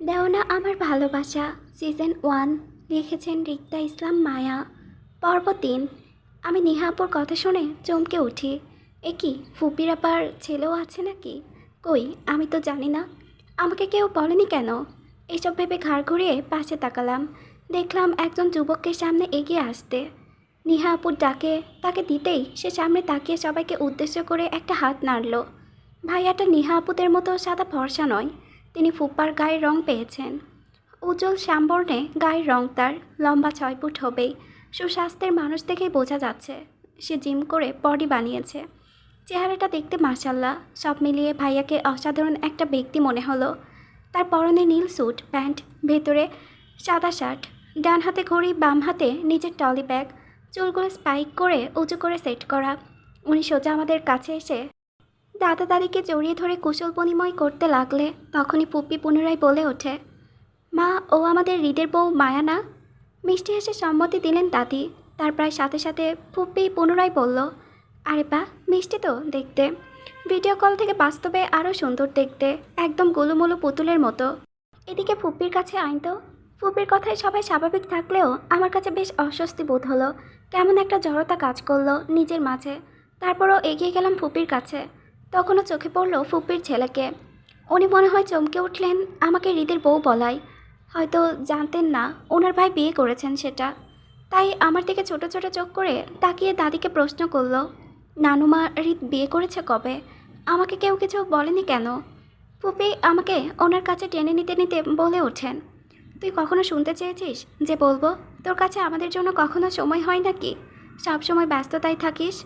দেও না আমার ভালোবাসা সিজন 1 লিখেছেন রিক্তা ইসলাম মায়া। পর্ব 3। আমি নেহা আপুর কথা শুনে চমকে উঠি। এ কি, ফুপির আবার ছেলেও আছে নাকি? কই, আমি তো জানি না। আমাকে কেউ বলেনি কেন? এসব ভেবে ঘাড় ঘুরিয়ে পাশে তাকালাম। দেখলাম একজন যুবককে সামনে এগিয়ে আসতে। নেহা আপুর ডাকে তাকে দিতেই সে সামনে তাকিয়ে সবাইকে উদ্দেশ্য করে একটা হাত নাড়ল। ভাইয়াটা নেহা আপুদের মতো সাদা ফর্সা নয়, তিনি ফুপ্পার গায়ের রং পেয়েছেন। উজ্জ্বল শ্যামবর্ণে গায়ের রং তার, লম্বা 6 ফুট হবেই। সুস্বাস্থ্যের মানুষ দেখেই বোঝা যাচ্ছে সে জিম করে বডি বানিয়েছে। চেহারাটা দেখতে মাশাল্লাহ, সব মিলিয়ে ভাইয়াকে অসাধারণ একটা ব্যক্তি মনে হলো। তার পরনে নীল স্যুট প্যান্ট, ভেতরে সাদা শার্ট, ডান হাতে ঘড়ি, বাম হাতে নিজের টলি ব্যাগ, চুলগুলো স্পাইক করে উঁচু করে সেট করা। উনি সোজা আমাদের কাছে এসে দাদা দাদিকে জড়িয়ে ধরে কুশল বিনিময় করতে লাগলে তখনই পুপ্পি পুনরায় বলে ওঠে, মা, ও আমাদের হৃদের বউ মায়া না? মিষ্টি হেসে সম্মতি দিলেন দাদি। তার প্রায় সাথে সাথে পুপ্পি পুনরায় বলল, আরে বাহ, মিষ্টি তো দেখতে। ভিডিও কল থেকে বাস্তবে আরও সুন্দর দেখতে, একদম গোলুমোলু পুতুলের মতো। এদিকে ফুপ্পির কাছে আইন তো। ফুপ্পির কথায় সবাই স্বাভাবিক থাকলেও আমার কাছে বেশ অস্বস্তি বোধ হলো। কেমন একটা জড়তা কাজ করলো নিজের মাঝে। তারপরও এগিয়ে গেলাম ফুপ্পির কাছে। তখনও চোখে পড়লো ফুপ্পির ছেলেকে। উনি মনে হয় চমকে উঠলেন আমাকে হৃদের বউ বলাই। হয়তো জানতেন না ওনার ভাই বিয়ে করেছেন সেটা। তাই আমার দিকে ছোট ছোট চোখ করে তাকিয়ে দাদিকে প্রশ্ন করলো, নানুমা, হৃদ বিয়ে করেছে কবে? আমাকে কেউ কিছু বলেনি কেন? ফুপি আমাকে ওনার কাছে টেনে নিতে নিতে বলে ওঠেন, তুই কখনো শুনতে চেয়েছিস যে বলবো? তোর কাছে আমাদের জন্য কখনো সময় হয় নাকি? সব সময় ব্যস্ততায় থাকিস।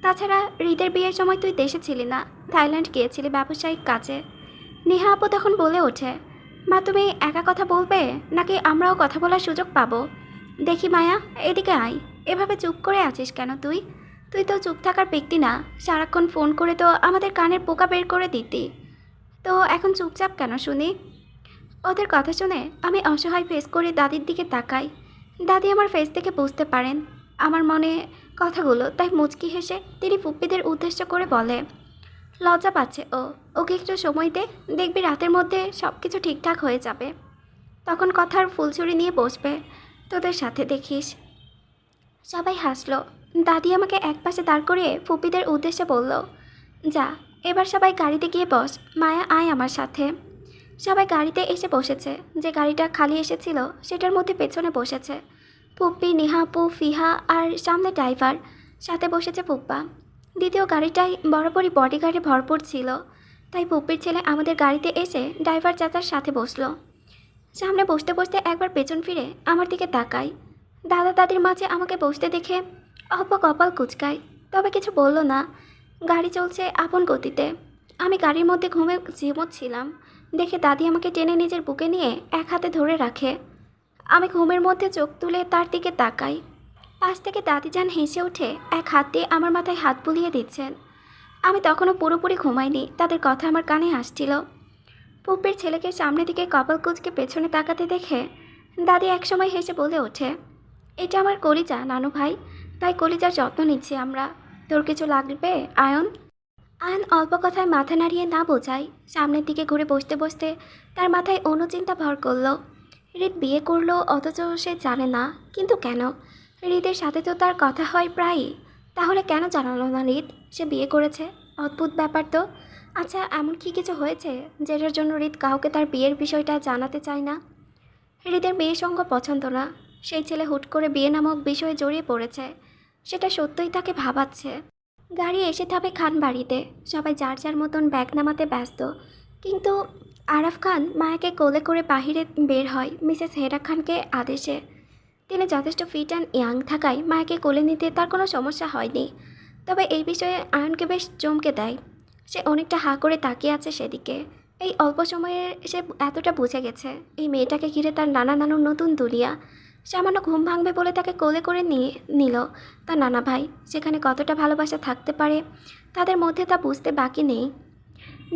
তাছাড়া হৃদের বিয়ের সময় তুই দেশে ছিলি না, থাইল্যান্ড গিয়েছিলি ব্যবসায়িক কাজে। নেহা আপু তখন বলে ওঠে, মা, তুমি একা কথা বলবে নাকি আমরাও কথা বলার সুযোগ পাবো? দেখি মায়া, এদিকে আয়। এভাবে চুপ করে আছিস কেন তুই? তুই তো চুপ থাকার ব্যক্তি না, সারাক্ষণ ফোন করে তো আমাদের কানের পোকা বের করে দিতি। তো এখন চুপচাপ কেন শুনি? ওদের কথা শুনে আমি অসহায় ফেস করে দাদির দিকে তাকাই। দাদি আমার ফেস থেকে বুঝতে পারেন আমার মনে কথাগুলো, তাই মুচকি হেসে তিনি ফুপ্পিদের উদ্দেশ্য করে বলে, লজ্জা পাচ্ছে ও, ওকে একটু সময় দে, দেখবি রাতের মধ্যে সব কিছু ঠিকঠাক হয়ে যাবে। তখন কথার ফুলছুরি নিয়ে বসবে, তোদের সাথে দেখিস। সবাই হাসলো। দাদি আমাকে একপাশে দাঁড় করিয়ে ফুপ্পিদের উদ্দেশ্যে বলল, যা, এবার সবাই গাড়িতে গিয়ে বস। মায়া, আয় আমার সাথে। সবাই গাড়িতে এসে বসেছে। যে গাড়িটা খালি এসেছিল সেটার মধ্যে পেছনে বসেছে পুপ্পি, নেহা আপু, ফিহা আর সামনে ড্রাইভার, সাথে বসেছে পুপ্পা। দ্বিতীয় গাড়িটাই বরাবরই বডিগার্ডে ভরপুর ছিল, তাই পুপ্পির ছেলে আমাদের গাড়িতে এসে ড্রাইভার চাচার সাথে বসলো। সামনে বসতে বসতে একবার পেছন ফিরে আমার দিকে তাকাই। দাদা দাদির মাঝে আমাকে বসতে দেখে অল্প কপাল কুঁচকায়, তবে কিছু বলল না। গাড়ি চলছে আপন গতিতে। আমি গাড়ির মধ্যে ঘুমে ঝিমোচ্ছিলাম দেখে দাদি আমাকে টেনে নিজের বুকে নিয়ে এক হাতে ধরে রাখে। আমি ঘুমের মধ্যে চোখ তুলে তার দিকে তাকাই। পাশ থেকে দাদিজান হেসে উঠে এক হাত দিয়ে আমার মাথায় হাত বুলিয়ে দিচ্ছেন। আমি তখনও পুরোপুরি ঘুমাইনি, তাদের কথা আমার কানে আসছিল। পুপ্পির ছেলেকে সামনের দিকে কপাল কুঁচকে পেছনে তাকাতে দেখে দাদি একসময় হেসে বলে ওঠে, এটা আমার কলিজা নানু ভাই, তাই কলিজার যত্ন নিচ্ছি আমরা। তোর কিছু লাগবে আয়ন? আয়ন অল্প কথায় মাথা নাড়িয়ে না বোঝায় সামনের দিকে ঘুরে বসতে বসতে তার মাথায় অনুচিন্তা ভর করলো। হৃদ বিয়ে করলো অথচ সে জানে না, কিন্তু কেন? হৃদের সাথে তো তার কথা হয় প্রায়ই, তাহলে কেন জানালো না হৃদ সে বিয়ে করেছে? অদ্ভুত ব্যাপার তো। আচ্ছা, এমন কি কিছু হয়েছে যেটার জন্য হৃদ কাউকে তার বিয়ের বিষয়টা জানাতে চায় না? হৃদের মেয়ের সঙ্গ পছন্দ না, সেই ছেলে হুট করে বিয়ে নামক বিষয়ে জড়িয়ে পড়েছে, সেটা সত্যই তাকে ভাবাচ্ছে। গাড়ি এসে থামে খান বাড়িতে। সবাই যার যার মতন ব্যাগ নামাতে ব্যস্ত, কিন্তু আরাফ খান মায়াকে কোলে করে বাহিরে বের হয় মিসেস হেরা খানকে আদেশে। তিনি যথেষ্ট ফিট অ্যান্ড ইয়াং থাকায় মায়াকে কোলে নিতে তার কোনো সমস্যা হয়নি। তবে এই বিষয়ে আয়নকে বেশ চমকে দেয়। সে অনেকটা হাঁ করে তাকিয়ে আছে সেদিকে। এই অল্প সময়ে সে এতটা বুঝে গেছে এই মেয়েটাকে ঘিরে তার নানা নানুর নতুন দুনিয়া। সামান্য ঘুম ভাঙবে বলে তাকে কোলে করে নিয়ে নিল তার নানা ভাই। সেখানে কতটা ভালোবাসা থাকতে পারে তাদের মধ্যে তা বুঝতে বাকি নেই।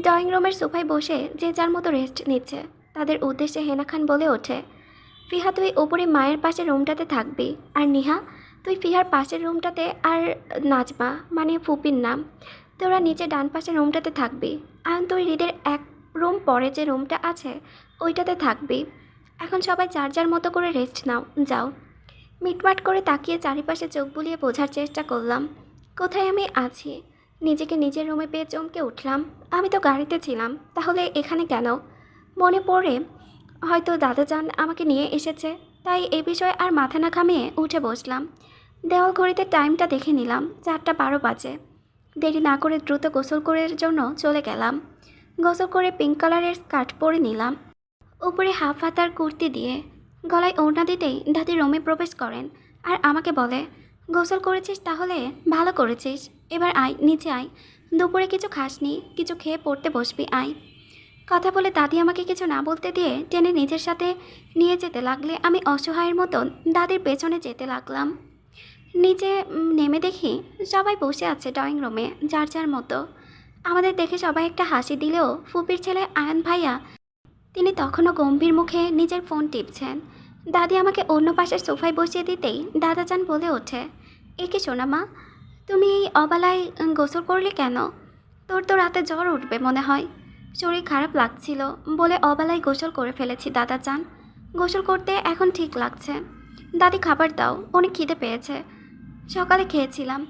ড্রয়িং রুমের সোফায় বসে যে যার মতো রেস্ট নিচ্ছে। তাদের উদ্দেশ্যে হেনা খান বলে ওঠে, ফিহা, তুই ওপরে মায়ের পাশের রুমটাতে থাকবি, আর নিহা, তুই ফিহার পাশের রুমটাতে, আর নাজমা মানে ফুপির নাম, তোরা নিচে ডান পাশের রুমটাতে থাকবি। আয়ন, তুই হৃদের এক রুম পরে যে রুমটা আছে ওইটাতে থাকবি। এখন সবাই যার যার মতো করে রেস্ট নাও, যাও। মিটমাট করে তাকিয়ে চারিপাশে চোখ বুলিয়ে বোঝার চেষ্টা করলাম কোথায় আমি আছি। নিজেকে নিজের রুমে পেয়ে চমকে উঠলাম। আমি তো গাড়িতে ছিলাম, তাহলে এখানে কেন? মনে পড়ে হয়তো দাদাজান আমাকে নিয়ে এসেছে, তাই এ বিষয়ে আর মাথা না ঘামিয়ে উঠে বসলাম। দেওয়াল ঘড়িতে টাইমটা দেখে নিলাম, 4:12 বাজে। দেরি না করে দ্রুত গোসল করার জন্য চলে গেলাম। গোসল করে পিঙ্ক কালারের স্কার্ট পরে নিলাম, উপরে হাফ হাতার কুর্তি দিয়ে। গলায় ওড়না দিতেই দাদি রুমে প্রবেশ করেন আর আমাকে বলে, গোসল করেছিস তাহলে? ভালো করেছিস, এবার আয়, নিচে আয়। দুপুরে কিছু খাসনি, কিছু খেয়ে পড়তে বসবি, আয়। কথা বলে দাদি আমাকে কিছু না বলতে দিয়ে টেনে নিজের সাথে নিয়ে যেতে লাগলে আমি অসহায়ের মতন দাদির পেছনে যেতে লাগলাম। নিচে নেমে দেখি সবাই বসে আছে ড্রয়িং রুমে যার যার মতো। আমাদের দেখে সবাই একটা হাসি দিলেও ফুপির ছেলে আয়ান ভাইয়া, তিনি তখনও গম্ভীর মুখে নিজের ফোন টিপছেন। দাদি আমাকে অন্য পাশের সোফায় বসিয়ে দিতেই দাদাজান বলে ওঠে, এ কি সোনা মা, তুমি এই অবেলায় গোসল করলে কেন? তোর তো রাতে জ্বর উঠবে মনে হয়। শরীর খারাপ লাগছিল বলে অবেলায় গোসল করে ফেলেছি দাদাজান। গোসল করতে এখন ঠিক লাগছে। দাদি খাবার দাও, অনেক খিদে পেয়েছে। সকালে খেয়েছিলাম,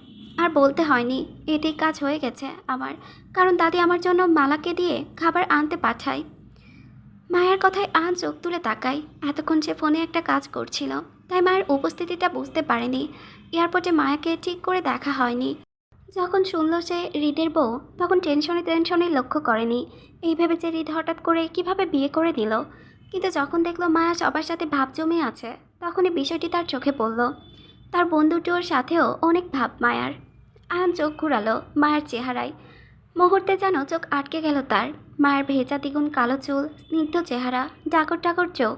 আর বলতে হয়নি, এতেই কাজ হয়ে গেছে আমার, কারণ দাদি আমার জন্য মালাকে দিয়ে খাবার আনতে পাঠায়। মায়ের কথায় আজ চোখ তুলে তাকাই। এতক্ষণ সে ফোনে একটা কাজ করছিল, তাই মায়ের উপস্থিতিটা বুঝতে পারেনি। এয়ারপোর্টে মায়াকে ঠিক করে দেখা হয়নি। যখন শুনল সে হৃদের বউ, তখন টেনশনে লক্ষ্য করেনি। এই ভেবেছে হৃদ হঠাৎ করে কিভাবে বিয়ে করে দিল। কিন্তু যখন দেখলো মায়া সবার সাথে ভাব জমে আছে, তখনই বিষয়টি তার চোখে পড়ল। তার বন্ধুটির সাথেও অনেক ভাব মায়ার। আয়ান চোখ ঘুরালো মায়ের চেহারায়। মুহূর্তে যেন চোখ আটকে গেল তার। মায়ের ভেজা দ্বিগুণ কালো চুল, স্নিগ্ধ চেহারা, ডাকর ডাকর চোখ,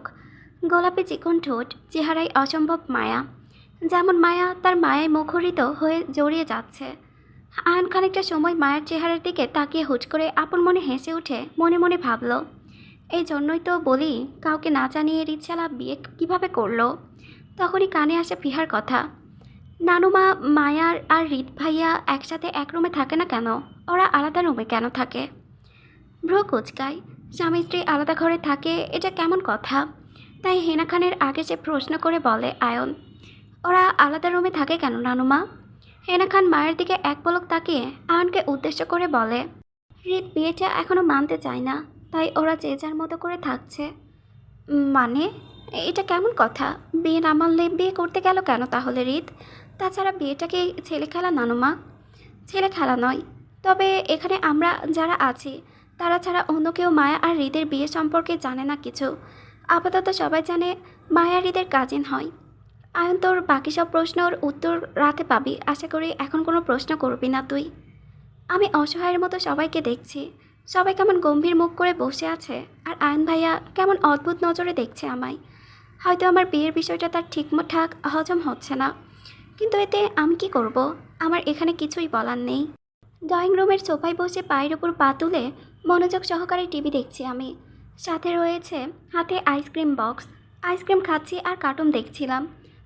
গোলাপি চিকন ঠোঁট, চেহারায় অসম্ভব মায়া। যেমন মায়া তার মায়ায় মুখরিত হয়ে জড়িয়ে যাচ্ছে। আয়ন খানিকটা সময় মায়ের চেহারার দিকে তাকিয়ে হুট করে আপন মনে হেসে উঠে মনে মনে ভাবল, এই জন্যই তো বলি কাউকে না জানিয়ে রিতশালা বিয়ে কিভাবে করলো। তখনই কানে আসে ফিহার কথা, নানুমা মায়ার আর রিত ভাইয়া একসাথে এক রুমে থাকে না কেন? ওরা আলাদা রুমে কেন থাকে? ভ্রু কুচকায়। স্বামী স্ত্রী আলাদা ঘরে থাকে, এটা কেমন কথা? তাই হেনা খানের আগে সে প্রশ্ন করে বলে আয়ন, ওরা আলাদা রুমে থাকে কেন নানুমা? হেনা খান মায়ের দিকে এক পলক তাকিয়ে আয়নকে উদ্দেশ্য করে বলে, রিত বিয়েটা এখনও মানতে চায় না, তাই ওরা যে যার মতো করে থাকছে। মানে, এটা কেমন কথা? বিয়ে না মানলে বিয়ে করতে গেল কেন তাহলে রিত? তাছাড়া বিয়েটাকে ছেলে খেলা নানুমা? ছেলে খেলা নয়, তবে এখানে আমরা যারা আছি তারা ছাড়া অন্য কেউ মায়া আর হৃদের বিয়ে সম্পর্কে জানে না কিছু। আপাতত সবাই জানে মায়া হৃদের কাজিন হয়। আয়ন, তোর বাকি সব প্রশ্নর উত্তর রাতে পাবি, আশা করি এখন কোনো প্রশ্ন করবি না তুই। আমি অসহায়ের মতো সবাইকে দেখছি, সবাই কেমন গম্ভীর মুখ করে বসে আছে, আর আয়ন ভাইয়া কেমন অদ্ভুত নজরে দেখছে আমায়। হয়তো আমার বিয়ের বিষয়টা তার ঠিকঠাক হজম হচ্ছে না, কিন্তু এতে আমি কি করব? আমার এখানে কিছুই বলার নেই। ড্রয়িং রুমের সোফায় বসে পায়ের ওপর পা তুলে মনোযোগ সহকারে টিভি দেখছি আমি। সাথে রয়েছে হাতে আইসক্রিম বক্স। আইসক্রিম খাচ্ছি আর কার্টুন দেখছিলাম।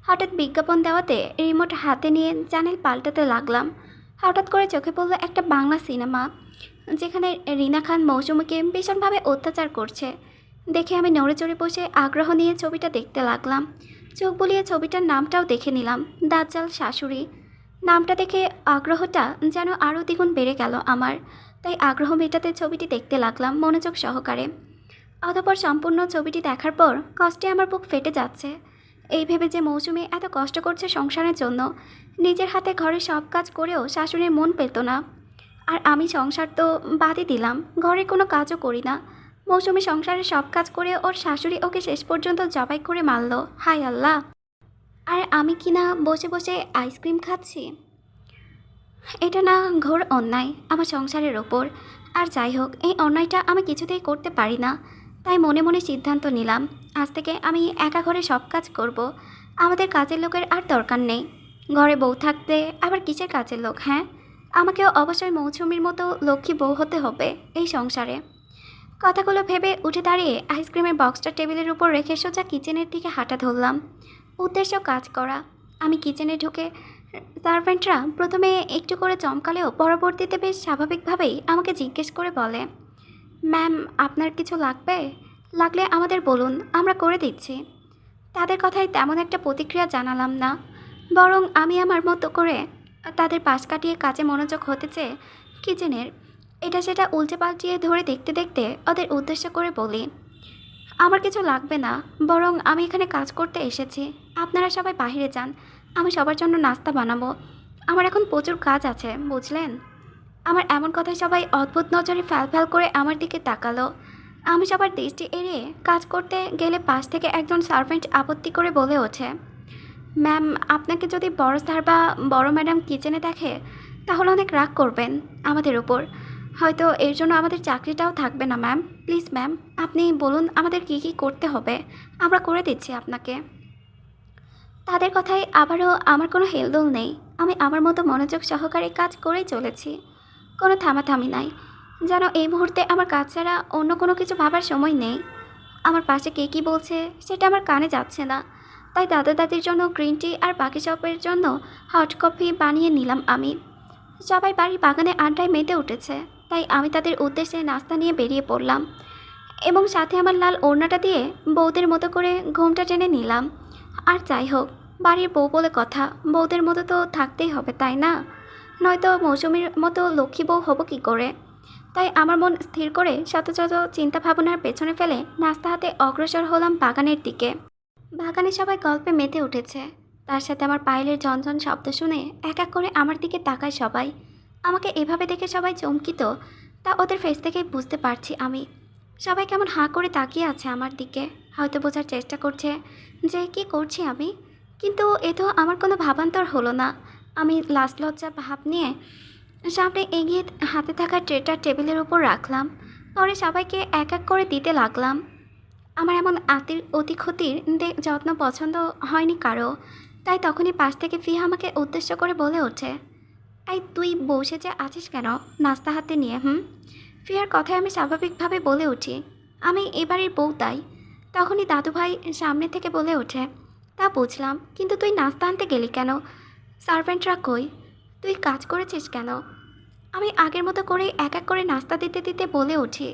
হঠাৎ বিজ্ঞাপন দেওয়াতে রিমোট হাতে নিয়ে চ্যানেল পাল্টাতে লাগলাম। হঠাৎ করে চোখে পড়লো একটা বাংলা সিনেমা, যেখানে রিনা খান মৌসুমীকে ভীষণভাবে অত্যাচার করছে। দেখে আমি নড়ে চড়ে বসে আগ্রহ নিয়ে ছবিটা দেখতে লাগলাম। চোখ বুলিয়ে ছবিটার নামটাও দেখে নিলাম, দাজ্জাল শাশুড়ি। নামটা দেখে আগ্রহটা যেন আরও দ্বিগুণ বেড়ে গেল আমার। তাই আগ্রহ মেটাতে ছবিটি দেখতে লাগলাম মনোযোগ সহকারে। অতঃপর সম্পূর্ণ ছবিটি দেখার পর কষ্টে আমার বুক ফেটে যাচ্ছে। এই ভেবে যে মৌসুমী এত কষ্ট করছে সংসারের জন্য, নিজের হাতে ঘরের সব কাজ করেও শাশুড়ির মন পেত না। আর আমি সংসার তো বাদই দিলাম, ঘরে কোনো কাজও করি না। মৌসুমী সংসারের সব কাজ করে ওর শাশুড়ি ওকে শেষ পর্যন্ত জবাই করে মারল, হায় আল্লাহ! আর আমি কি না বসে বসে আইসক্রিম খাচ্ছি? এটা না ঘোর অন্যায় আমার সংসারের ওপর। আর যাই হোক, এই অন্যায়টা আমি কিছুতেই করতে পারি না। তাই মনে মনে সিদ্ধান্ত নিলাম, আজ থেকে আমি একা ঘরে সব কাজ করব। আমাদের কাজের লোকের আর দরকার নেই। ঘরে বউ থাকতে আবার কিসের কাজের লোক? হ্যাঁ, আমাকেও অবশ্যই মৌসুমীর মতো লক্ষ্মী বউ হতে হবে এই সংসারে। কথাগুলো ভেবে উঠে দাঁড়িয়ে আইসক্রিমের বক্সটা টেবিলের উপর রেখে সোজা কিচেনের দিকে হাঁটা ধরলাম। উদ্দেশ্য কাজ করা। আমি কিচেনে ঢুকে সার্ভেন্টরা প্রথমে একটু করে চমকালেও পরবর্তীতে বেশ স্বাভাবিকভাবেই আমাকে জিজ্ঞেস করে বলে, ম্যাম, আপনার কিছু লাগবে? লাগলে আমাদের বলুন, আমরা করে দিচ্ছি। তাদের কথায় তেমন একটা প্রতিক্রিয়া জানালাম না, বরং আমি আমার মতো করে তাদের পাশ কাটিয়ে কাজে মনোযোগ হতে চেয়ে কিচেনের এটা সেটা উল্টে পাল্টিয়ে ধরে দেখতে দেখতে ওদের উদ্দেশ্য করে বলি, আমার কিছু লাগবে না, বরং আমি এখানে কাজ করতে এসেছি। আপনারা সবাই বাইরে যান, আমি সবার জন্য নাস্তা বানাবো। আমার এখন প্রচুর কাজ আছে, বুঝলেন? আমার এমন কথায় সবাই অদ্ভুত নজরে ফ্যাল করে আমার দিকে তাকালো। আমি সবার দৃষ্টি এড়িয়ে কাজ করতে গেলে পাশ থেকে একজন সার্ভেন্ট আপত্তি করে বলে ওঠে, ম্যাম, আপনাকে যদি বড় স্যার বা বড় ম্যাডাম কিচেনে দেখে তাহলে অনেক রাগ করবেন আমাদের ওপর। হয়তো এর জন্য আমাদের চাকরিটাও থাকবে না ম্যাম। প্লিজ ম্যাম, আপনি বলুন আমাদের কী কী করতে হবে, আমরা করে দিচ্ছি আপনাকে। তাদের কথায় আবারও আমার কোনো হেলদোল নেই। আমি আমার মতো মনোযোগ সহকারে কাজ করেই চলেছি, কোনো থামাথামি নাই। যেন এই মুহূর্তে আমার কাজ ছাড়া অন্য কোনো কিছু ভাবার সময় নেই। আমার পাশে কে কী বলছে সেটা আমার কানে যাচ্ছে না, তাই দাদা দাদির জন্য গ্রিন টি আর বাকি সবের জন্য হট কফি বানিয়ে নিলাম আমি। সবাই বাড়ির বাগানে আড্ডায় মেতে উঠেছে, তাই আমি তাদের উদ্দেশ্যে নাস্তা নিয়ে বেরিয়ে পড়লাম এবং সাথে আমার লাল ওড়নাটা দিয়ে বউদের মতো করে ঘোমটা টেনে নিলাম। আর যাই হোক, বাড়ির বউ বলে কথা, বউদের মতো তো থাকতেই হবে, তাই না? নয়তো মৌসুমীর মতো লক্ষ্মী বউ হব কী করে? তাই আমার মন স্থির করে শত শত চিন্তা ভাবনার পেছনে ফেলে নাস্তা হাতে অগ্রসর হলাম বাগানের দিকে। বাগানে সবাই গল্পে মেতে উঠেছে, তার সাথে আমার পায়েলের ঝনঝন শব্দ শুনে এক এক করে আমার দিকে তাকায় সবাই। আমাকে এভাবে দেখে সবাই চমকিত, তা ওদের ফেস থেকেই বুঝতে পারছি আমি। সবাই কেমন হাঁ করে তাকিয়ে আছে আমার দিকে, হয়তো বোঝার চেষ্টা করছে যে কী করছি আমি। কিন্তু এ তো আমার কোনো ভাবান্তর হলো না। আমি লাজ লজ্জা ভাব নিয়ে সামনে এগিয়ে হাতে থাকা ট্রেটা টেবিলের উপর রাখলাম, পরে সবাইকে এক এক করে দিতে লাগলাম। আমার এমন অতি ক্ষতির যত্ন পছন্দ হয়নি কারো, তাই তখনই পাশ থেকে ফিহা আমাকে উদ্দেশ্য করে বলে ওঠে, এই তুই বসে যে আছিস কেন নাস্তা হাতে নিয়ে? ফিয়ার কথায় আমি স্বাভাবিকভাবে বলে উঠি, আমি এবারের বউ তাই। তখনই দাদুভাই সামনে থেকে বলে ওঠে, তা বুঝলাম, কিন্তু তুই নাস্তা আনতে গেলি কেন? সার্ভেন্টরা কই? তুই কাজ করেছিস কেন? আমি আগের মতো করে এক এক করে নাস্তা দিতে দিতে বলে উঠি,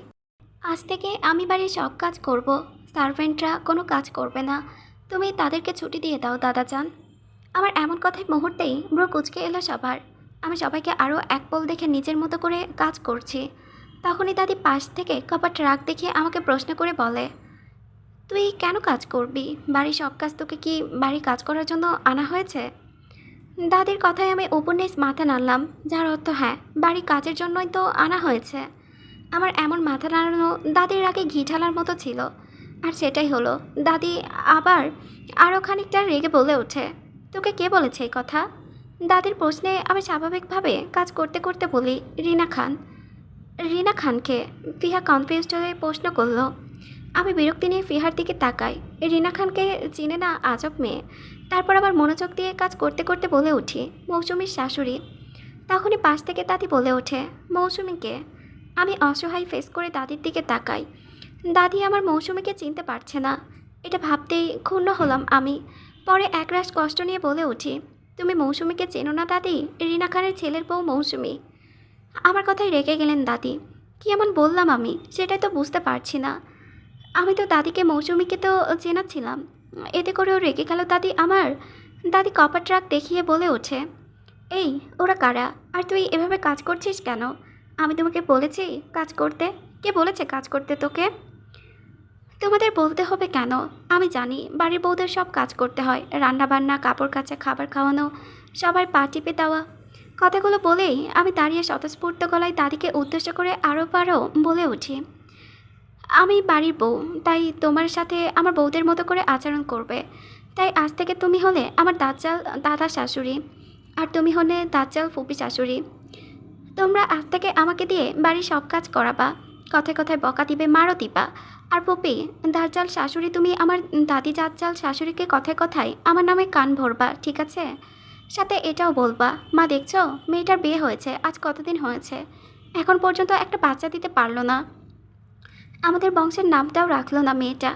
আজ থেকে আমি বাড়ির সব কাজ করব, সার্ভেন্টরা কোনো কাজ করবে না। তুমি তাদেরকে ছুটি দিয়ে দাও দাদাজান। আমার এমন কথায় মুহূর্তেই ব্রো কুঁচকে এলো সবার। আমি সবাইকে আরও এক পল দেখে নিজের মতো করে কাজ করছি। তখনই দাদি পাশ থেকে কপাট রাগ দেখিয়ে আমাকে প্রশ্ন করে বলে, তুই কেন কাজ করবি? বাড়ির সব কাজ তোকে কি বাড়ি কাজ করার জন্য আনা হয়েছে? দাদির কথায় আমি উপন্যাস মাথা নাড়লাম, যার অর্থ হ্যাঁ, বাড়ি কাজের জন্যই তো আনা হয়েছে। আমার এমন মাথা নাড়ানো দাদির আগে ঘি ঢালার মতো ছিল, আর সেটাই হলো। দাদি আবার আরও খানিকটা রেগে বলে ওঠে, তোকে কে বলেছে এই কথা? দাদির প্রশ্নে আমি স্বাভাবিকভাবে কাজ করতে করতে বলি, রিনা খান। রিনা খানকে? ফিহা কনফিউজড হয়ে প্রশ্ন করলো। আমি বিরক্তি নিয়ে ফিহার দিকে তাকাই। রিনা খানকে চিনে না আজব মেয়ে। তারপর আবার মনোযোগ দিয়ে কাজ করতে করতে বলে উঠি, মৌসুমীর শাশুড়ি। তখনই পাশ থেকে দাদি বলে ওঠে, মৌসুমীকে? আমি অসহায় ফেস করে দাদির দিকে তাকাই। দাদি আমার মৌসুমীকে চিনতে পারছে না, এটা ভাবতেই ক্ষুণ্ণ হলাম আমি। পরে একরাশ কষ্ট নিয়ে বলে উঠি, তুমি মৌসুমীকে চেনো না দাদি? রিনা খানের ছেলের বউ মৌসুমী। আমার কথায় রেগে গেলেন দাদি। কি এমন বললাম আমি, সেটাই তো বুঝতে পারছি না। আমি তো দাদিকে মৌসুমীকে তো চেনাচ্ছিলাম, এতে করেও রেগে গেল দাদি আমার। দাদি কপার ট্রাক দেখিয়ে বলে ওঠে, এই ওরা কারা? আর তুই এভাবে কাজ করছিস কেন? আমি তোমাকে বলেছি কাজ করতে? কে বলেছে কাজ করতে তোকে? তোমাদের বলতে হবে কেন? আমি জানি বাড়ির বউদের সব কাজ করতে হয়, রান্না বান্না, কাপড় কাচা, খাবার খাওয়ানো, সবার পা টিপে দেওয়া। কথাগুলো বলেই আমি দাঁড়িয়ে স্বতঃস্ফূর্ত গলায় দাদিকে উদ্দেশ্য করে আরও বলে উঠি, আমি বাড়ির বউ, তাই তোমার সাথে আমার বউদের মতো করে আচরণ করবে। তাই আজ থেকে তুমি হলে আমার দাজ্জাল দাদা শাশুড়ি, আর তুমি হলে দাজ্জাল ফুপি শাশুড়ি। তোমরা আজ থেকে আমাকে দিয়ে বাড়ির সব কাজ করাবা, কথায় কথায় বকা দিবে, মারও দিবা। আর পুপি দাজ্জাল শাশুড়ি, তুমি আমার দাদি দাজ্জাল শাশুড়িকে কথায় কথায় আমার নামে কান ভরবা, ঠিক আছে? সাথে এটাও বলবা, মা দেখছো মেয়েটার বিয়ে হয়েছে আজ কতদিন হয়েছে, এখন পর্যন্ত একটা বাচ্চা দিতে পারলো না, আমাদের বংশের নামটাও রাখলো না মেয়েটা।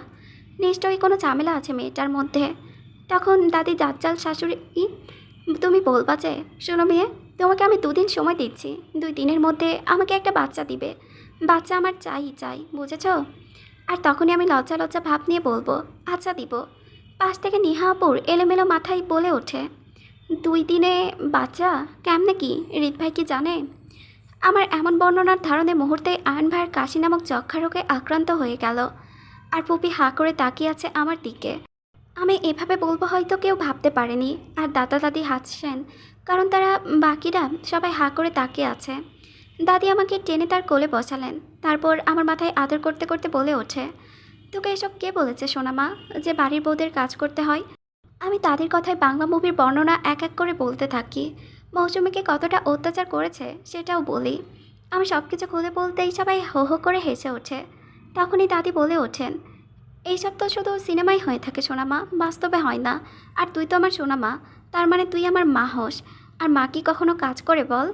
নিশ্চয়ই কোনো ঝামেলা আছে মেয়েটার মধ্যে। তখন দাদি দাজ্জাল শাশুড়ি তুমি বলবা যে, শোনো মেয়ে, তোমাকে আমি 2 দিন সময় দিচ্ছি, 2 দিনের মধ্যে আমাকে একটা বাচ্চা দিবে। বাচ্চা আমার চাই বুঝেছ? আর তখনই আমি লজ্জা লজ্জা ভাব নিয়ে বলবো, আচ্ছা দিব। পাশ থেকে নিহা আপুর এলোমেলো মাথায় বলে ওঠে, 2 দিনে বাচ্চা? কেমনে কি? হৃদ ভাই কি জানে? আমার এমন বর্ণনার ধারণে মুহূর্তে আয়ন ভাইয়ের কাশি নামক যক্ষা রোগে আক্রান্ত হয়ে গেল। আর পুপি হাঁ করে তাকিয়ে আছে আমার দিকে। আমি এভাবে বলবো হয়তো কেউ ভাবতে পারেনি। আর দাদা দাদি হাসছেন, কারণ তারা বাকিরা সবাই হাঁ করে তাকিয়ে আছে। দাদি আমাকে টেনে তার কোলে বসালেন। তারপর আমার মাথায় আদর করতে করতে বলে ওঠে, তোকে এসব কে বলেছে সোনামা, যে বাড়ির বউদের কাজ করতে হয়? আমি তাদের কথায় বাংলা মুভির বর্ণনা এক এক করে বলতে থাকি। মৌসুমীকে কতটা অত্যাচার করেছে সেটাও বলি। আমি সব কিছু খুলে বলতেই সবাই হো হো করে হেসে ওঠে। তখনই দাদি বলে ওঠেন, এইসব তো শুধু সিনেমাই হয়ে থাকে সোনামা, বাস্তবে হয় না। আর তুই তো আমার সোনামা, তার মানে তুই আমার মা হস। আর মা কি কখনো কাজ করে বল?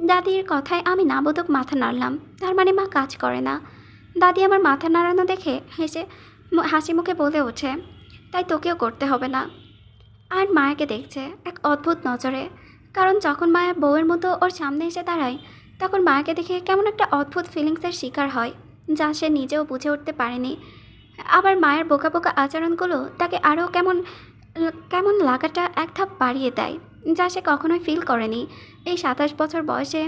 দাদির কথায় আমি নাবোধক মাথা নাড়লাম। তার মানে মা কাজ করে না? দাদি আমার মাথা নাড়ানো দেখে হেসে হাসি মুখে বলে ওঠে, তাই তোকেও করতে হবে না। আর মায়াকে দেখছে এক অদ্ভুত নজরে। কারণ যখন মায়া বউয়ের মতো ওর সামনে এসে দাঁড়ায়, তখন মায়াকে দেখে কেমন একটা অদ্ভুত ফিলিংসের শিকার হয়, যা সে নিজেও বুঝে উঠতে পারেনি। আবার মায়ের বোকা বোকা আচরণগুলো তাকে আরও কেমন কেমন লাগাটা এক ধাপ বাড়িয়ে দেয়, যা সে কখনোই ফিল করেনি। এই 27 বছর বয়সে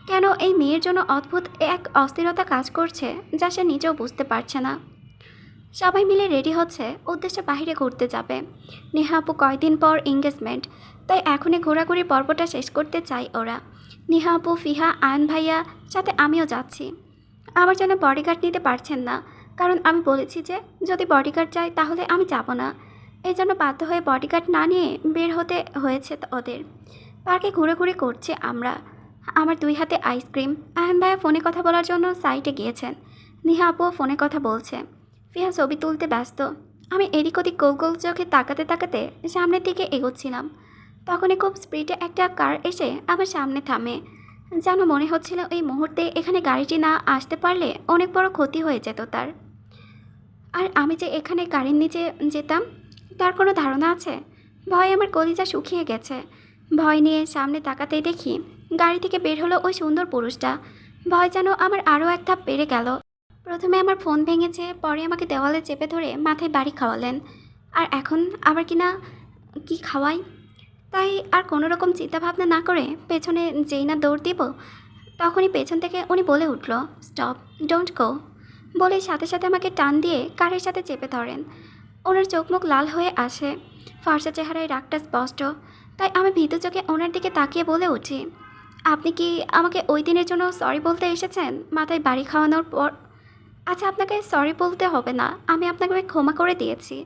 কেন এই মেয়ের জন্য অদ্ভুত এক অস্থিরতা কাজ করছে, যা সে নিজেও বুঝতে পারছে না। সবাই মিলে রেডি হচ্ছে, উদ্দেশ্যে বাইরে ঘুরতে যাবে। নেহা আপু কয়দিন পর এঙ্গেজমেন্ট, তাই এখনই ঘোরাঘুরি পর্বটা শেষ করতে চাই ওরা। নেহা আপু, ফিহা, আয়ন ভাইয়া, সাথে আমিও যাচ্ছি। আমার জন্য বডিগার্ড নিতে পারছেন না, কারণ আমি বলেছি যে যদি বডিগার্ড চাই তাহলে আমি যাব না। এই জন্য বাধ্য হয়ে বডিগার্ড না নিয়ে বের হতে হয়েছে ওদের। পার্কে ঘুরে করছি আমরা। আমার 2 হাতে আইসক্রিম। আয়ন ভাইয়া ফোনে কথা বলার জন্য সাইটে গিয়েছেন। নেহা আপুও ফোনে কথা বলছে। ফিহা ছবি তুলতে ব্যস্ত। আমি এদিক ওদিক গোল গোল চোখে তাকাতে তাকাতে সামনের দিকে এগোচ্ছিলাম। তখনই খুব স্পিডে একটা কার এসে আমার সামনে থামে। যেন মনে হচ্ছিল এই মুহূর্তে এখানে গাড়িটি না আসতে পারলে অনেক বড় ক্ষতি হয়ে যেত তার। আর আমি যে এখানে গাড়ির নিচে যেতাম তার কোনো ধারণা আছে? ভয়ে আমার কলিজা শুকিয়ে গেছে। ভয় নিয়ে সামনে তাকাতেই দেখি গাড়ি থেকে বের হলো ওই সুন্দর পুরুষটা। ভয় যেন আমার আরও এক ধাপ বেড়ে গেল। প্রথমে আমার ফোন ভেঙেছে, পরে আমাকে দেওয়ালে চেপে ধরে মাথায় বাড়ি খাওয়ালেন। আর এখন আবার কিনা কি খাওয়াই? তাই আর কোনো রকম চিন্তাভাবনা না করে পেছনে যেই না দৌড় দিব, তখনই পেছন থেকে উনি বলে উঠল, স্টপ, ডোন্ট গো। বলে সাথে সাথে আমাকে টান দিয়ে কারের সাথে চেপে ধরেন। ওনার চোখ মুখ লাল হয়ে আসে, ফর্সা চেহারায় রাগটা স্পষ্ট। তাই আমি ভীতু চোখে ওনার দিকে তাকিয়ে বলে উঠি, আপনি কি আমাকে ওই দিনের জন্য সরি বলতে এসেছেন, মাথায় বাড়ি খাওয়ানোর পর? আচ্ছা, আপনাকে সরি বলতে হবে না, আমি আপনাকে ক্ষমা করে দিয়েছি।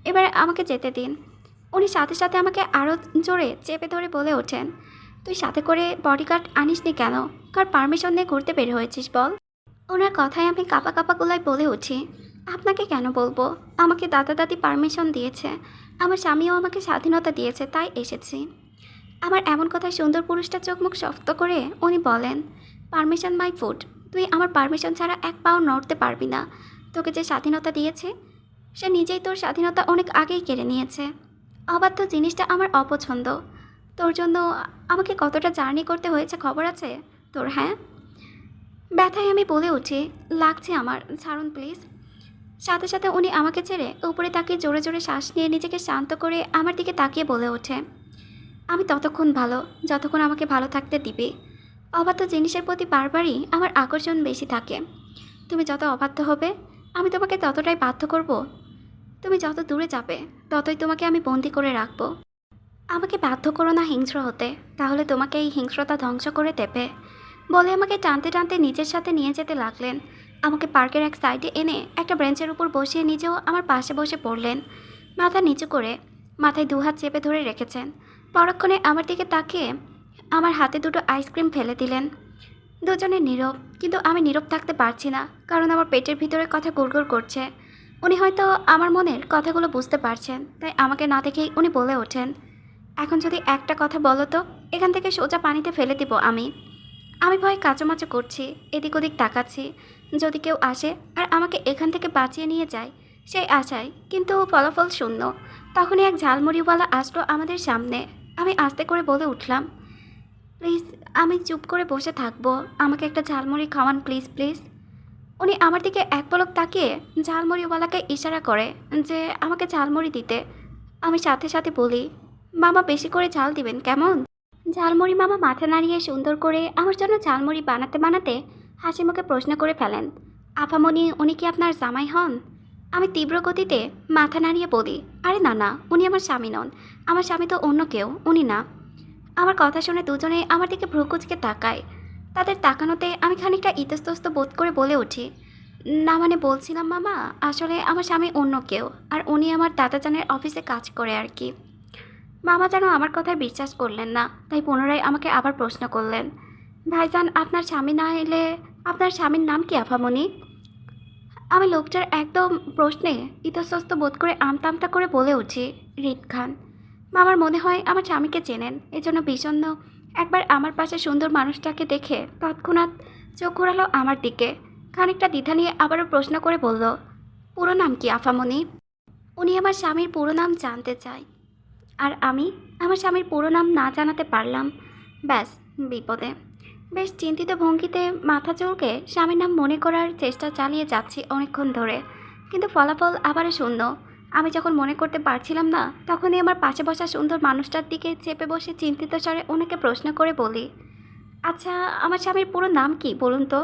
এবার আমাকে যেতে দিন। উনি সাথে সাথে আমাকে আরও জোরে চেপে ধরে বলে ওঠেন, তুই সাথে করে বডিগার্ড আনিসনি কেন? কার পারমিশন নিয়ে ঘুরতে বের হয়েছিস বল? ওনার কথায় আমি কাপা কাপা গলায় বলে উঠি, আপনাকে কেন বলবো? আমাকে দাদা দাদি পারমিশন দিয়েছে, আমার স্বামীও আমাকে স্বাধীনতা দিয়েছে, তাই এসেছি। আমার এমন কথায় সুন্দর পুরুষটা চোখ মুখ শক্ত করে উনি বলেন, পারমিশন মাই ফুড। তুই আমার পারমিশন ছাড়া এক পাও নড়তে পারবি না। তোকে যে স্বাধীনতা দিয়েছে সে নিজেই তোর স্বাধীনতা অনেক আগেই কেড়ে নিয়েছে। অবাধ্য জিনিসটা আমার অপছন্দ। তোর জন্য আমাকে কতটা জার্নি করতে হয়েছে খবর আছে তোর? হ্যাঁ? ব্যথায় আমি বলে উঠি, লাগছে আমার, ছাড়ুন প্লিজ। সাথে সাথে উনি আমাকে ছেড়ে উপরে তাকিয়ে জোরে জোরে শ্বাস নিয়ে নিজেকে শান্ত করে আমার দিকে তাকিয়ে বলে ওঠে, আমি ততক্ষণ ভালো যতক্ষণ আমাকে ভালো থাকতে দিবে। অবাধ্য জিনিসের প্রতি বারবারই আমার আকর্ষণ বেশি থাকে। তুমি যত অবাধ্য হবে আমি তোমাকে ততটাই বাধ্য করব। তুমি যত দূরে যাবে ততই তোমাকে আমি বন্দি করে রাখবো। আমাকে বাধ্য করো না হিংস্র হতে, তাহলে তোমাকে এই হিংস্রতা ধ্বংস করে দেবে। বলে আমাকে টানতে টানতে নিজের সাথে নিয়ে যেতে লাগলেন। আমাকে পার্কের এক সাইডে এনে একটা বেঞ্চের উপর বসিয়ে নিজেও আমার পাশে বসে পড়লেন। মাথা নিচু করে মাথায় 2 হাত চেপে ধরে রেখেছেন। পরক্ষণে আমার দিকে তাকিয়ে আমার হাতে 2টো আইসক্রিম ফেলে দিলেন। দুজনে নীরব, কিন্তু আমি নীরব থাকতে পারছি না, কারণ আমার পেটের ভিতরে কথা গুড়গুড় করছে। উনি হয়তো আমার মনের কথাগুলো বুঝতে পারছেন, তাই আমাকে না দেখেই উনি বলে ওঠেন, এখন যদি একটা কথা বলো তো এখান থেকে সোজা পানিতে ফেলে দিব আমি। আমি ভয়ে কাচুমাচু করছি, এদিক ওদিক তাকাচ্ছি, যদি কেউ আসে আর আমাকে এখান থেকে বাঁচিয়ে নিয়ে যায় সেই আশায়, কিন্তু ফলাফল শূন্য। তখনই এক ঝালমুড়িওয়ালা আসলো আমাদের সামনে। আমি আস্তে করে বলে উঠলাম, প্লিজ, আমি চুপ করে বসে থাকবো, আমাকে একটা ঝালমুড়ি খাওয়ান প্লিজ প্লিজ। উনি আমার দিকে এক পলক তাকিয়ে ঝালমুড়িওয়ালাকে ইশারা করে যে আমাকে ঝালমুড়ি দিতে। আমি সাথে সাথে বলি, মামা বেশি করে ঝাল দিবেন কেমন? ঝালমুড়ি মামা মাথা নাড়িয়ে সুন্দর করে আমার জন্য ঝালমুড়ি বানাতে বানাতে হাসি মুখে প্রশ্ন করে ফেলেন, আফামনি উনি কি আপনার জামাই হন? আমি তীব্র গতিতে মাথা নাড়িয়ে বলি, আরে না না, উনি আমার স্বামী নন। আমার স্বামী তো অন্য কেউ, উনি না। আমার কথা শুনে দুজনে আমার দিকে ভ্রুকুচকে তাকায়। তাদের তাকানোতে আমি খানিকটা ইতস্তত বোধ করে বলে উঠি, না মানে বলছিলাম মামা, আসলে আমার স্বামী অন্য কেউ, আর উনি আমার দাদাজানের অফিসে কাজ করে আর কি। মামা যেন আমার কথায় বিশ্বাস করলেন না, তাই পুনরায় আমাকে আবার প্রশ্ন করলেন, ভাইজান আপনার স্বামী না এলে আপনার স্বামীর নাম কি আফামনি? আমি লোকটার একদম প্রশ্নে ইতস্তত বোধ করে আমতা আমতা করে বলে উঠি, রিদ খান। মামার মনে হয় আমার স্বামীকে চেনেন, এজন্য বিষণ্ণ একবার আমার পাশে সুন্দর মানুষটাকে দেখে তৎক্ষণাৎ চোখ ঘোরালো আমার দিকে। খানিকটা দ্বিধা নিয়ে আবারও প্রশ্ন করে বলল, পুরো নাম কি আফামনি? উনি আমার স্বামীর পুরো নাম জানতে চায়, আর আমি আমার স্বামীর পুরো নাম না জানাতে পারলাম, ব্যাস বিপদে। বেশ চিন্তিত ভঙ্গিতে মাথা চুলকে স্বামীর নাম মনে করার চেষ্টা চালিয়ে যাচ্ছি অনেকক্ষণ ধরে, কিন্তু ফলাফল আবারও শূন্য। আমি যখন মনে করতে পারছিলাম না, তখনই আমার পাশে বসা সুন্দর মানুষটার দিকে চেপে বসে চিন্তিত স্বরে ওনাকে প্রশ্ন করে বলি, আচ্ছা আমার স্বামীর পুরো নাম কি বলুন তো?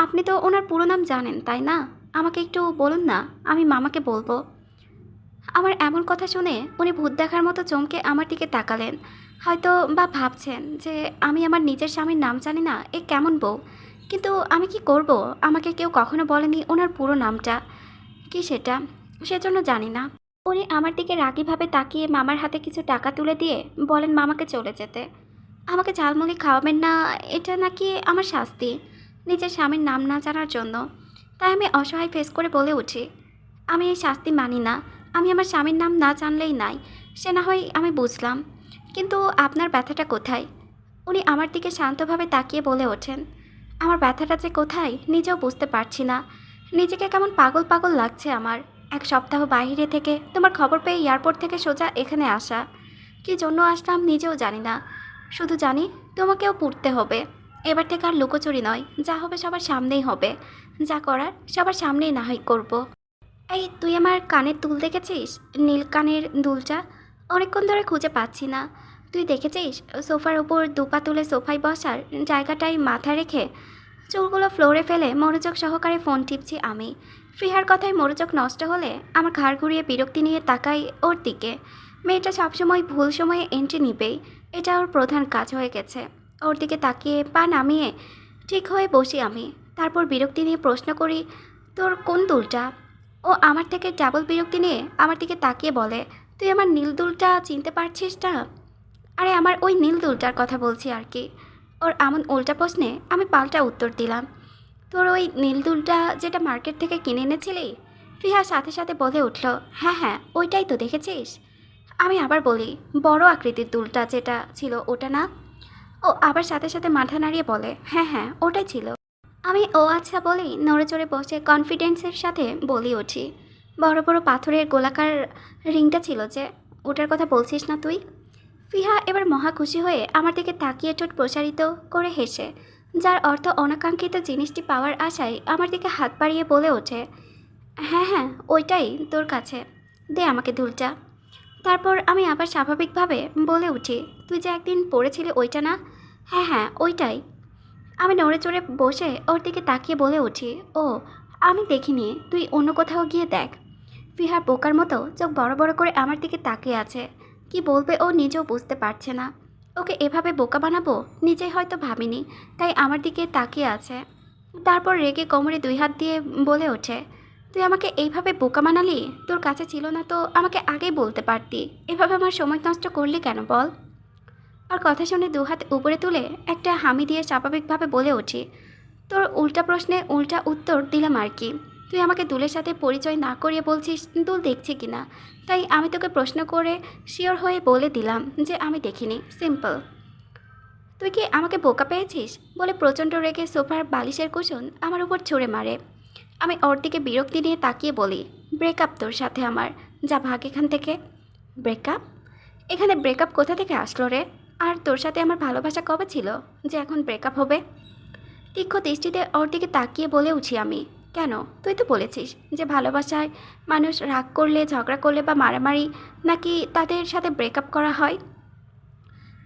আপনি তো ওনার পুরো নাম জানেন তাই না? আমাকে একটু বলুন না, আমি মামাকে বলবো। আমার এমন কথা শুনে উনি ভূত দেখার মতো চমকে আমার দিকে তাকালেন। হয়তো বা ভাবছেন যে আমি আমার নিজের স্বামীর নাম জানি না, এ কেমন বউ। কিন্তু আমি কি করব, আমাকে কেউ কখনো বলেনি ওনার পুরো নামটা কি সেটা, সেজন্য জানি না। উনি আমার দিকে রাগীভাবে তাকিয়ে মামার হাতে কিছু টাকা তুলে দিয়ে বলেন মামাকে চলে যেতে। আমাকে ঝালমুড়ি খাওয়াবেন না, এটা নাকি আমার শাস্তি নিজের স্বামীর নাম না জানার জন্য। তাই আমি অসহায় ফেস করে বলে উঠি, আমি এই শাস্তি মানি না। আমি আমার স্বামীর নাম না জানলেই নাই, সে না হয় আমি বুঝলাম, কিন্তু আপনার ব্যথাটা কোথায়? উনি আমার দিকে শান্তভাবে তাকিয়ে বলে ওঠেন, আমার ব্যথাটা যে কোথায় নিজেও বুঝতে পারছি না। নিজেকে কেমন পাগল পাগল লাগছে আমার। এক সপ্তাহ বাইরে থেকে তোমার খবর পেয়ে এয়ারপোর্ট থেকে সোজা এখানে আসা, কী জন্য আসলাম নিজেও জানি না। শুধু জানি তোমাকেও পুড়তে হবে। এবার থেকে আর লুকোচুরি নয়, যা হবে সবার সামনেই হবে, যা করার সবার সামনেই না হয় করবো। এই তুই আমার কানের দুল দেখেছিস? নীল কানের দুলটা অনেকক্ষণ ধরে খুঁজে পাচ্ছি না। তুই দেখেছিস সোফার ওপর দুপা তুলে সোফায় বসার জায়গাটায় মাথা রেখে চুলগুলো ফ্লোরে ফেলে মনোযোগ সহকারে ফোন টিপছি আমি। ফিহার কথায় মনোযোগ নষ্ট হলে আমার ঘাড় ঘুরিয়ে বিরক্তি নিয়ে তাকাই ওর দিকে। মেয়েটা সবসময় ভুল সময়ে এন্ট্রি নিবেই, এটা ওর প্রধান কাজ হয়ে গেছে। ওর দিকে তাকিয়ে পা নামিয়ে ঠিক হয়ে বসি আমি। তারপর বিরক্তি নিয়ে প্রশ্ন করি, তোর কোন দুলটা? ও আমার থেকে ডাবল বিরক্তি নিয়ে আমার দিকে তাকিয়ে বলে, তুই আমার নীল দুলটা চিনতে পারছিস না? আরে আমার ওই নীল দুলটার কথা বলছি আর কি। ওর এমন উল্টা প্রশ্নে আমি পাল্টা উত্তর দিলাম, তোর ওই নীল দুলটা যেটা মার্কেট থেকে কিনে এনেছিলি? ফিহা সাথে সাথে বলে উঠল, হ্যাঁ হ্যাঁ ওইটাই তো, দেখেছিস? আমি আবার বলি, বড় আকৃতির দুলটা যেটা ছিল ওটা না? ও আবার সাথে সাথে মাথা নাড়িয়ে বলে, হ্যাঁ হ্যাঁ ওটাই ছিল। আমি ও আচ্ছা বলেই নড়ে চড়ে বসে কনফিডেন্সের সাথে বলি উঠি, বড় বড় পাথরের গোলাকার রিংটা ছিল যে, ওটার কথা বলছিস না তুই? ফিহা এবার মহা খুশি হয়ে আমার দিকে তাকিয়ে ঠোঁট প্রসারিত করে হেসে, যার অর্থ অনাকাঙ্ক্ষিত জিনিসটি পাওয়ার আশায় আমার দিকে হাত বাড়িয়ে বলে ওঠে, হ্যাঁ হ্যাঁ ওইটাই তোর কাছে, দে আমাকে দুলটা। তারপর আমি আবার স্বাভাবিকভাবে বলে উঠি, তুই যে একদিন পড়েছিলি ওইটা না? হ্যাঁ হ্যাঁ ওইটাই। আমি নড়ে চড়ে বসে ওর দিকে তাকিয়ে বলে উঠি, ও আমি দেখিনি, তুই অন্য কোথাও গিয়ে দেখ। ফিহার বোকার মতো চোখ বড় বড় করে আমার দিকে তাকিয়ে আছে। কি বলবে ও নিজেও বুঝতে পারছে না। ওকে এভাবে বোকা বানাবো নিজেই হয়তো ভাবিনি, তাই আমার দিকে তাকিয়ে আছে। তারপর রেগে কোমরে দুই হাত দিয়ে বলে ওঠে, তুই আমাকে এইভাবে বোকা বানালি? তোর কাছে ছিল না তো আমাকে আগেই বলতে পারতি, এভাবে আমার সময় নষ্ট করলি কেন বল? আর কথা শুনে দুহাত উপরে তুলে একটা হামি দিয়ে স্বাভাবিকভাবে বলে উঠি, তোর উল্টা প্রশ্নে উল্টা উত্তর দিলাম আর কি। তুই আমাকে দুলের সাথে পরিচয় না করিয়ে বলছিস দুল দেখছি কি না, তাই আমি তোকে প্রশ্ন করে শিওর হয়ে বলে দিলাম যে আমি দেখিনি, সিম্পল। তুই কি আমাকে বোকা পেয়েছিস? বলে প্রচণ্ড রেগে সোফার বালিশের কুশন আমার উপর ছুঁড়ে মারে। আমি ওর দিকে বিরক্তি নিয়ে তাকিয়ে বলি, ব্রেকআপ তোর সাথে আমার, যা ভাগ এখান থেকে। ব্রেকআপ? এখানে ব্রেকআপ কোথা থেকে আসলো রে? আর তোর সাথে আমার ভালোবাসা কবে ছিল যে এখন ব্রেকআপ হবে? তীক্ষ্ণ দৃষ্টিতে ওর দিকে তাকিয়ে বলে উঠি আমি, কেন? তুই তো বলেছিস যে ভালোবাসায় মানুষ রাগ করলে, ঝগড়া করলে বা মারামারি নাকি তাদের সাথে ব্রেকআপ করা হয়।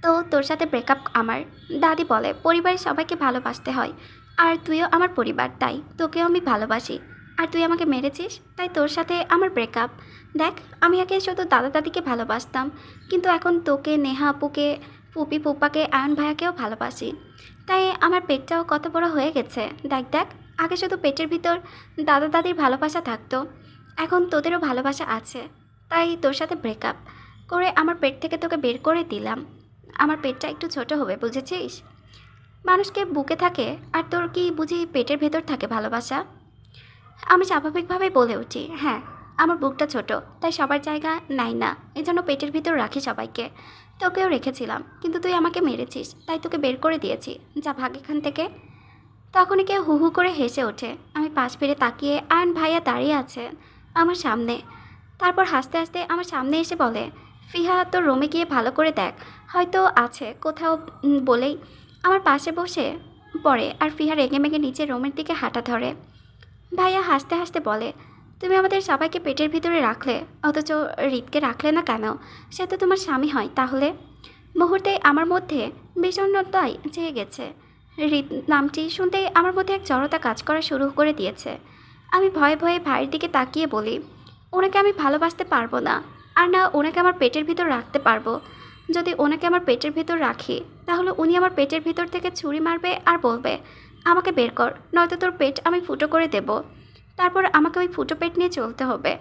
তো তোর সাথে ব্রেকআপ আমার। দাদি বলে পরিবারের সবাইকে ভালোবাসতে হয়, আর তুইও আমার পরিবার, তাই তোকেও আমি ভালোবাসি। আর তুই আমাকে মেরেছিস, তাই তোর সাথে আমার ব্রেকআপ। দেখ, আমি আগে শুধু দাদা দাদিকে ভালোবাসতাম, কিন্তু এখন তোকে, নেহা আপুকে, ফুপি ফুপ্পাকে, আয়ন ভাইয়াকেও ভালোবাসি। তাই আমার পেটটাও কত বড় হয়ে গেছে। দেখ দেখ, আগে শুধু পেটের ভিতর দাদা দাদির ভালোবাসা থাকতো, এখন তোদেরও ভালোবাসা আছে। তাই তোর সাথে ব্রেকআপ করে আমার পেট থেকে তোকে বের করে দিলাম। আমার পেটটা একটু ছোট হবে, বুঝেছিস? মানুষকে বুকে থাকে, আর তোর কি বুঝি পেটের ভেতর থাকে ভালোবাসা? আমি স্বাভাবিকভাবেই বলে উঠি, হ্যাঁ, আমার বুকটা ছোট, তাই সবার জায়গা নাই না, এজন্য পেটের ভিতর রাখি সবাইকে। তোকেও রেখেছিলাম, কিন্তু তুই আমাকে মেরেছিস, তাই তোকে বের করে দিয়েছি। যা ভাগ এখান থেকে। তখনই কেউ হু হু করে হেসে ওঠে। আমি পাশ ফিরে তাকিয়ে আয়ন ভাইয়া দাঁড়িয়ে আছে আমার সামনে। তারপর হাসতে হাসতে আমার সামনে এসে বলে, ফিহা, তোর রুমে গিয়ে ভালো করে দেখ, হয়তো আছে কোথাও। বলেই আমার পাশে বসে পড়ে, আর ফিহা রেগে মেগে নিচে রুমের দিকে হাঁটা ধরে। ভাইয়া হাসতে হাসতে বলে, তুমি আমাদের সবাইকে পেটের ভিতরে রাখলে, অথচ হৃদকে রাখলে না কেন? সে তো তোমার স্বামী হয় তাহলে। মুহূর্তে আমার মধ্যে বিষণ্ণতাই চেয়ে গেছে। হৃদ নামটি শুনতেই আমার মধ্যে এক জড়তা কাজ করা শুরু করে দিয়েছে। আমি ভয়ে ভয়ে ভাইয়ের দিকে তাকিয়ে বলি, ওনাকে আমি ভালোবাসতে পারবো না, আর না ওনাকে আমার পেটের ভিতর রাখতে পারবো। যদি ওনাকে আমার পেটের ভিতর রাখি, তাহলে উনি আমার পেটের ভিতর থেকে ছুরি মারবে আর বলবে, আমাকে বের কর, নয়তো তোর পেট আমি ফুটো করে দেব। তারপর আমাকে ওই ফুটো পেট নিয়ে চলতে হবে।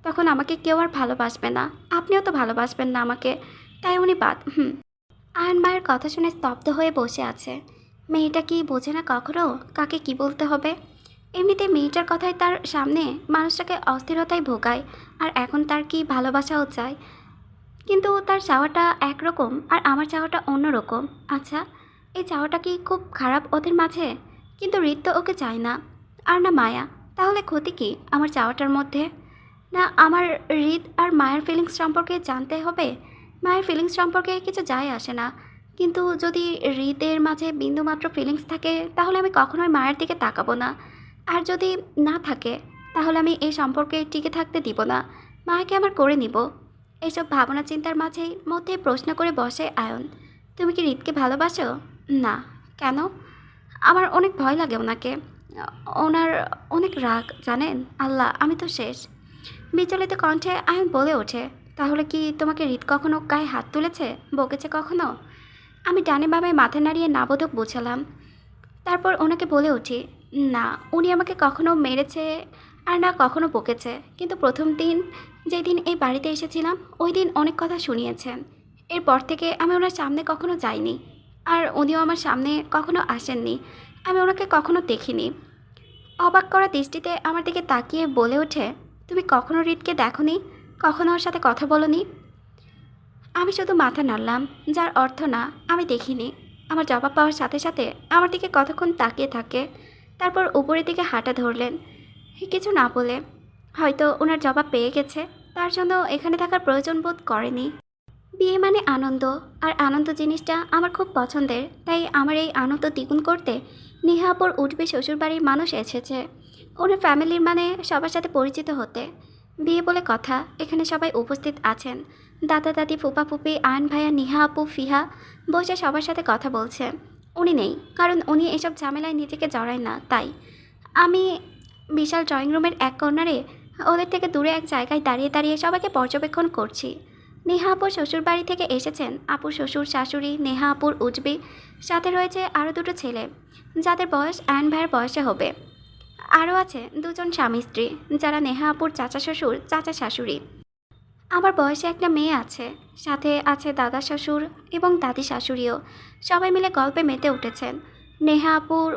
তখন আমাকে কেউ আর ভালোবাসবে না, আপনিও তো ভালোবাসবেন না আমাকে। তাই উনি বাদ। আয়ন মায়ের কথা শুনে স্তব্ধ হয়ে বসে আছে। মেয়েটা কি বোঝে না কখনো কাকে কি বলতে হবে? এমনিতে মেয়েটার কথাই তার সামনে মানুষটাকে অস্থিরতায় ভোগায়, আর এখন তার কি ভালোবাসাও চায়। কিন্তু তার চাওয়াটা একরকম আর আমার চাওয়াটা অন্যরকম। আচ্ছা, এই চাওয়াটা কি খুব খারাপ ওদের মাঝে? কিন্তু হৃদ তো ওকে চায় না, আর না মায়া। তাহলে ক্ষতি কি আমার চাওয়াটার মধ্যে? না আমার হৃদ আর মায়ের ফিলিংস সম্পর্কে জানতে হবে? মায়ের ফিলিংস সম্পর্কে কিছু যায় আসে না, কিন্তু যদি হৃদের মাঝে বিন্দুমাত্র ফিলিংস থাকে, তাহলে আমি কখনোই মায়ের দিকে তাকাবো না। আর যদি না থাকে, তাহলে আমি এই সম্পর্কে টিকে থাকতে দিব না, মায়াকে আমার করে নিব। এইসব ভাবনা চিন্তার মাঝেই মধ্যে প্রশ্ন করে বসে আয়ন, তুমি কি হৃদকে ভালোবাসো? না। কেন? আমার অনেক ভয় লাগে ওনাকে। ওনার অনেক রাগ, জানেন? আল্লাহ, আমি তো শেষ। বিচলিত কণ্ঠে আয়ন বলে ওঠে, তাহলে কি তোমাকে হৃদ কখনো গায়ে হাত তুলেছে, বকেছে কখনো? আমি ডানে বামে মাথা নাড়িয়ে নাবোধক বোঝালাম। তারপর ওনাকে বলে উঠি, না, উনি আমাকে কখনো মেরেছে আর না কখনো বকেছে, কিন্তু প্রথম দিন যেদিন এই বাড়িতে এসেছিলাম, ওই দিন অনেক কথা শুনিয়েছেন। এরপর থেকে আমি ওনার সামনে কখনো যাইনি, আর উনিও আমার সামনে কখনো আসেননি। আমি ওনাকে কখনো দেখিনি। অবাক করা দৃষ্টিতে আমার দিকে তাকিয়ে বলে ওঠে, তুমি কখনো হৃদকে দেখোনি? কখনো ওর সাথে কথা বলোনি? আমি শুধু মাথা নাড়লাম, যার অর্থ না, আমি দেখিনি। আমার জবাব পাওয়ার সাথে সাথে আমার দিকে কতক্ষণ তাকিয়ে থাকে, তারপর উপরের দিকে হাঁটা ধরলেন কিছু না বলে। হয়তো ওনার জবাব পেয়ে গেছে, তার জন্য এখানে থাকার প্রয়োজন বোধ করেনি। বিয়ে মানে আনন্দ, আর আনন্দ জিনিসটা আমার খুব পছন্দের, তাই আমার এই আনন্দ দ্বিগুণ করতে নেহাপুর উঠবে শ্বশুরবাড়ির মানুষ এসেছে। ওনার ফ্যামিলির মানে সবার সাথে পরিচিত হতে। বিয়ে বলে কথা, এখানে সবাই উপস্থিত আছেন। দাদা দাদি, ফুপা ফুপি, আয়ন ভাইয়া, নিহা আপু, ফিহা বসে সবার সাথে কথা বলছে। উনি নেই, কারণ উনি এসব ঝামেলায় নিজেকে জড়ায় না। তাই আমি বিশাল ড্রয়িং রুমের এক কর্নারে ওদের থেকে দূরে এক জায়গায় দাঁড়িয়ে দাঁড়িয়ে সবাইকে পর্যবেক্ষণ করছি। নেহা আপুর শ্বশুরবাড়ি থেকে এসেছেন আপুর শ্বশুর শাশুড়ি, নেহা আপুর উজবি, সাথে রয়েছে আরও দুটো ছেলে, যাদের বয়স আয়ন ভাইয়ের বয়সে হবে। আরও আছে দুজন স্বামী স্ত্রী, যারা নেহা আপুর চাচা শ্বশুর, চাচা শাশুড়ি। আমার বয়সে একটা মেয়ে আছে, সাথে আছে দাদা শ্বশুর এবং দাদি শাশুড়িও। সবাই মিলে গল্পে মেতে উঠেছেন। নেহা আপুর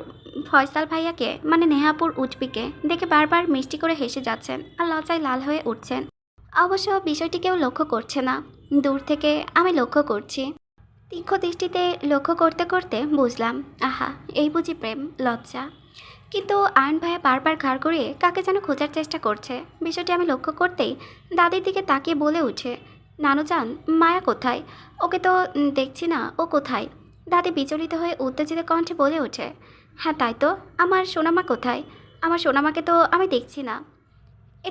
ফয়সাল ভাইয়াকে, মানে নেহা আপুর উজবিকে দেখে বারবার মিষ্টি করে হেসে যাচ্ছেন আর লজ্জায় লাল হয়ে উঠছেন। অবশ্য বিষয়টি কেউ লক্ষ্য করছে না, দূর থেকে আমি লক্ষ্য করছি। তীক্ষ্ণ দৃষ্টিতে লক্ষ্য করতে করতে বুঝলাম, আহা, এই বুঝি প্রেম, লজ্জা। কিন্তু আয়ন ভাইয়া বারবার ঘাড় ঘুরিয়ে কাকে যেন খোঁজার চেষ্টা করছে। বিষয়টি আমি লক্ষ্য করতেই দাদির দিকে তাকিয়ে বলে উঠে, নানুজান, মায়া কোথায়? ওকে তো দেখছি না, ও কোথায়? দাদি বিচলিত হয়ে উত্তেজিত কণ্ঠে বলে ওঠে, হ্যাঁ তাই তো, আমার সোনামা কোথায়? আমার সোনামাকে তো আমি দেখছি না।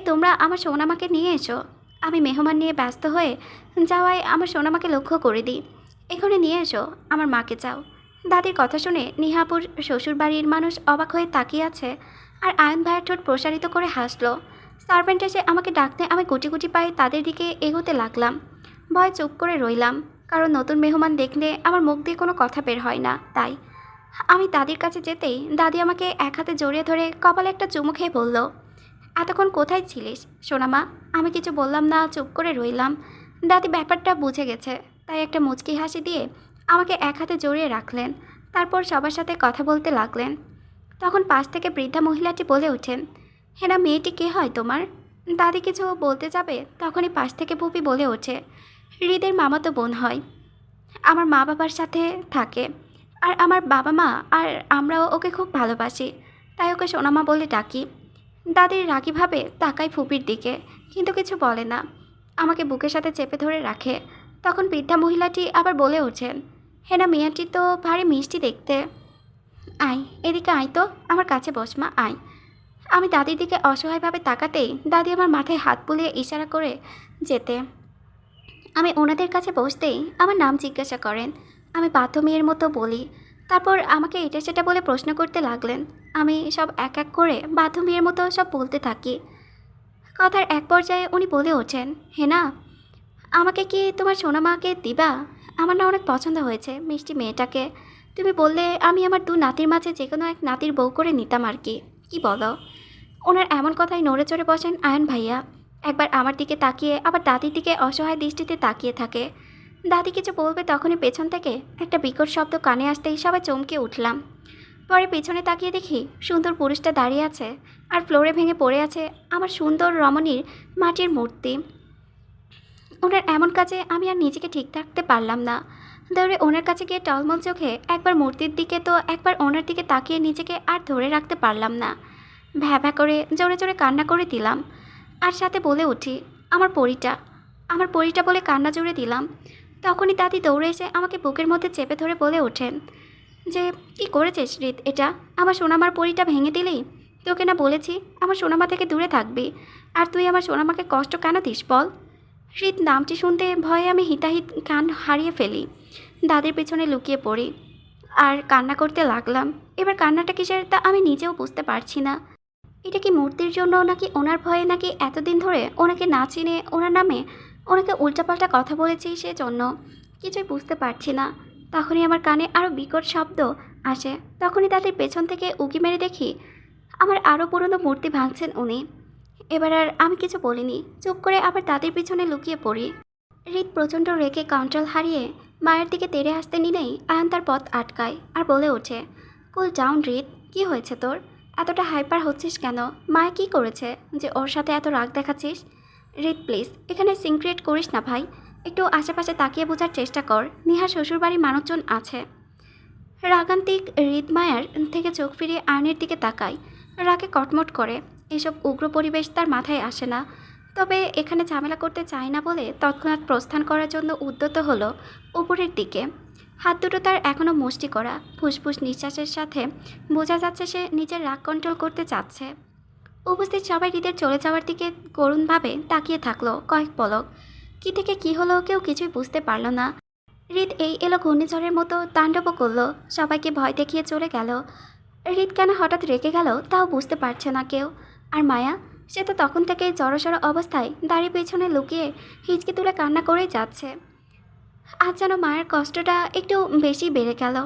তোমরা আমার সোনামাকে নিয়ে এসো। আমি মেহমান নিয়ে ব্যস্ত হয়ে যাওয়ায় আমার সোনামাকে লক্ষ্য করে দিই। এখানে নিয়ে এসো, আমার মাকে চাও। দাদির কথা শুনে নিহাপুর শ্বশুরবাড়ির মানুষ অবাক হয়ে তাকিয়ে আছে, আর আয়ন ভাইয়ের ঠোঁট প্রসারিত করে হাসলো। সার্ভেন্ট এসে আমাকে ডাকতে আমি গুটি গুটি পায়ে তাদের দিকে এগোতে লাগলাম। ভয় চুপ করে রইলাম, কারণ নতুন মেহমান দেখলে আমার মুখ দিয়ে কোনো কথা বের হয় না। তাই আমি দাদির কাছে যেতেই দাদি আমাকে এক হাতে জড়িয়ে ধরে কপালে একটা চুমু খেয়ে বলল, এতক্ষণ কোথায় ছিলিস সোনামা? আমি কিছু বললাম না, চুপ করে রইলাম। দাদি ব্যাপারটা বুঝে গেছে, তাই একটা মুচকি হাসি দিয়ে আমাকে এক হাতে জড়িয়ে রাখলেন। তারপর সবার সাথে কথা বলতে লাগলেন। তখন পাশ থেকে বৃদ্ধা মহিলাটি বলে ওঠেন, হেনা, মেয়েটি কে হয় তোমার? দাদি কিছু বলতে যাবে, তখনই পাশ থেকে পুপি বলে ওঠে, হৃদের মামাতো বোন হয়। আমার মা বাবার সাথে থাকে, আর আমার বাবা মা আর আমরাও ওকে খুব ভালোবাসি, তাই ওকে সোনামা বলে ডাকি। দাদির রাগীভাবে তাকায় ফুপির দিকে, কিন্তু কিছু বলে না, আমাকে বুকের সাথে চেপে ধরে রাখে। তখন বৃদ্ধা মহিলাটি আবার বলে ওঠেন, হেনা, মেয়েটি তো ভারী মিষ্টি দেখতে। আয়, এদিকে আয় তো, আমার কাছে বস মা, আয়। আমি দাদির দিকে অসহায়ভাবে তাকাতেই দাদি আমার মাথায় হাত বুলিয়ে ইশারা করে যেতে। আমি ওনাদের কাছে বসতেই আমার নাম জিজ্ঞাসা করেন। আমি বাধ্য মেয়ের মতো বলি। তারপর আমাকে এটা সেটা বলে প্রশ্ন করতে লাগলেন। আমি সব এক এক করে বাধ্য মেয়ের মতো সব বলতে থাকি। কথার এক পর্যায়ে উনি বলে ওঠেন, হেনা, আমাকে কি তোমার সোনামাকে দিবা? আমার না অনেক পছন্দ হয়েছে মিষ্টি মেয়েটাকে। তুমি বললে আমি আমার দু নাতির মাঝে যে কোনো এক নাতির বউ করে নিতাম আর কি। কি বলো? ওনার এমন কথায় নড়ে চড়ে বসেন আয়ন ভাইয়া। একবার আমার দিকে তাকিয়ে আবার দাদির দিকে অসহায় দৃষ্টিতে তাকিয়ে থাকে। দাদি কিছু বলবে তখনই পেছন থেকে একটা বিকট শব্দ কানে আসতেই সবাই চমকে উঠলাম। পরে পেছনে তাকিয়ে দেখি সুন্দর পুরুষটা দাঁড়িয়ে আছে, আর ফ্লোরে ভেঙে পড়ে আছে আমার সুন্দর রমণীর মাটির মূর্তি। ওনার এমন কাজে আমি আর নিজেকে ঠিক থাকতে পারলাম না। দৌড়ে ওনার কাছে গিয়ে টলমল চোখে একবার মূর্তির দিকে তো একবার ওনার দিকে তাকিয়ে নিজেকে আর ধরে রাখতে পারলাম না। ভ্যা ভ্যা করে জোরে জোরে কান্না করে দিলাম, আর সাথে বলে উঠি, আমার পরিটা, আমার পরিটা বলে কান্না জুড়ে দিলাম। তখনই দাদি দৌড়ে এসে আমাকে বুকের মধ্যে চেপে ধরে বলে ওঠেন যে, কি করেছিস হৃদ? এটা আমার সোনামার পরিটা ভেঙে দিলি? তোকে না বলেছি আমার সোনামা থেকে দূরে থাকবি, আর তুই আমার সোনামাকে কষ্ট কেন দিস বল? হৃদ নামটি শুনতে ভয়ে আমি হিতাহিত কান হারিয়ে ফেলি। দাদির পেছনে লুকিয়ে পড়ি আর কান্না করতে লাগলাম। এবার কান্নাটা কিসের তা আমি নিজেও বুঝতে পারছি না। এটা কি মূর্তির জন্য, নাকি ওনার ভয়ে, নাকি এতদিন ধরে ওনাকে না চিনে ওনার নামে ওনাকে উল্টাপাল্টা কথা বলেছি সেজন্য? কিছুই বুঝতে পারছি না। তখনই আমার কানে আরও বিকট শব্দ আসে। তখনই তাদের পেছন থেকে উকি মেরে দেখি আমার আরও পুরনো মূর্তি ভাঙছেন উনি। এবার আর আমি কিছু বলিনি, চুপ করে আবার তাদের পিছনে লুকিয়ে পড়ি। হৃদ প্রচণ্ড রেগে কন্ট্রোল হারিয়ে মায়ের দিকে তেড়ে আসতে নিলেই আয়ন তার পথ আটকায় আর বলে ওঠে, কুল ডাউন হৃদ, কী হয়েছে তোর? এতটা হাইপার হচ্ছিস কেন? মায়া কী করেছে যে ওর সাথে এত রাগ দেখাচ্ছিস? হৃদ প্লিজ, এখানে সিনক্রিয়েট করিস না ভাই। একটু আশেপাশে তাকিয়ে বোঝার চেষ্টা কর, নিহার শ্বশুরবাড়ির মানুষজন আছে। রাগান্তিক হৃদ মায়ার থেকে চোখ ফিরিয়ে আয়নের দিকে তাকায়, রাগে কটমট করে। এসব উগ্র পরিবেশ তার মাথায় আসে না, তবে এখানে ঝামেলা করতে চায় না বলে তৎক্ষণাৎ প্রস্থান করার জন্য উদ্যত হলো উপরের দিকে। হাত দুটো তার এখনও মুষ্টি করা, ফুসফুস নিঃশ্বাসের সাথে বোঝা যাচ্ছে সে নিজের রাগ কন্ট্রোল করতে চাচ্ছে। উপস্থিত সবাই হৃদের চলে যাওয়ার দিকে করুণভাবে তাকিয়ে থাকলো কয়েক পলক। কি থেকে কি হলো কেউ কিছুই বুঝতে পারল না। হৃদ এই এলো ঘূর্ণিঝড়ের মতো তাণ্ডবও করলো, সবাইকে ভয় দেখিয়ে চলে গেল। হৃদ কেন হঠাৎ রেগে গেল তাও বুঝতে পারছে না কেউ। আর মায়া, সে তো তখন থেকে জড়সড় অবস্থায় দাঁড়িয়ে পেছনে লুকিয়ে হিচকি তুলে কান্না করেই যাচ্ছে। আজ যেন মায়ের কষ্টটা একটু বেশি বেড়ে গেল।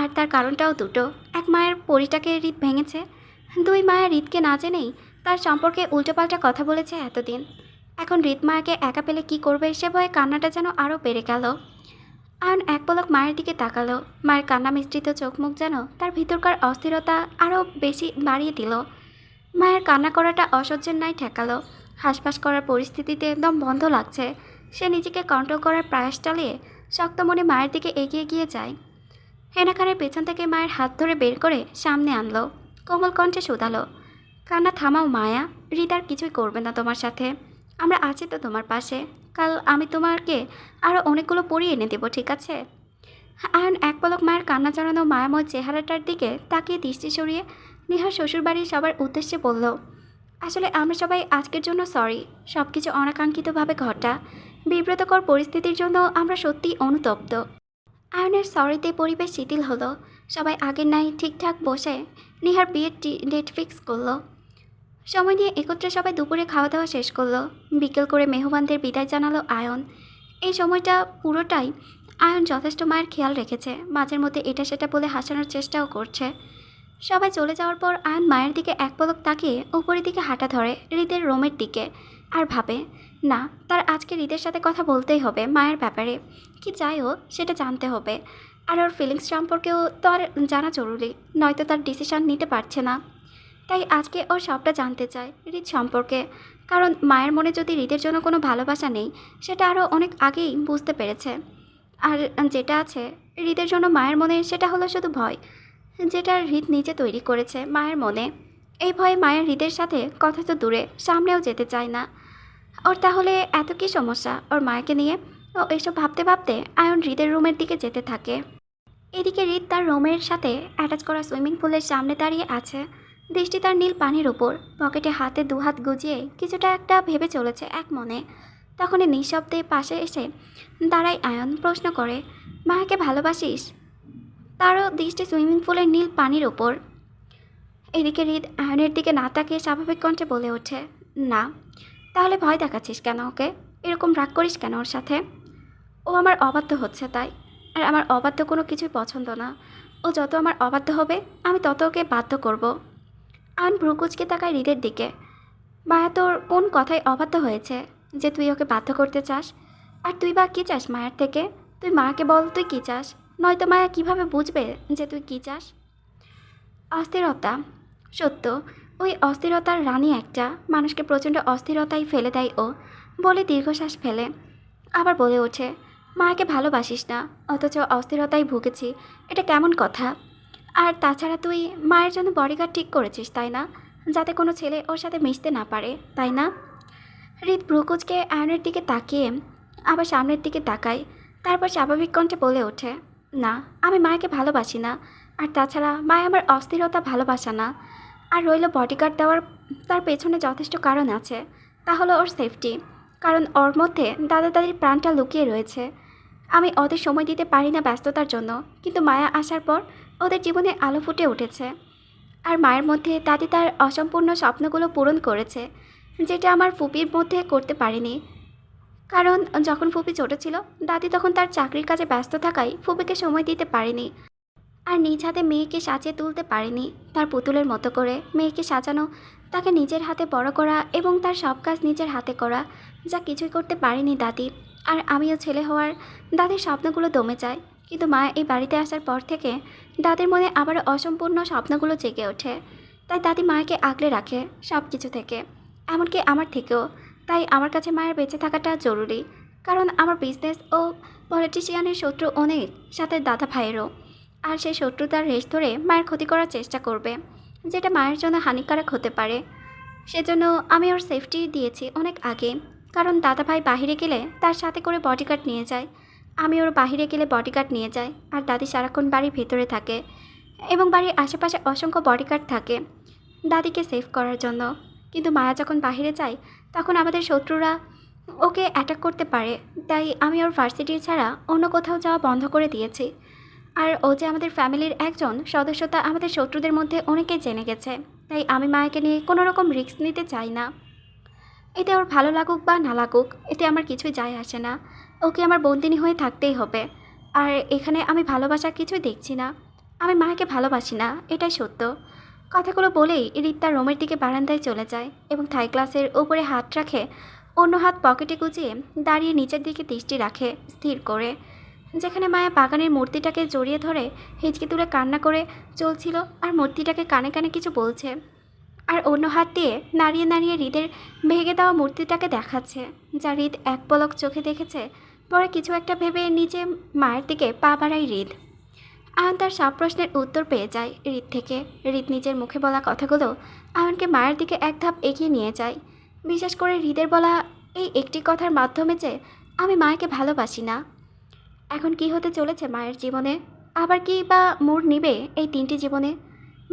আর তার কারণটাও দুটো। এক, মায়ের পরিটাকে হৃদ ভেঙেছে। দুই, মায়া হৃদকে না জেনেই তার সম্পর্কে উল্টোপাল্টা কথা বলেছে এতদিন। এখন হৃদ মায়াকে একা পেলে কী করবে সে ভয়ে কান্নাটা যেন আরও বেড়ে গেল। আয়ন এক পলক মায়ের দিকে তাকালো। মায়ের কান্না মিশ্রিত চোখ মুখ যেন তার ভিতরকার অস্থিরতা আরও বেশি বাড়িয়ে দিল। মায়ের কান্না করাটা অসহ্যের ন্যায় ঠেকালো। হাঁসফাঁস করার পরিস্থিতিতে দম বন্ধ লাগছে। সে নিজেকে কন্ট্রোল করার প্রয়াস চালিয়ে শক্ত মনে মায়ের দিকে এগিয়ে গিয়ে যায়। হেনা খানের পেছন থেকে মায়ের হাত ধরে বের করে সামনে আনলো। কোমল কণ্ঠে শুধালো, কান্না থামাও মায়া, হৃদ আর কিছুই করবে না তোমার সাথে। আমরা আছি তো তোমার পাশে। কাল আমি তোমাকে আরও অনেকগুলো পরি এনে দেবো, ঠিক আছে? আয়ন এক পলক মায়ের কান্না জড়ানো মায়াময় চেহারাটার দিকে তাকিয়ে দৃষ্টি সরিয়ে নেহার শ্বশুরবাড়ির সবার উদ্দেশ্যে বলল, আসলে আমরা সবাই আজকের জন্য সরি। সব কিছু অনাকাঙ্ক্ষিতভাবে ঘটা বিব্রতকর পরিস্থিতির জন্য আমরা সত্যিই অনুতপ্ত। আয়নের সরিতে পরিবেশ শিথিল হলো। সবাই আগের নাই ঠিকঠাক বসে নেহার বিয়ের ডেট ফিক্স করলো। সময় নিয়ে একত্রে সবাই দুপুরে খাওয়া দাওয়া শেষ করলো। বিকেল করে মেহমানদের বিদায় জানালো আয়ন। এই সময়টা পুরোটাই আয়ন যথেষ্ট মায়ের খেয়াল রেখেছে। মাঝের মধ্যে এটা সেটা বলে হাসানোর চেষ্টাও করছে। সবাই চলে যাওয়ার পর আয়ন মায়ের দিকে এক পলক তাকিয়ে উপরের দিকে হাঁটা ধরে হৃদের রুমের দিকে, আর ভাবে না, তার আজকে হৃদের সাথে কথা বলতেই হবে মায়ের ব্যাপারে। কি চাই ও সেটা জানতে হবে, আর ওর ফিলিংস সম্পর্কেও তো আর জানা জরুরি, নয়তো তার ডিসিশন নিতে পারছে না। তাই আজকে ওর সবটা জানতে চায় হৃদ সম্পর্কে, কারণ মায়ের মনে যদি হৃদের জন্য কোনো ভালোবাসা নেই সেটা আরও অনেক আগেই বুঝতে পেরেছে। আর যেটা আছে হৃদের জন্য মায়ের মনে, সেটা হলো শুধু ভয়, যেটা হৃদ নিজে তৈরি করেছে মায়ের মনে। এই ভয়ে মায়ের হৃদের সাথে কথা তো দূরে, সামনেও যেতে চায় না ওর। তাহলে এত কী সমস্যা ওর মায়েকে নিয়ে? ও এসব ভাবতে ভাবতে আয়ন হৃদের রুমের দিকে যেতে থাকে। এদিকে হৃদ তার রুমের সাথে অ্যাটাচ করা সুইমিং পুলের সামনে দাঁড়িয়ে আছে। দৃষ্টি তার নীল পানির উপর, পকেটে হাতে দুহাত গুজিয়ে কিছুটা একটা ভেবে চলেছে এক মনে। তখনই নিঃশব্দে পাশে এসে দাঁড়ায় আয়ন, প্রশ্ন করে, মায়াকে ভালোবাসিস? তারও দৃষ্টি সুইমিং পুলের নীল পানির ওপর। এদিকে হৃদ আয়নের দিকে না তাকিয়ে স্বাভাবিক কণ্ঠে বলে ওঠে, না। তাহলে ভয় দেখাচ্ছিস কেন ওকে? এরকম রাগ করিস কেন ওর সাথে? ও আমার অবাধ্য হচ্ছে তাই। আর আমার অবাধ্য কোনো কিছুই পছন্দ না। ও যত আমার অবাধ্য হবে আমি তত ওকে বাধ্য করব। আয়ন ভ্রুকুচকে তাকায় হৃদের দিকে। মায়া তোর কোন কথায় অবাধ্য হয়েছে যে তুই ওকে বাধ্য করতে চাস? আর তুই বা কী চাস মায়ের থেকে? তুই মাকে বল তুই কী চাস, নয়তো মায়া কিভাবে বুঝবে যে তুই কী চাস? অস্থিরতা। সত্য, ওই অস্থিরতার রানী একটা, মানুষকে প্রচণ্ড অস্থিরতায় ফেলে দেয় ও। বলে দীর্ঘশ্বাস ফেলে আবার বলে ওঠে, মাকে ভালোবাসিস না অথচ অস্থিরতায় ভুগেছি, এটা কেমন কথা? আর তাছাড়া তুই মায়ের জন্য বডিগার্ড ঠিক করেছিস তাই না, যাতে কোনো ছেলে ওর সাথে মিশতে না পারে, তাই না? হৃদ ভ্রুকুচকে আয়নের দিকে তাকিয়ে আবার সামনের দিকে তাকায়, তারপর স্বাভাবিক কণ্ঠে বলে ওঠে, না, আমি মায়াকে ভালোবাসি না। আর তাছাড়া মায়া আমার অস্থিরতা ভালোবাসা না। আর রইল বডিগার্ড দেওয়ার, তার পেছনে যথেষ্ট কারণ আছে। তা হলো ওর সেফটি, কারণ ওর মধ্যে দাদা দাদির প্রাণটা লুকিয়ে রয়েছে। আমি ওদের সময় দিতে পারি না ব্যস্ততার জন্য, কিন্তু মায়া আসার পর ওদের জীবনে আলো ফুটে উঠেছে। আর মায়ের মধ্যে দাদি তার অসম্পূর্ণ স্বপ্নগুলো পূরণ করেছে, যেটা আমার ফুপির মধ্যে করতে পারেনি। কারণ যখন ফুপি ছোটো ছিল দাদি তখন তার চাকরির কাজে ব্যস্ত থাকায় ফুপিকে সময় দিতে পারেনি। আর নিজ হাতে মেয়েকে সাজিয়ে তুলতে পারেনি তার পুতুলের মতো করে। মেয়েকে সাজানো, তাকে নিজের হাতে বড় করা এবং তার সব কাজ নিজের হাতে করা, যা কিছুই করতে পারেনি দাদি। আর আমিও ছেলে হওয়ার দাদির স্বপ্নগুলো দমে যায়। কিন্তু মা এই বাড়িতে আসার পর থেকে দাদির মনে আবার অসম্পূর্ণ স্বপ্নগুলো জেগে ওঠে। তাই দাদি মাকে আগলে রাখে সব কিছু থেকে, এমনকি আমার থেকেও। তাই আমার কাছে মায়ের বেঁচে থাকাটা জরুরি, কারণ আমার বিজনেস ও পলিটিশিয়ানের শত্রু অনেক, সাথে দাদা ভাইয়েরও। আর সেই শত্রুতার রেশ ধরে মায়ের ক্ষতি করার চেষ্টা করবে, যেটা মায়ের জন্য হানিকারক হতে পারে। সেজন্য আমি ওর সেফটি দিয়েছি অনেক আগে, কারণ দাদা ভাই বাহিরে গেলে তার সাথে করে বডিগার্ড নিয়ে যায়, আমি ওর বাহিরে গেলে বডিগার্ড নিয়ে যাই। আর দাদি সারাক্ষণ বাড়ির ভেতরে থাকে এবং বাড়ির আশেপাশে অসংখ্য বডিগার্ড থাকে দাদিকে সেভ করার জন্য। কিন্তু মায়া যখন বাহিরে যায় তখন আমাদের শত্রুরা ওকে অ্যাটাক করতে পারে। তাই আমি ওর ভার্সিটি ছাড়া অন্য কোথাও যাওয়া বন্ধ করে দিয়েছি। আর ও যে আমাদের ফ্যামিলির একজন সদস্য তা আমাদের শত্রুদের মধ্যে অনেকেই জেনে গেছে। তাই আমি মায়াকে নিয়ে কোনো রকম রিস্ক নিতে চাই না। এতে ওর ভালো লাগুক বা না লাগুক এতে আমার কিছুই যায় আসে না। ওকে আমার বন্দিনী হয়ে থাকতেই হবে। আর এখানে আমি ভালোবাসার কিছুই দেখছি না। আমি মায়াকে ভালোবাসি না, এটাই সত্য। কথাগুলো বলেই হৃদ তার রুমের দিকে বারান্দায় চলে যায় এবং থাই গ্লাসের উপরে হাত রাখে, অন্য হাত পকেটে গুজিয়ে দাঁড়িয়ে নিচের দিকে দৃষ্টি রাখে স্থির করে। যেখানে মায়া বাগানের মূর্তিটাকে জড়িয়ে ধরে হিচকি তুলে কান্না করে চলছিল আর মূর্তিটাকে কানে কানে কিছু বলছে, আর অন্য হাত দিয়ে নাড়িয়ে নাড়িয়ে হৃদের ভেঙে দেওয়া মূর্তিটাকে দেখাচ্ছে, যা হৃদ এক পলক চোখে দেখেছে। পরে কিছু একটা ভেবে নিচে মায়ের দিকে পা বাড়ায় হৃদ। আয়ন তার সব প্রশ্নের উত্তর পেয়ে যায় হৃদ থেকে। হৃদ নিজের মুখে বলা কথাগুলো আয়নকে মায়ের দিকে এক ধাপ এগিয়ে নিয়ে যায়। বিশেষ করে হৃদের বলা এই একটি কথার মাধ্যমে যে আমি মায়াকে ভালোবাসি না। এখন কি হতে চলেছে মায়ের জীবনে, আবার কি বা মোড় নিবে এই 3টি জীবনে,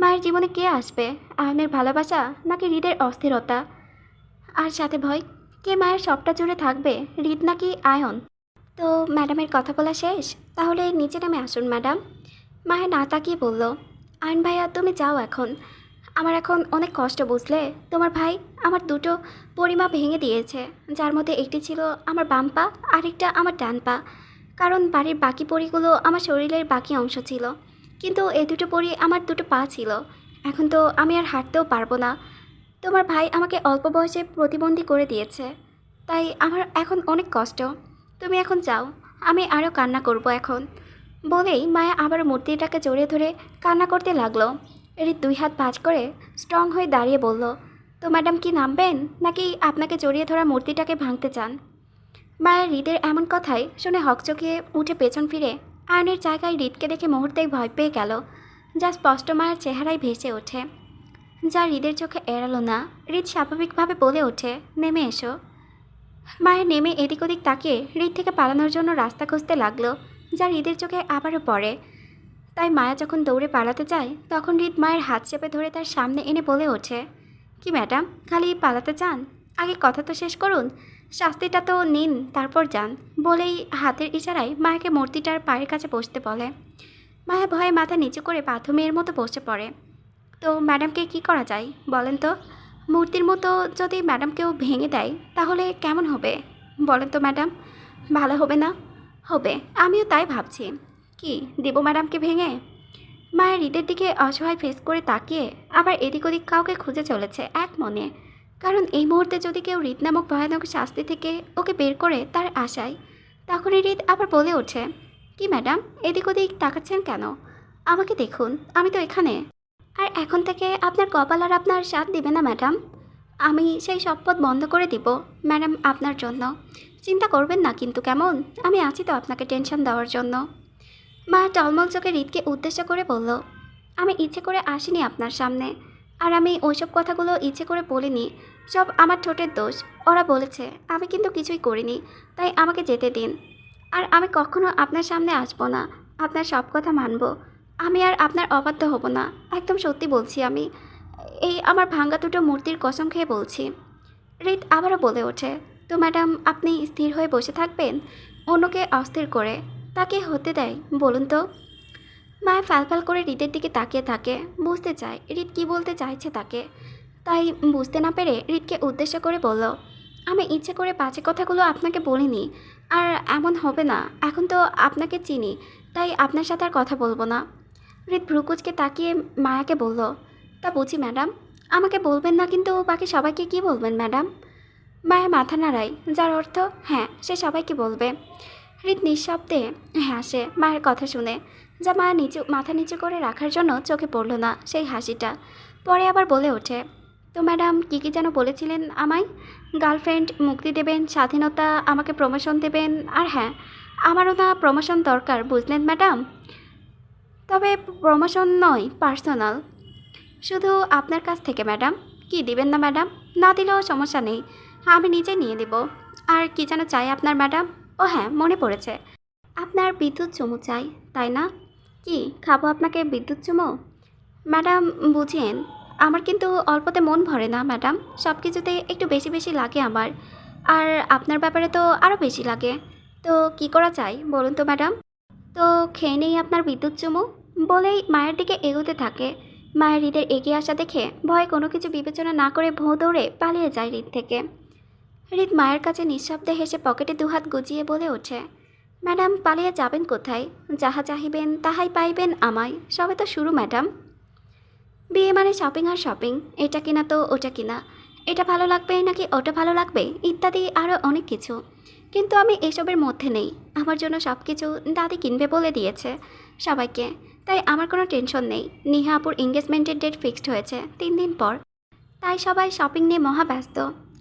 মায়ের জীবনে কে আসবে? আয়নের ভালোবাসা নাকি হৃদের অস্থিরতা আর সাথে ভয়? কে মায়ের সবটা জুড়ে থাকবে, হৃদ নাকি আয়ন? তো ম্যাডামের কথা বলা শেষ? তাহলে নিচে নেমে আসুন ম্যাডাম। মায়া না তাকিয়ে বলল, আয়ন ভাইয়া তুমি যাও এখন। আমার এখন অনেক কষ্ট বুঝলে। তোমার ভাই আমার দুটো পরিমা ভেঙে দিয়েছে, যার মধ্যে একটি ছিল আমার বাম পা, আরেকটা আমার ডান পা। কারণ বাড়ির বাকি পরিগুলো আমার শরীরের বাকি অংশ ছিল, কিন্তু এই দুটো পরি আমার দুটো পা ছিল। এখন তো আমি আর হাঁটতেও পারবো না। তোমার ভাই আমাকে অল্প বয়সে প্রতিবন্ধী করে দিয়েছে, তাই আমার এখন অনেক কষ্ট। তুমি এখন যাও, আমি আরও কান্না করব এখন। বলেই মায়া আবার মূর্তিটাকে জড়িয়ে ধরে কান্না করতে লাগলো। হৃদ দুই হাত ভাঁজ করে স্ট্রং হয়ে দাঁড়িয়ে বলল, তো ম্যাডাম কি নামবেন, নাকি আপনাকে জড়িয়ে ধরা মূর্তিটাকে ভাঙতে চান? মায়া হৃদের এমন কথায় শুনে হকচকিয়ে উঠে পেছন ফিরে আয়নের জায়গায় হৃদকে দেখে মুহূর্তেই ভয় পেয়ে গেল। যা স্পষ্ট মায়ের চেহারায় ভেসে ওঠে, যা হৃদের চোখে এড়ালো না। হৃদ স্বাভাবিকভাবে বলে ওঠে, নেমে এসো। মায়ের নেমে এদিক ওদিক তাকিয়ে হৃদ থেকে পালানোর জন্য রাস্তা খুঁজতে লাগলো, যা হৃদের চোখে আবারও পড়ে। তাই মায়া যখন দৌড়ে পালাতে যায়, তখন হৃদ মায়ের হাত চেপে ধরে তার সামনে এনে বলে ওঠে, কি ম্যাডাম, খালি পালাতে চান? আগে কথা তো শেষ করুন, শাস্তিটা তো নিন, তারপর যান। বলেই হাতের ইশারায় মায়াকে মূর্তিটার পায়ের কাছে বসতে বলে। মায়া ভয়ে মাথা নিচু করে পাথমের মতো বসে পড়ে। তো ম্যাডামকে কি করা যায় বলেন তো? মূর্তির মতো যদি ম্যাডামকেও ভেঙে দেয় তাহলে কেমন হবে বলেন তো ম্যাডাম? ভালো হবে না? হবে, আমিও তাই ভাবছি। কি দেব ম্যাডামকে ভেঙে? মায়ের হৃদের দিকে অসহায় ফেস করে তাকিয়ে আবার এদিক ওদিক কাউকে খুঁজে চলেছে এক মনে। কারণ এই মুহূর্তে যদি কেউ হৃদ নামক ভয়ানক শাস্তি থেকে ওকে বের করে তার আশায়, তখন হৃদ আবার বলে ওঠে, কি ম্যাডাম, এদিক ওদিক তাকাচ্ছেন কেন? আমাকে দেখুন, আমি তো এখানে। আর এখন থেকে আপনার কপাল আর আপনার সাথ দিবে না ম্যাডাম। আমি সেই শপথ বন্ধ করে দিব ম্যাডাম আপনার জন্য। চিন্তা করবেন না কিন্তু কেমন, আমি আছি তো আপনাকে টেনশন দেওয়ার জন্য। মা টলমল চোখে হৃদকে উদ্দেশ্য করে বলল, আমি ইচ্ছে করে আসিনি আপনার সামনে, আর আমি ওইসব কথাগুলো ইচ্ছে করে বলিনি। সব আমার ঠোঁটের দোষ। ওরা বলেছে, আমি কিন্তু কিছুই করিনি, তাই আমাকে যেতে দিন। আর আমি কখনো আপনার সামনে আসবো না, আপনার সব কথা মানব। আমি আর আপনার অবাধ্য হব না, একদম সত্যি বলছি আমি। এই আমার ভাঙ্গা দুটো মূর্তির কসম খেয়ে বলছি। হৃদ আবারও বলে ওঠে, তো ম্যাডাম আপনি স্থির হয়ে বসে থাকবেন অন্যকে অস্থির করে? তাকে হতে দেয় বলুন তো? মায়া ফ্যালফ্যাল করে হৃদের দিকে তাকিয়ে থাকে, বুঝতে চায় হৃদ কী বলতে চাইছে তাকে। তাই বুঝতে না পেরে হৃদকে উদ্দেশ্য করে বলল, আমি ইচ্ছে করে বাজে কথাগুলো আপনাকে বলিনি। আর এমন হবে না, এখন তো আপনাকে চিনি, তাই আপনার সাথে আর কথা বলবো না। হৃদ ভ্রুকুচকে তাকিয়ে মায়াকে বলল, তা বুঝি ম্যাডাম, আমাকে বলবেন না কিন্তু বাকি সবাইকে কি বলবেন ম্যাডাম? মায়া মাথা নাড়ায়, যার অর্থ হ্যাঁ, সে সবাইকে বলবে। হৃদ নিঃশব্দে হাসে মায়ের কথা শুনে, যা মায়া মাথা নিচু করে রাখার জন্য চোখে পড়ল না সেই হাসিটা। পরে আবার বলে ওঠে, তো ম্যাডাম কী কী যেন বলেছিলেন আমায়? গার্লফ্রেন্ড, মুক্তি দেবেন, স্বাধীনতা, আমাকে প্রমোশন দেবেন, আর হ্যাঁ, আমারও না প্রমোশন দরকার বুঝলেন ম্যাডাম। তবে প্রমোশন নয়, পার্সোনাল, শুধু আপনার কাছ থেকে ম্যাডাম। কি দিবেন না ম্যাডাম? না দিলেও সমস্যা নেই, আমি নিজে নিয়ে দেব। আর কি যেন চাই আপনার ম্যাডাম? ও হ্যাঁ, মনে পড়েছে, আপনার বিদ্যুৎ চুমু চাই, তাই না? কি খাবো আপনাকে বিদ্যুৎ চুমু? ম্যাডাম বুঝেন, আমার কিন্তু অল্পতে মন ভরে না ম্যাডাম, সব কিছুতে একটু বেশি বেশি লাগে আমার। আর আপনার ব্যাপারে তো আরও বেশি লাগে। তো কি করা চাই বলুন তো ম্যাডাম? তো খেয়ে নেই আপনার বিদ্যুৎ চুমু। বলেই মায়ের দিকে এগোতে থাকে। মায়ের হৃদের এগিয়ে আসা দেখে ভয়ে কোনো কিছু বিবেচনা না করে ভোঁ দৌড়ে পালিয়ে যায় হৃদ থেকে। হৃদ মায়ের কাছে নিঃশব্দে হেসে পকেটে দুহাত গুজিয়ে বলে ওঠে, ম্যাডাম পালিয়ে যাবেন কোথায়? যাহা চাহিবেন তাহাই পাইবেন আমায়, সবে তো শুরু ম্যাডাম। বিয়ে মানে শপিং আর শপিং, এটা কিনা তো ওটা কিনা, এটা ভালো লাগবে নাকি ওটা ভালো লাগবে ইত্যাদি আরও অনেক কিছু। কিন্তু আমি এসবের মধ্যে নেই। আমার জন্য সব কিছু দাদি কিনবে বলে দিয়েছে সবাইকে, তাই আমার কোনো টেনশন নেই। নিহা আপুর এঙ্গেজমেন্টের ডেট ফিক্সড হয়েছে 3 দিন পর, তাই সবাই শপিং নিয়ে মহা ব্যস্ত।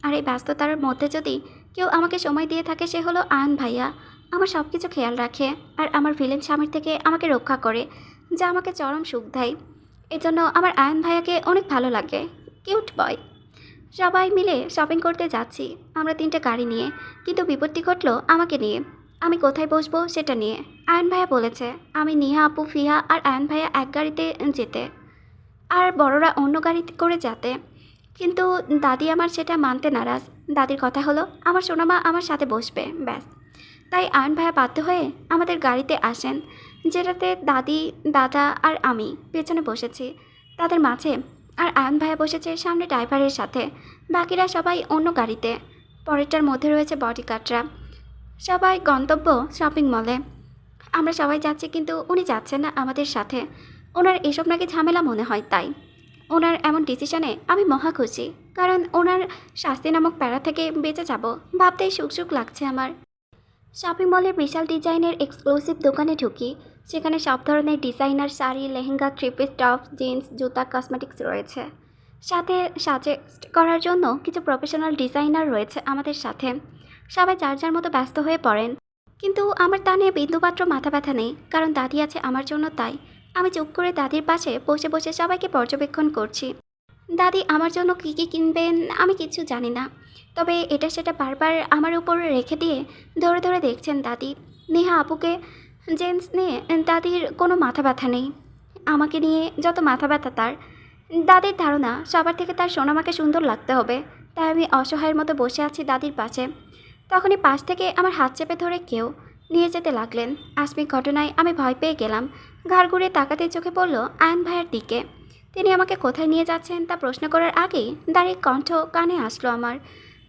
আর এই ব্যস্ততার মধ্যে যদি কেউ আমাকে সময় দিয়ে থাকে সে হলো আয়ন ভাইয়া। আমার সব কিছু খেয়াল রাখে আর আমার ভিলেন স্বামীর থেকে আমাকে রক্ষা করে, যা আমাকে চরম সুখ দেয়। এজন্য আমার আয়ন ভাইয়াকে অনেক ভালো লাগে, কিউট বয়। সবাই মিলে শপিং করতে যাচ্ছি আমরা 3টে গাড়ি নিয়ে, কিন্তু বিপত্তি ঘটলো আমাকে নিয়ে। আমি কোথায় বসবো সেটা নিয়ে। আয়ন ভাইয়া বলেছে আমি, নিহা আপু, ফিহা আর আয়ন ভাইয়া এক গাড়িতে যেতে। আর বড়রা অন্য গাড়িতে করে যেতে। কিন্তু দাদি আমার সেটা মানতে নারাজ। দাদির কথা হলো আমার সোনামা আমার সাথে বসবে, ব্যাস। তাই আয়ন ভাইয়া বাধ্য হয়ে আমাদের গাড়িতে আসেন, যেটাতে দাদি, দাদা আর আমি পেছনে বসেছি তাদের মাঝে। আর আয়ন ভাইয়া বসেছে সামনে ড্রাইভারের সাথে, বাকিরা সবাই অন্য গাড়িতে। পরেরটার মধ্যে রয়েছে বডিগার্ডরা। সবাই গন্তব্য শপিং মলে। আমরা সবাই যাচ্ছি, কিন্তু উনি যাচ্ছেন না আমাদের সাথে। ওনার এসব নাকি ঝামেলা মনে হয়, তাই ওনার এমন ডিসিশনে আমি মহা খুশি, কারণ ওনার শাস্তি নামক প্যারা থেকে বেঁচে যাব ভাবতেই সুখ সুখ লাগছে আমার। শপিং মলের বিশাল ডিজাইনের এক্সক্লুসিভ দোকানে ঢুকি। সেখানে সব ধরনের designer sari, lehenga, three piece, top, jeans, জুতা, কসমেটিক্স রয়েছে। সাথে সাজেস্ট করার জন্য কিছু প্রফেশনাল ডিজাইনার রয়েছে আমাদের সাথে। সবাই যার যার মতো ব্যস্ত হয়ে পড়েন, কিন্তু আমার তা নিয়ে বিন্দুমাত্র মাথা ব্যথা নেই, কারণ দাদি আছে আমার জন্য। তাই আমি চুপ করে দাদির পাশে বসে বসে সবাইকে পর্যবেক্ষণ করছি। দাদি আমার জন্য কী কী কিনবেন আমি কিছু জানি না, তবে এটা সেটা বারবার আমার উপর রেখে দিয়ে ধরে ধরে দেখছেন দাদি। নেহা আপুকে, জেন্টস নিয়ে দাদির কোনো মাথা ব্যথা নেই, আমাকে নিয়ে যত মাথা ব্যথা তার। দাদির ধারণা সবার থেকে তার সোনামাকে সুন্দর লাগতে হবে, তাই আমি অসহায়ের মতো বসে আছি দাদির পাশে। তখনই পাশ থেকে আমার হাত চেপে ধরে কেউ নিয়ে যেতে লাগলেন। আকস্মিক ঘটনায় আমি ভয় পেয়ে গেলাম। ঘাড় ঘুরে তাকাতে চোখে পড়ল আয়ন ভাইয়ের দিকে। তিনি আমাকে কোথায় নিয়ে যাচ্ছেন তা প্রশ্ন করার আগেই দাদির কণ্ঠ কানে আসলো আমার।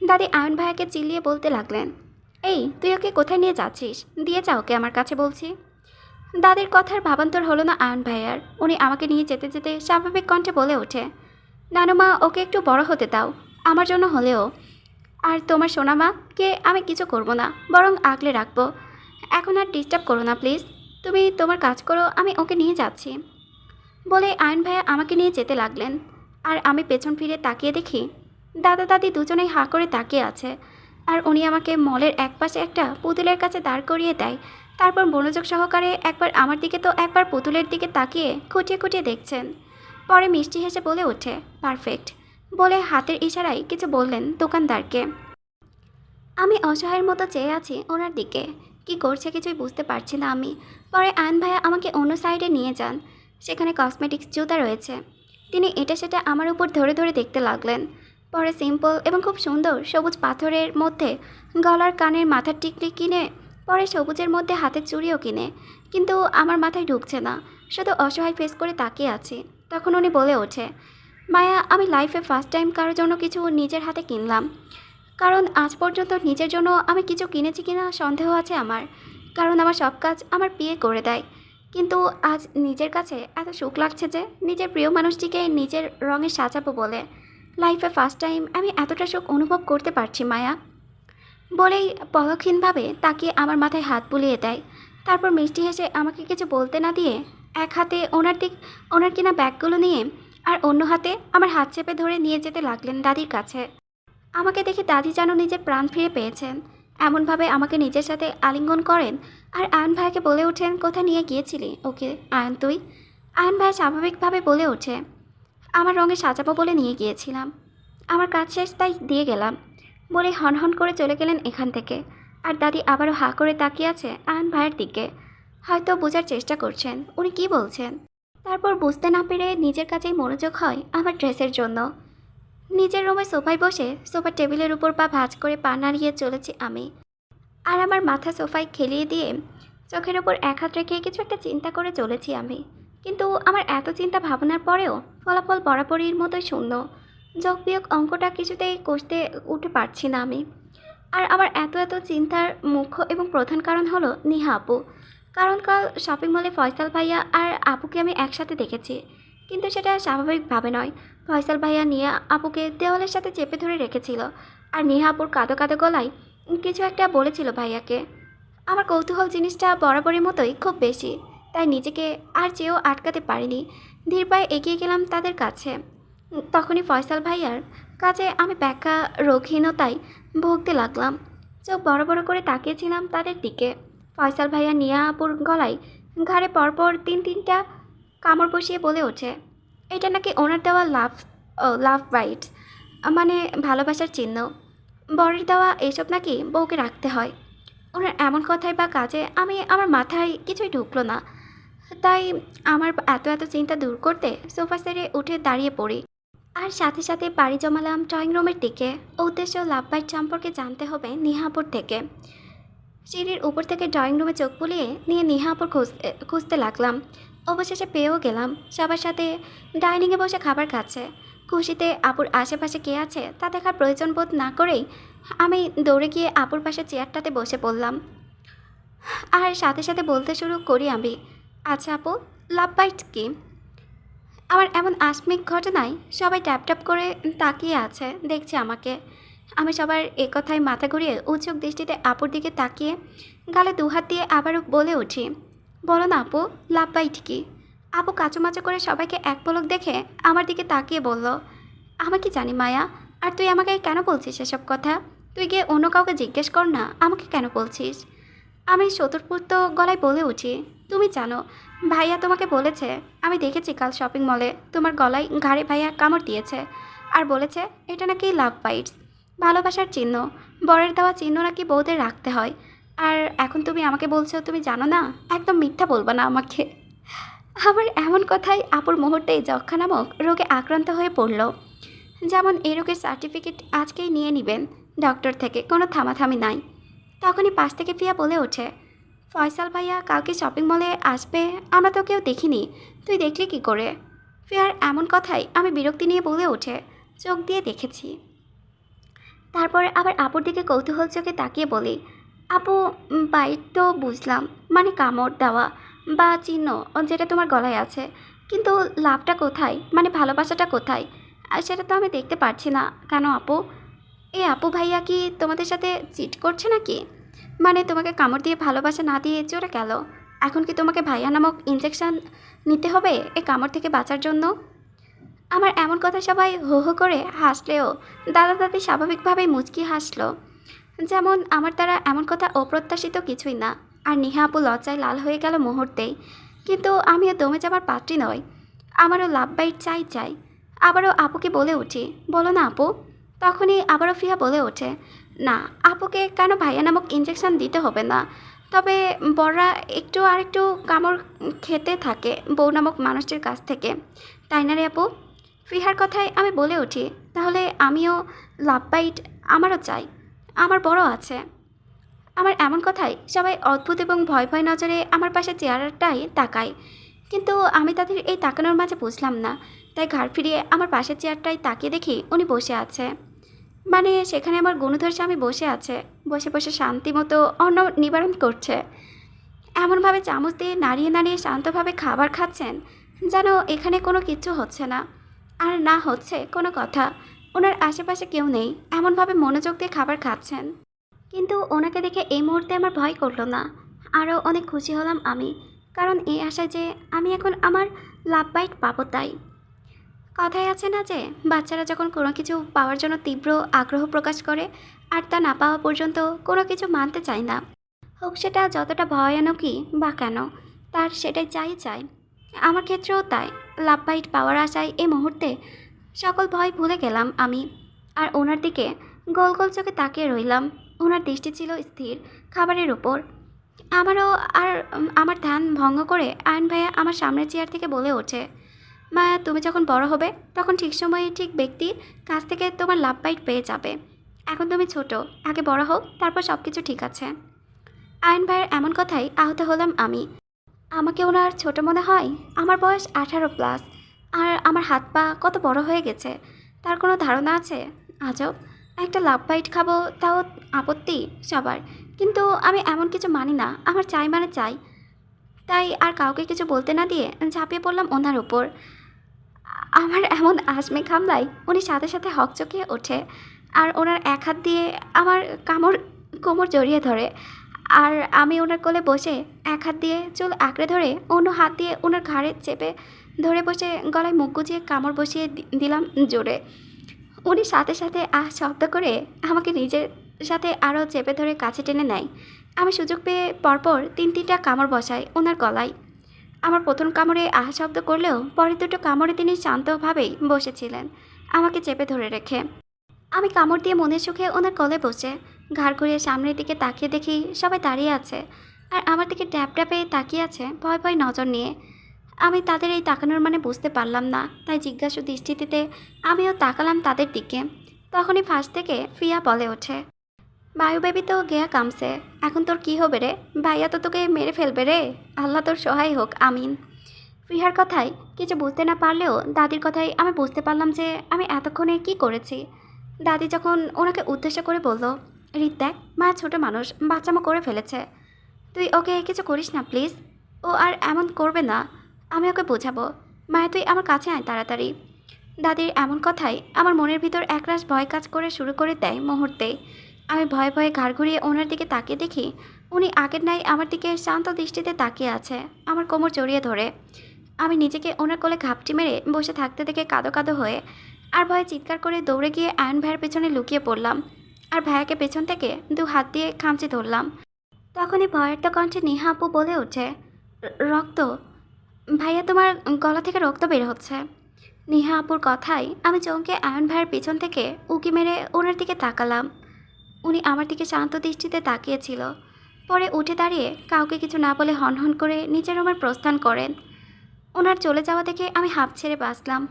দাদি আয়ন ভাইয়াকে চিল্লিয়ে বলতে লাগলেন, এই তুই ওকে কোথায় নিয়ে যাচ্ছিস? দিয়ে যা ওকে আমার কাছে বলছি। দাদির কথার ভাবান্তর হলো না আয়ন ভাইয়ার। উনি আমাকে নিয়ে যেতে যেতে স্বাভাবিক কণ্ঠে বলে ওঠে, নানুমা ওকে একটু বড় হতে দাও, আমার জন্য হলেও। আর তোমার সোনামাকে আমি কিছু করব না, বরং আগলে রাখবো। এখন আর ডিস্টার্ব করো না প্লিজ, তুমি তোমার কাজ করো, আমি ওকে নিয়ে যাচ্ছি। বলে আয়ন ভাইয়া আমাকে নিয়ে যেতে লাগলেন। আর আমি পেছন ফিরে তাকিয়ে দেখি দাদা দাদি দুজনেই হাঁ করে তাকিয়ে আছে। আর উনি আমাকে মলের একপাশে একটা পুতুলের কাছে দাঁড় করিয়ে দেয়। তারপর মনোযোগ সহকারে একবার আমার দিকে তো একবার পুতুলের দিকে তাকিয়ে খুঁটিয়ে খুঁটিয়ে দেখছেন। পরে মিষ্টি হেসে বলে ওঠে, পারফেক্ট, বলে হাতের ইশারায় কিছু বললেন দোকানদারকে। আমি অসহায়ের মতো চেয়ে আছি ওনার দিকে, কি করছে কিছুই বুঝতে পারছি না আমি। পরে আয়ন ভাইয়া আমাকে অন্য সাইডে নিয়ে যান। সেখানে কসমেটিক্স, জুতা রয়েছে। তিনি এটা সেটা আমার উপর ধরে ধরে দেখতে লাগলেন। পরে সিম্পল এবং খুব সুন্দর সবুজ পাথরের মধ্যে গলার, কানের, মাথার টিকলি কিনে, পরে সবুজের মধ্যে হাতের চুড়িও কিনে। কিন্তু আমার মাথায় ঢুকছে না, শুধু অসহায় ফেস করে তাকিয়ে আছি। তখন উনি বলে ওঠে, মায়া, আমি লাইফে ফার্স্ট টাইম কারোর জন্য কিছু নিজের হাতে কিনলাম। কারণ আজ পর্যন্ত নিজের জন্য আমি কিছু কিনেছি কিনা সন্দেহ আছে আমার, কারণ আমার সব কাজ আমার বিয়ে করে দেয়। কিন্তু আজ নিজের কাছে এত সুখ লাগছে যে নিজের প্রিয় মানুষটিকে নিজের রঙে সাজাবো বলে লাইফে ফার্স্ট টাইম আমি এতটা সুখ অনুভব করতে পারছি মায়া। বলেই পলকহীনভাবে তাকিয়ে আমার মাথায় হাত বুলিয়ে দেয়। তারপর মিষ্টি হেসে আমাকে কিছু বলতে না দিয়ে এক হাতে ওনার কিনা ব্যাগগুলো নিয়ে আর অন্য হাতে আমার হাত চেপে ধরে নিয়ে যেতে লাগলেন দাদির কাছে। আমাকে দেখে দাদি যেন নিজের প্রাণ ফিরে পেয়েছেন, এমনভাবে আমাকে নিজের সাথে আলিঙ্গন করেন। আর আয়ন ভাইকে বলে ওঠেন, কোথায় নিয়ে গিয়েছিলি ওকে আয়ন তুই? আয়ন ভাই স্বাভাবিকভাবে বলে ওঠে, আমার রঙে সাজাবো বলে নিয়ে গিয়েছিলাম, আমার কাজ শেষ তাই দিয়ে গেলাম। বলে হনহন করে চলে গেলেন এখান থেকে। আর দাদি আবারও হাঁ করে তাকিয়ে আছে আয়ন ভাইয়ের দিকে, হয়তো বোঝার চেষ্টা করছেন উনি কি বলছেন। তারপর বুঝতে না পেরে নিজের কাছেই মনোযোগ হয় আমার ড্রেসের জন্য। নিজের রুমে সোফায় বসে সোফার টেবিলের উপর পা ভাঁজ করে পা নাড়িয়ে চলেছি আমি। আর আমার মাথা সোফায় খেলিয়ে দিয়ে চোখের ওপর এক হাত রেখে কিছু একটা চিন্তা করে চলেছি আমি। কিন্তু আমার এত চিন্তা ভাবনার পরেও ফলাফল বরাবরের মতোই শূন্য। যোগ বিয়োগ অঙ্কটা কিছুতেই কষতে উঠে পারছি না আমি। আর আমার এত এত চিন্তার মুখ্য এবং প্রধান কারণ হলো নিহা আপু। কারণ কাল শপিং মলে ফয়সাল ভাইয়া আর আপুকে আমি একসাথে দেখেছি, কিন্তু সেটা স্বাভাবিকভাবে নয়। ফয়সাল ভাইয়া নিয়া আপুকে দেওয়ালের সাথে চেপে ধরে রেখেছিল, আর নিহা আপুর কাঁদো কাঁদো গলায় কিছু একটা বলেছিল ভাইয়াকে। আমার কৌতূহল জিনিসটা বরাবরের মতোই খুব বেশি, তাই নিজেকে আর চেয়েও আটকাতে পারিনি। ধীর পায়ে এগিয়ে গেলাম তাদের কাছে। তখনই ফয়সাল ভাইয়ার কাছে আমি ব্যাখ্যা রোগহীনতায় ভুগতে লাগলাম। চোখ বড় বড় করে তাকিয়েছিলাম তাদের দিকে। ফয়সাল ভাইয়া নিয়া আপুর গলায় ঘাড়ে পরপর তিনটা কামড় বসিয়ে বলে ওঠে, এটা নাকি ওনার দেওয়া লাভ বাইটস, মানে ভালোবাসার চিহ্ন। বরের দেওয়া এসব নাকি বউকে রাখতে হয়। ওনার এমন কথায় বা কাজে আমার মাথায় কিছুই ঢুকলো না। তাই আমার এত এত চিন্তা দূর করতে সোফা সেটে উঠে দাঁড়িয়ে পড়ি। আর সাথে সাথে পাড়ি জমালাম ড্রয়িং রুমের দিকে। উদ্দেশ্য লাভ বাইট সম্পর্কে জানতে হবে নিহাপুর থেকে। সিঁড়ির উপর থেকে ড্রয়িং রুমে চোখ বুলিয়ে নিয়ে নিহাপুর খুঁজতে লাগলাম। অবশেষে পেয়েও গেলাম। সবার সাথে ডাইনিংয়ে বসে খাবার খাচ্ছে। খুশিতে আপুর আশেপাশে কে আছে তা দেখার প্রয়োজন বোধ না করেই আমি দৌড়ে গিয়ে আপুর পাশে চেয়ারটাতে বসে পড়লাম। আর সাথে সাথে বলতে শুরু করি আমি, আচ্ছা আপু, লাভ বাইট কি? আমার এমন আকস্মিক ঘটনায় সবাই ট্যাপ ট্যাপ করে তাকিয়ে আছে, দেখছে আমাকে। আমি সবার কথায় মাথা ঘুরিয়ে উৎসুক দৃষ্টিতে আপুর দিকে তাকিয়ে গালে দুহাত দিয়ে আবারও বলে উঠি, বলো না আপু, লাভ বাইট কি? আপু কাচুমাচু করে সবাইকে এক পলক দেখে আমার দিকে তাকিয়ে বলল, আমি কি জানি মায়া, আর তুই আমাকে কেন বলছিস এসব কথা? তুই গিয়ে অন্য কাউকে জিজ্ঞেস কর না আমাকে কেন বলছিস। আমি স্বতঃস্ফূর্ত গলায় বলে উঠি, তুমি জানো ভাইয়া তোমাকে বলেছে, আমি দেখেছি কাল শপিং মলে তোমার গলায় ঘাড়ে ভাইয়া কামড় দিয়েছে আর বলেছে এটা নাকি লাভ বাইটস, ভালোবাসার চিহ্ন, বরের দেওয়া চিহ্ন নাকি বউদের রাখতে হয়। আর এখন তুমি আমাকে বলছো তুমি জানো না? একদম মিথ্যা বলবা না আমাকে। আমার এমন কথাই আপুর মুহূর্তেই যক্ষা নামক রোগে আক্রান্ত হয়ে পড়ল। যেমন এই রোগের সার্টিফিকেট আজকেই নিয়ে নেবেন ডক্টর থেকে, কোনো থামাথামি নাই। তখনই পাশ থেকে ফিয়া বলে ওঠে, ফয়সাল ভাইয়া কালকে শপিং মলে আসবে, আমরা তো কেউ দেখিনি, তুই দেখলি কি করে? ফিয়ার এমন কথাই আমি বিরক্তি নিয়ে বলে ওঠে, চোখ দিয়ে দেখেছি। তারপরে আবার আপুর দিকে কৌতূহল চোখে তাকিয়ে বলি, আপু, বাইট তো বুঝলাম, মানে কামড় দেওয়া বা চিহ্ন যেটা তোমার গলায় আছে, কিন্তু লাভটা কোথায়, মানে ভালোবাসাটা কোথায়? আর সেটা তো আমি দেখতে পারছি না কেন আপু? এই আপু ভাইয়া কি তোমাদের সাথে চিট করছে নাকি? মানে তোমাকে কামড় দিয়ে ভালোবাসা না দিয়ে চলে গেল, এখন কি তোমাকে ভাইয়া নামক ইনজেকশন নিতে হবে এই কামড় থেকে বাঁচার জন্য? আমার এমন কথা সবাই হো হো করে হাসলেও দাদা দাদি স্বাভাবিকভাবেই মুচকি হাসলো। যেমন আমার দ্বারা এমন কথা অপ্রত্যাশিত কিছুই না। আর নিহা আপু লজ্জায় লাল হয়ে গেল মুহূর্তেই। কিন্তু আমিও দমে যাবার পাত্রী নয়, আমারও লাভ বাইট চাই চাই। আবারও আপুকে বলে উঠি, বলো না আপু। তখনই আবারও ফিয়া বলে ওঠে, না, আপুকে কেন ভাইয়া নামক ইনজেকশন দিতে হবে না, তবে বড়রা একটু আর একটু কামড় খেতে থাকে বউ নামক মানুষটির কাছ থেকে, তাই না রে আপু? ফিহার কথায় আমি বলে উঠি, তাহলে আমিও লাভ বাইট আমারও চাই, আমার বড় আছে। আমার এমন কথায় সবাই অদ্ভুত এবং ভয় ভয় নজরে আমার পাশে চেয়ারটাই তাকায়, কিন্তু আমি তাদের এই তাকানোর মাঝে বুঝলাম না। তাই ঘাড় ফিরিয়ে আমার পাশের চেয়ারটাই তাকিয়ে দেখি উনি বসে আছে। মানে সেখানে আমার গুণধর স্বামী বসে আছে, বসে বসে শান্তি মতো অন্ন নিবারণ করছে। এমনভাবে চামচ দিয়ে নাড়িয়ে নাড়িয়ে শান্তভাবে খাবার খাচ্ছেন যেন এখানে কোনো কিচ্ছু হচ্ছে না, আর না হচ্ছে কোনো কথা। ওনার আশেপাশে কেউ নেই, এমনভাবে মনোযোগ দিয়ে খাবার খাচ্ছেন। কিন্তু ওনাকে দেখে এই মুহূর্তে আমার ভয় করলো না, আরও অনেক খুশি হলাম আমি, কারণ এই আশায় যে আমি এখন আমার লাভ বাইট পাবো তাই। কথায় আছে না যে বাচ্চারা যখন কোনো কিছু পাওয়ার জন্য তীব্র আগ্রহ প্রকাশ করে আর তা না পাওয়া পর্যন্ত কোনো কিছু মানতে চায় না, হোক সেটা যতটা ভয়ানকই বা কেন, তার সেটাই চাই চাই। আমার ক্ষেত্রেও তাই। লাভ বাইট পাওয়ার আশায় এই মুহূর্তে সকল ভয় ভুলে গেলাম আমি, আর ওনার দিকে গোল গোল চোখে তাকিয়ে রইলাম। ওনার দৃষ্টি ছিল স্থির খাবারের ওপর। আমারও আর আমার ধ্যান ভঙ্গ করে আয়ন ভাইয়া আমার সামনের চেয়ার থেকে বলে ওঠে, মায়া, তুমি যখন বড় হবে তখন ঠিক সময়ে ঠিক ব্যক্তির কাছ থেকে তোমার লাভ বাইট পেয়ে যাবে। এখন তুমি ছোট, আগে বড় হোক, তারপর সব কিছু ঠিক আছে। আয়ন ভাইয়ের এমন কথাই আহত হলাম আমি। আমাকে ওনার ছোট মনে হয়? আমার বয়স 18+, আর আমার হাত পা কত বড় হয়ে গেছে তার কোনো ধারণা আছে? আজব, একটা লাভ বাইট খাবো তাও আপত্তি সবার, কিন্তু আমি এমন কিছু মানি না, আমার চাই মানে চাই। তাই আর কাউকে কিছু বলতে না দিয়ে ঝাঁপিয়ে পড়লাম ওনার উপর। আমার এমন আজমে হামলায় উনি সাথে সাথে হকচকিয়ে ওঠে, আর ওনার এক হাত দিয়ে আমার কোমর জড়িয়ে ধরে, আর আমি ওনার কোলে বসে এক হাত দিয়ে চুল আঁকড়ে ধরে অন্য হাত দিয়ে ওনার ঘাড়ে চেপে ধরে বসে গলায় মুখ গুজিয়ে কামড় বসিয়ে দিলাম জোরে। উনি সাথে সাথে আহ শব্দ করে আমাকে নিজের সাথে আরও চেপে ধরে কাছে টেনে নেয়। আমি সুযোগ পেয়ে পরপর 3-3টা কামড় বসাই ওনার গলায়। আমার প্রথম কামড়ে আহ শব্দ করলেও পরের দুটো কামড়ে তিনি শান্তভাবেই বসেছিলেন আমাকে চেপে ধরে রেখে। আমি কামড় দিয়ে মনের সুখে ওনার কোলে বসে ঘাড় ঘুরিয়ে সামনের দিকে তাকিয়ে দেখি সবাই দাঁড়িয়ে আছে। আর আমার দিকে ড্যাব ড্যাবে তাকিয়ে আছে ভয় ভয় নজর নিয়ে। আমি তাদের এই তাকানোর মানে বুঝতে পারলাম না, তাই জিজ্ঞাসা দৃষ্টিতে আমিও তাকালাম তাদের দিকে। তখনই ফাঁস থেকে ফিয়া বলে ওঠে, বায়ু বেবি তো গেয়া কামছে, এখন তোর কি হবে রে? ভাইয়া তো তোকে মেরে ফেলবে রে। আল্লাহ তোর সহায় হোক, আমিন। ফিহার কথায় কিছু বুঝতে না পারলেও দাদির কথায় আমি বুঝতে পারলাম যে আমি এতক্ষণে কি করেছি। দাদি যখন ওনাকে উদ্দেশ্য করে বলল, রিত দেখ, মা ছোট মানুষ, বাচ্চামো করে ফেলেছে, তুই ওকে কিছু করিস না প্লিজ, ও আর এমন করবে না, আমি ওকে বোঝাবো। মায়া তুই আমার কাছে আয় তাড়াতাড়ি। দাদির এমন কথায় আমার মনের ভিতর একরাশ ভয় কাজ করে শুরু করে দেয় মুহূর্তেই। আমি ভয়ে ভয়ে ঘাড় ঘুরিয়ে ওনার দিকে তাকিয়ে দেখি উনি আগের নাই আমার দিকে শান্ত দৃষ্টিতে তাকিয়ে আছে, আমার কোমর জড়িয়ে ধরে। আমি নিজেকে ওনার কোলে ঘাপটি মেরে বসে থাকতে দেখে কাঁদো কাঁদো হয়ে আর ভয়ে চিৎকার করে দৌড়ে গিয়ে আয়ন ভাইয়ের পেছনে লুকিয়ে পড়লাম আর ভাইয়াকে পেছন থেকে দু হাত দিয়ে খামচে ধরলাম। তখনই ভয়ের তো কণ্ঠে নেহা আপু বলে ওঠে, রক্ত! ভাইয়া, তোমার গলা থেকে রক্ত বের হচ্ছে। নেহা আপুর কথায় আমি চমকে আয়ন ভাইয়ের পেছন থেকে উকি মেরে ওনার দিকে তাকালাম। উনি আমার দিকে শান্ত দৃষ্টিতে তাকিয়েছিল, পরে উঠে দাঁড়িয়ে কাউকে কিছু না বলে হনহন করে নিচের রুমের প্রস্থান করেন। ওনার চলে যাওয়া দেখে আমি হাঁপ ছেড়ে বাঁচলাম।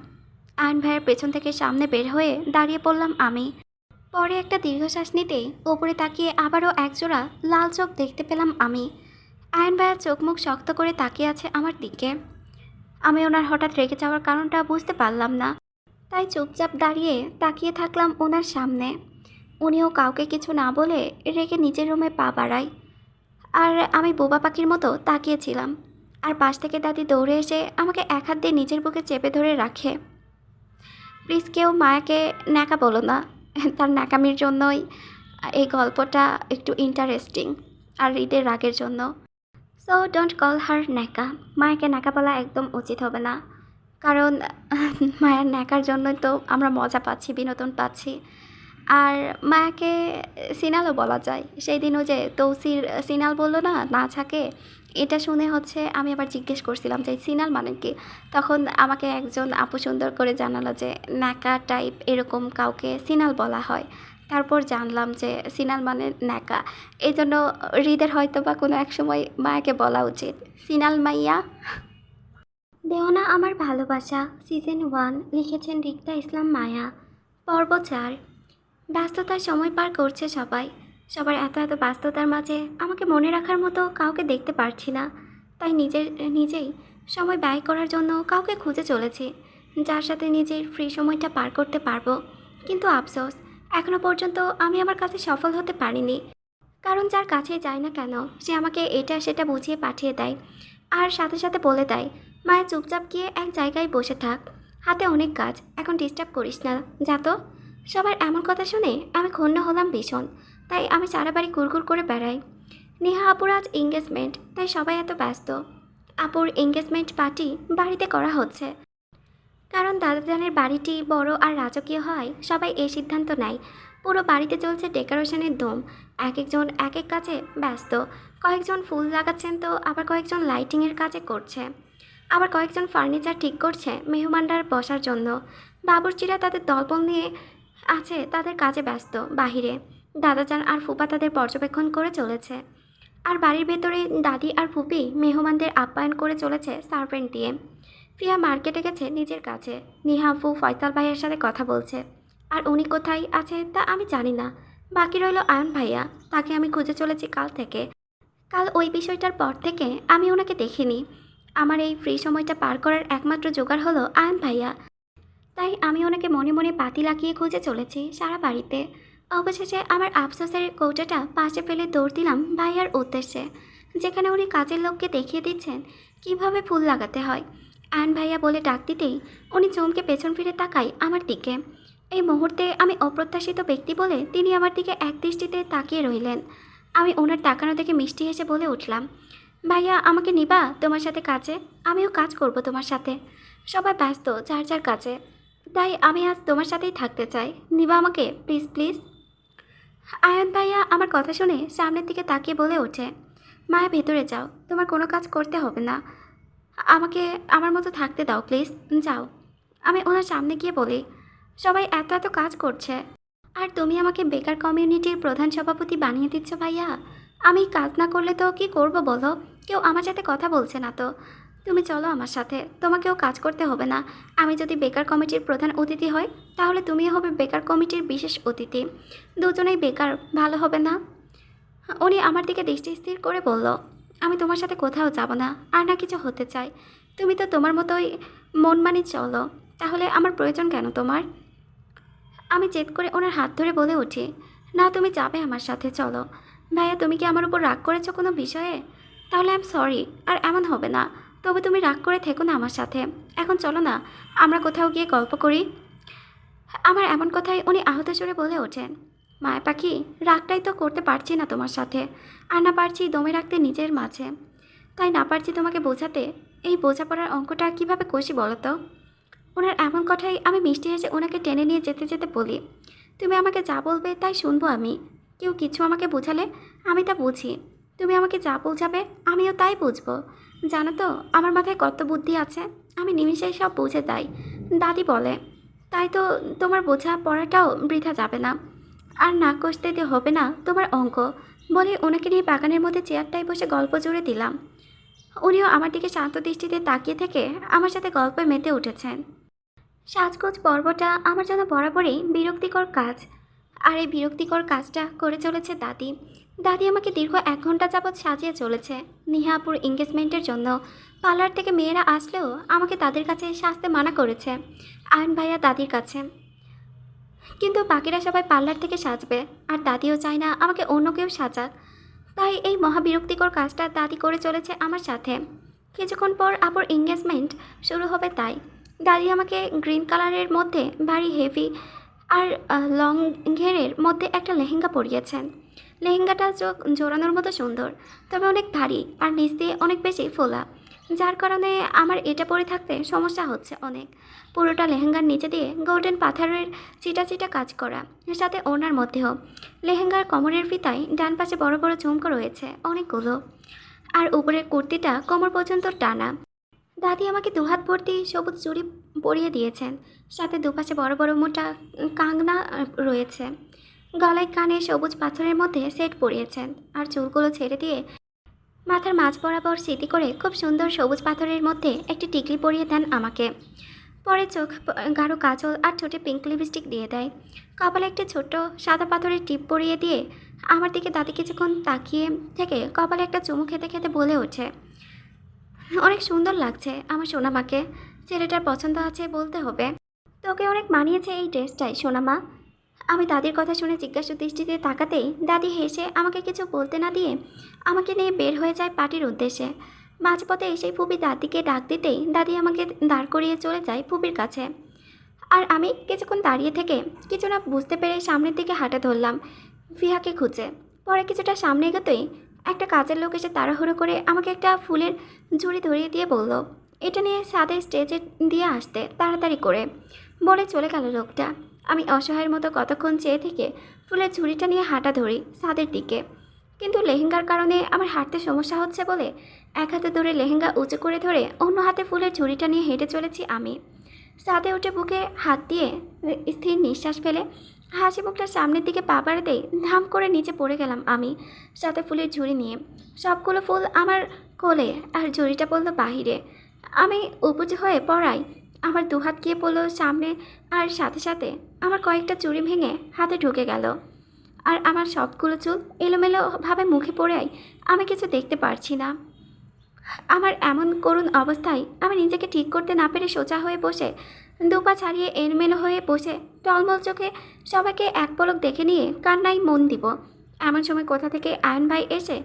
আয়ন ভাইয়ের পেছন থেকে সামনে বের হয়ে দাঁড়িয়ে পড়লাম আমি। পরে একটা দীর্ঘশ্বাস নিতেই ওপরে তাকিয়ে আবারও একজোড়া লাল চোখ দেখতে পেলাম আমি। আয়ন ভাইয়ের চোখ মুখ শক্ত করে তাকিয়ে আছে আমার দিকে। আমি ওনার হঠাৎ রেগে যাওয়ার কারণটা বুঝতে পারলাম না, তাই চুপচাপ দাঁড়িয়ে তাকিয়ে থাকলাম ওনার সামনে। উনিও কাউকে কিছু না বলে রেগে নিজের রুমে পা বাড়ায়, আর আমি বোবা পাখির মতো তাকিয়েছিলাম। আর পাশ থেকে দাদি দৌড়ে এসে আমাকে এক হাত দিয়ে নিজের বুকে চেপে ধরে রাখে। প্লিজ কেউ মায়াকে ন্যাকা বলো না, তার ন্যাকামির জন্যই এই গল্পটা একটু ইন্টারেস্টিং, আর ঈদের রাগের জন্য। সো ডোন্ট কল হার ন্যাকা। মায়াকে ন্যাকা বলা একদম উচিত হবে না, কারণ মায়ের ন্যাকার জন্যই তো আমরা মজা পাচ্ছি, বিনোদন পাচ্ছি। আর মায়াকে সিনালও বলা যায়। সেই দিনও যে তৌসির সিনাল বললো না, না থাকে, এটা শুনে হচ্ছে আমি আবার জিজ্ঞেস করছিলাম যে সিনাল মানে কি। তখন আমাকে একজন আপু সুন্দর করে জানালো যে ন্যাকা টাইপ এরকম কাউকে সিনাল বলা হয়। তারপর জানলাম যে সিনাল মানে ন্যাকা। এই জন্য হৃদের হয়তো বা কোনো এক সময় মায়াকে বলা উচিত, সিনাল মাইয়া। দেওনা আমার ভালোবাসা, সিজন 1, লিখেছেন রিক্তা ইসলাম মায়া। পর্ব 4। ব্যস্ততার সময় পার করছে সবাই। সবার এত এত ব্যস্ততার মাঝে আমাকে মনে রাখার মতো কাউকে দেখতে পারছি না, তাই নিজেই সময় ব্যয় করার জন্য কাউকে খুঁজে চলেছি, যার সাথে নিজের ফ্রি সময়টা পার করতে পারবো। কিন্তু আফসোস, এখনও পর্যন্ত আমি আমার কাছে সফল হতে পারিনি। কারণ যার কাছে যাই না কেন, সে আমাকে এটা সেটা বুঝিয়ে পাঠিয়ে দেয়, আর সাথে সাথে বলে দেয়, মায়া চুপচাপ গিয়ে এক জায়গায় বসে থাক, হাতে অনেক কাজ, এখন ডিস্টার্ব করিস না, যা তো। সবার এমন কথা শুনে আমি ক্ষুণ্ণ হলাম ভীষণ, তাই আমি সারা বাড়ি ঘুরঘুর করে বেড়াই। নেহা আপুর আজ এঙ্গেজমেন্ট, তাই সবাই এত ব্যস্ত। আপুর এঙ্গেজমেন্ট পার্টি বাড়িতে করা হচ্ছে, কারণ দাদাজানের বাড়িটি বড় আর রাজকীয় হয়, সবাই এই সিদ্ধান্ত নেয়। পুরো বাড়িতে চলছে ডেকোরেশনের ধুম, এক একজন এক এক কাজে ব্যস্ত। কয়েকজন ফুল লাগাচ্ছেন, তো আবার কয়েকজন লাইটিংয়ের কাজে করছে, আবার কয়েকজন ফার্নিচার ঠিক করছে মেহমানরা বসার জন্য। বাবুর্চিরা তাদের দলবল নিয়ে আছে, তাদের কাজে ব্যস্ত বাহিরে। দাদাজান আর ফুপা তাদের পর্যবেক্ষণ করে চলেছে, আর বাড়ির ভেতরে দাদি আর ফুপি মেহমানদের আপ্যায়ন করে চলেছে সার্ভেন্ট দিয়ে। ফিয়া মার্কেটে গেছে নিজের কাছে, নিহা আপু ফয়সাল ভাইয়ের সাথে কথা বলছে, আর উনি কোথায় আছে তা আমি জানি না। বাকি রইল আয়ন ভাইয়া, তাকে আমি খুঁজে চলেছি কাল থেকে। কাল ওই বিষয়টার পর থেকে আমি ওনাকে দেখিনি। আমার এই ফ্রি সময়টা পার করার একমাত্র জোগাড় হলো আয়ন ভাইয়া, তাই আমি ওনাকে মনে মনে পাতি লাগিয়ে খুঁজে চলেছি সারা বাড়িতে। অবশেষে আমার আফসোসের কৌটাটা পাশে ফেলে দৌড় দিলাম ভাইয়ার উদ্দেশ্যে, যেখানে উনি কাজের লোককে দেখিয়ে দিচ্ছেন কিভাবে ফুল লাগাতে হয়। আয়ন ভাইয়া বলে ডাক দিতেই উনি চমকে পেছন ফিরে তাকায় আমার দিকে। এই মুহূর্তে আমি অপ্রত্যাশিত ব্যক্তি বলে তিনি আমার দিকে এক দৃষ্টিতে তাকিয়ে রইলেন। আমি ওনার তাকানো দেখে মিষ্টি হেসে বলে উঠলাম, ভাইয়া আমাকে নিবা তোমার সাথে কাজে? আমিও কাজ করব তোমার সাথে। সবাই ব্যস্ত যার যার কাজে, তাই আমি আজ তোমার সাথেই থাকতে চাই, নিবা আমাকে প্লিজ প্লিজ। আয়ন ভাইয়া আমার কথা শুনে সামনের দিকে তাকিয়ে বলে ওঠে, মায়া ভেতরে যাও, তোমার কোনো কাজ করতে হবে না, আমাকে আমার মতো থাকতে দাও প্লিজ, যাও। আমি ওনার সামনে গিয়ে বলি, সবাই এত এত কাজ করছে, আর তুমি আমাকে বেকার কমিউনিটির প্রধান সভাপতি বানিয়ে দিচ্ছ ভাইয়া। আমি কাজ না করলে তো কি করব বলো? কেউ আমার সাথে কথা বলছে না তো। তুমি চলো আমার সাথে, তোমাকেও কাজ করতে হবে না। আমি যদি বেকার কমিটির প্রধান অতিথি হই, তাহলে তুমিও হবে বেকার কমিটির বিশেষ অতিথি। দুজনেই বেকার, ভালো হবে না? উনি আমার দিকে দৃষ্টি স্থির করে বলল, আমি তোমার সাথে কোথাও যাব না, আর না কিছু হতে চাই। তুমি তো তোমার মতোই মন মানি চলো, তাহলে আমার প্রয়োজন কেন তোমার? আমি জেদ করে ওনার হাত ধরে বলে উঠি, না তুমি যাবে আমার সাথে, চলো। ভাইয়া, তুমি কি আমার উপর রাগ করেছো কোনো বিষয়ে? তাহলে আই এম সরি, আর এমন হবে না। তবে তুমি রাগ করে থেকো না আমার সাথে। এখন চলো না, আমরা কোথাও গিয়ে গল্প করি। আমার এমন কথাই উনি আহত সুরে বলে ওঠেন, মায়া পাখি, রাগটাই তো করতে পারছি না তোমার সাথে, আর না পারছি দমে রাখতে নিজের মাঝে। তাই না পারছি তোমাকে বোঝাতে। এই বোঝাপড়ার অঙ্কটা কিভাবে কষি বলো তো? ওনার এমন কথাই আমি মিষ্টি হেসে ওনাকে টেনে নিয়ে যেতে যেতে বলি, তুমি আমাকে যা বলবে তাই শুনবো আমি। কেউ কিছু আমাকে বোঝালে আমি তা বুঝি। তুমি আমাকে যা বোঝাবে আমিও তাই বুঝবো। জানো তো আমার মাথায় কত বুদ্ধি আছে, আমি নিমিষেই সব বুঝে যাই। দাদি বলে, তাই তো তোমার বোঝা পড়াটাও বৃথা যাবে না। আর না কষতে দিয়ে হবে না তোমার অঙ্ক। বলে ওনাকে নিয়ে বাগানের মধ্যে চেয়ারটায় বসে গল্প জুড়ে দিলাম। উনিও আমার দিকে শান্ত দৃষ্টিতে তাকিয়ে থেকে আমার সাথে গল্পে মেতে উঠেছেন। সাজগোজ পর্বটা আমার জন্য বরাবরই বিরক্তিকর কাজ। আর এই বিরক্তিকর কাজটা করে চলেছে দাদি। দাদি আমাকে দীর্ঘ 1 ঘন্টা যাবৎ সাজিয়ে চলেছে নিহাপুর এঙ্গেজমেন্টের জন্য। পার্লার থেকে মেয়েরা আসলেও আমাকে তাদের কাছে সাজতে মানা করেছে, আয়ন ভাইয়া দাদির কাছে। কিন্তু বাকিরা সবাই পার্লার থেকে সাজবে, আর দাদিও চায় না আমাকে অন্য কেউ সাজাক। তাই এই মহাবিরক্তিকর কাজটা দাদি করে চলেছে আমার সাথে। কিছুক্ষণ পর আপুর এঙ্গেজমেন্ট শুরু হবে, তাই দাদি আমাকে গ্রিন কালারের মধ্যে ভারী হেভি আর লং ঘেরের মধ্যে একটা লেহেঙ্গা পরিয়েছেন। লেহেঙ্গাটা চোখ জোড়ানোর মতো সুন্দর, তবে অনেক ভারী আর নিচ দিয়ে অনেক বেশি ফোলা, যার কারণে আমার এটা পরে থাকতে সমস্যা হচ্ছে অনেক। পুরোটা লেহেঙ্গার নিচে দিয়ে গোল্ডেন পাথরের চিটা চিটা কাজ করা, এর সাথে ওনার মধ্যেও লেহেঙ্গার কোমরের ফিতায় ডান পাশে বড় বড় ঝুমকো রয়েছে অনেকগুলো, আর উপরের কুর্তিটা কোমর পর্যন্ত টানা। দাদি আমাকে দুহাত ভর্তি সবুজ চুড়ি পরিয়ে দিয়েছেন, সাথে দুপাশে বড় বড় মোটা কাংনা রয়েছে। গলায় কানে সবুজ পাথরের মধ্যে সেট পরিয়েছেন, আর চুলগুলো ছেড়ে দিয়ে মাথার মাঝ বরাবর স্মৃতি করে খুব সুন্দর সবুজ পাথরের মধ্যে একটি টিকলি পরিয়ে দেন আমাকে। পরে চোখ গাঢ় কাজল আর ছোটে পিঙ্ক লিপস্টিক দিয়ে দেয়। কপালে একটি ছোট্ট সাদা পাথরের টিপ পরিয়ে দিয়ে আমার দিকে দাদি কিছুক্ষণ তাকিয়ে থেকে কপালে একটা চুমু খেতে খেতে বলে ওঠে, অনেক সুন্দর লাগছে আমার সোনামাকে। ছেলেটার পছন্দ আছে বলতে হবে। তোকে অনেক মানিয়েছে এই ড্রেসটাই সোনামা। আমি দাদির কথা শুনে জিজ্ঞাসা দৃষ্টিতে তাকাতেই দাদি হেসে আমাকে কিছু বলতে না দিয়ে আমাকে নিয়ে বের হয়ে যায় পার্টির উদ্দেশ্যে। মাঝপথে এসেই ফুপি দাদিকে ডাক দিতেই দাদি আমাকে দাঁড় করিয়ে চলে যায় ফুপির কাছে। আর আমি কিছুক্ষণ দাঁড়িয়ে থেকে কিছু না বুঝতে পেরে সামনের দিকে হাঁটা ধরলাম ফিহাকে খুঁজে। পরে কিছুটা সামনে এগোতেই একটা কাজের লোক এসে তাড়াহুড়ো করে আমাকে একটা ফুলের ঝুড়ি ধরিয়ে দিয়ে বলল, এটা নিয়ে ছাদে স্টেজে দিয়ে আসতে তাড়াতাড়ি করে। বলে চলে গেল লোকটা। আমি অসহায়ের মতো কতক্ষণ চেয়ে থেকে ফুলের ঝুড়িটা নিয়ে হাঁটা ধরি ছাদের দিকে। কিন্তু লেহেঙ্গার কারণে আমার হাঁটতে সমস্যা হচ্ছে বলে এক হাতে ধরে লেহেঙ্গা উঁচু করে ধরে অন্য হাতে ফুলের ঝুড়িটা নিয়ে হেঁটে চলেছি আমি। ছাদে উঠে বুকে হাত দিয়ে স্থির নিঃশ্বাস ফেলে হাসি মুখটা সামনের দিকে পা বাড়াতেই ধাম করে নিচে পড়ে গেলাম আমি, সাথে ফুলের ঝুড়ি নিয়ে। সবগুলো ফুল আমার কোলে আর ঝুড়িটা পড়লো বাহিরে। আমি উপুজ হয়ে পড়াই আমার দুহাত গিয়ে পড়লো সামনে, আর সাথে সাথে আমার কয়েকটা চুড়ি ভেঙে হাতে ঢুকে গেল। আর আমার সবগুলো চুল এলোমেলোভাবে মুখে পড়াই আমি কিছু দেখতে পারছি না। আমার এমন করুণ অবস্থায় আমি নিজেকে ঠিক করতে না পেরে সোজা হয়ে বসে দুপা ছাড়িয়ে এলোমেলো হয়ে বসে টলমল চোখে সবাইকে এক পলক দেখে নিয়ে কান্নায় মন দিব। এমন সময় কোথা থেকে আয়ন ভাই এসে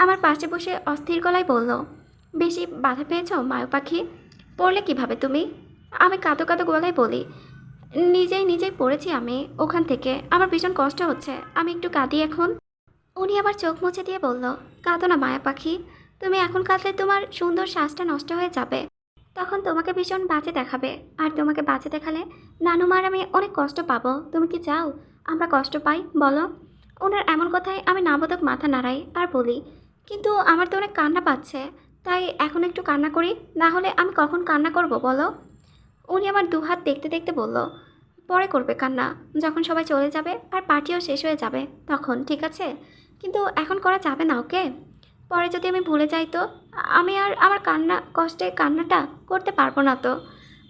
আমার পাশে বসে অস্থির গলায় বলল, বেশি বাধা পেয়েছ মায়ু পাখি? পড়লে কিভাবে তুমি? আমি কাঁদো কাঁদো গলায় বলি, নিজেই পড়েছি আমি ওখান থেকে, আমার ভীষণ কষ্ট হচ্ছে, আমি একটু কাঁদি এখন। উনি আবার চোখ মুছে দিয়ে বলল, কাঁদো না মায়া পাখি, তুমি এখন কাঁদলে তোমার সুন্দর শ্বাসটা নষ্ট হয়ে যাবে। তখন তোমাকে ভীষণ বাজে দেখাবে, আর তোমাকে বাজে দেখালে নানুমার আমি অনেক কষ্ট পাবো। তুমি কি চাও আমরা কষ্ট পাই বলো? ওনার এমন কথায় আমি নাবোধক মাথা নাড়াই আর বলি, কিন্তু আমার তো অনেক কান্না পাচ্ছে, তাই এখন একটু কান্না করি, না হলে আমি কখন কান্না করব বলো? উনি আমার দুহাত দেখতে দেখতে বলল, পরে করবে কান্না, যখন সবাই চলে যাবে আর পার্টিও শেষ হয়ে যাবে তখন, ঠিক আছে? কিন্তু এখন করা যাবে না, ওকে? পরে যদি আমি ভুলে যাই তো আমি আর আমার কান্নাটা করতে পারবো না তো।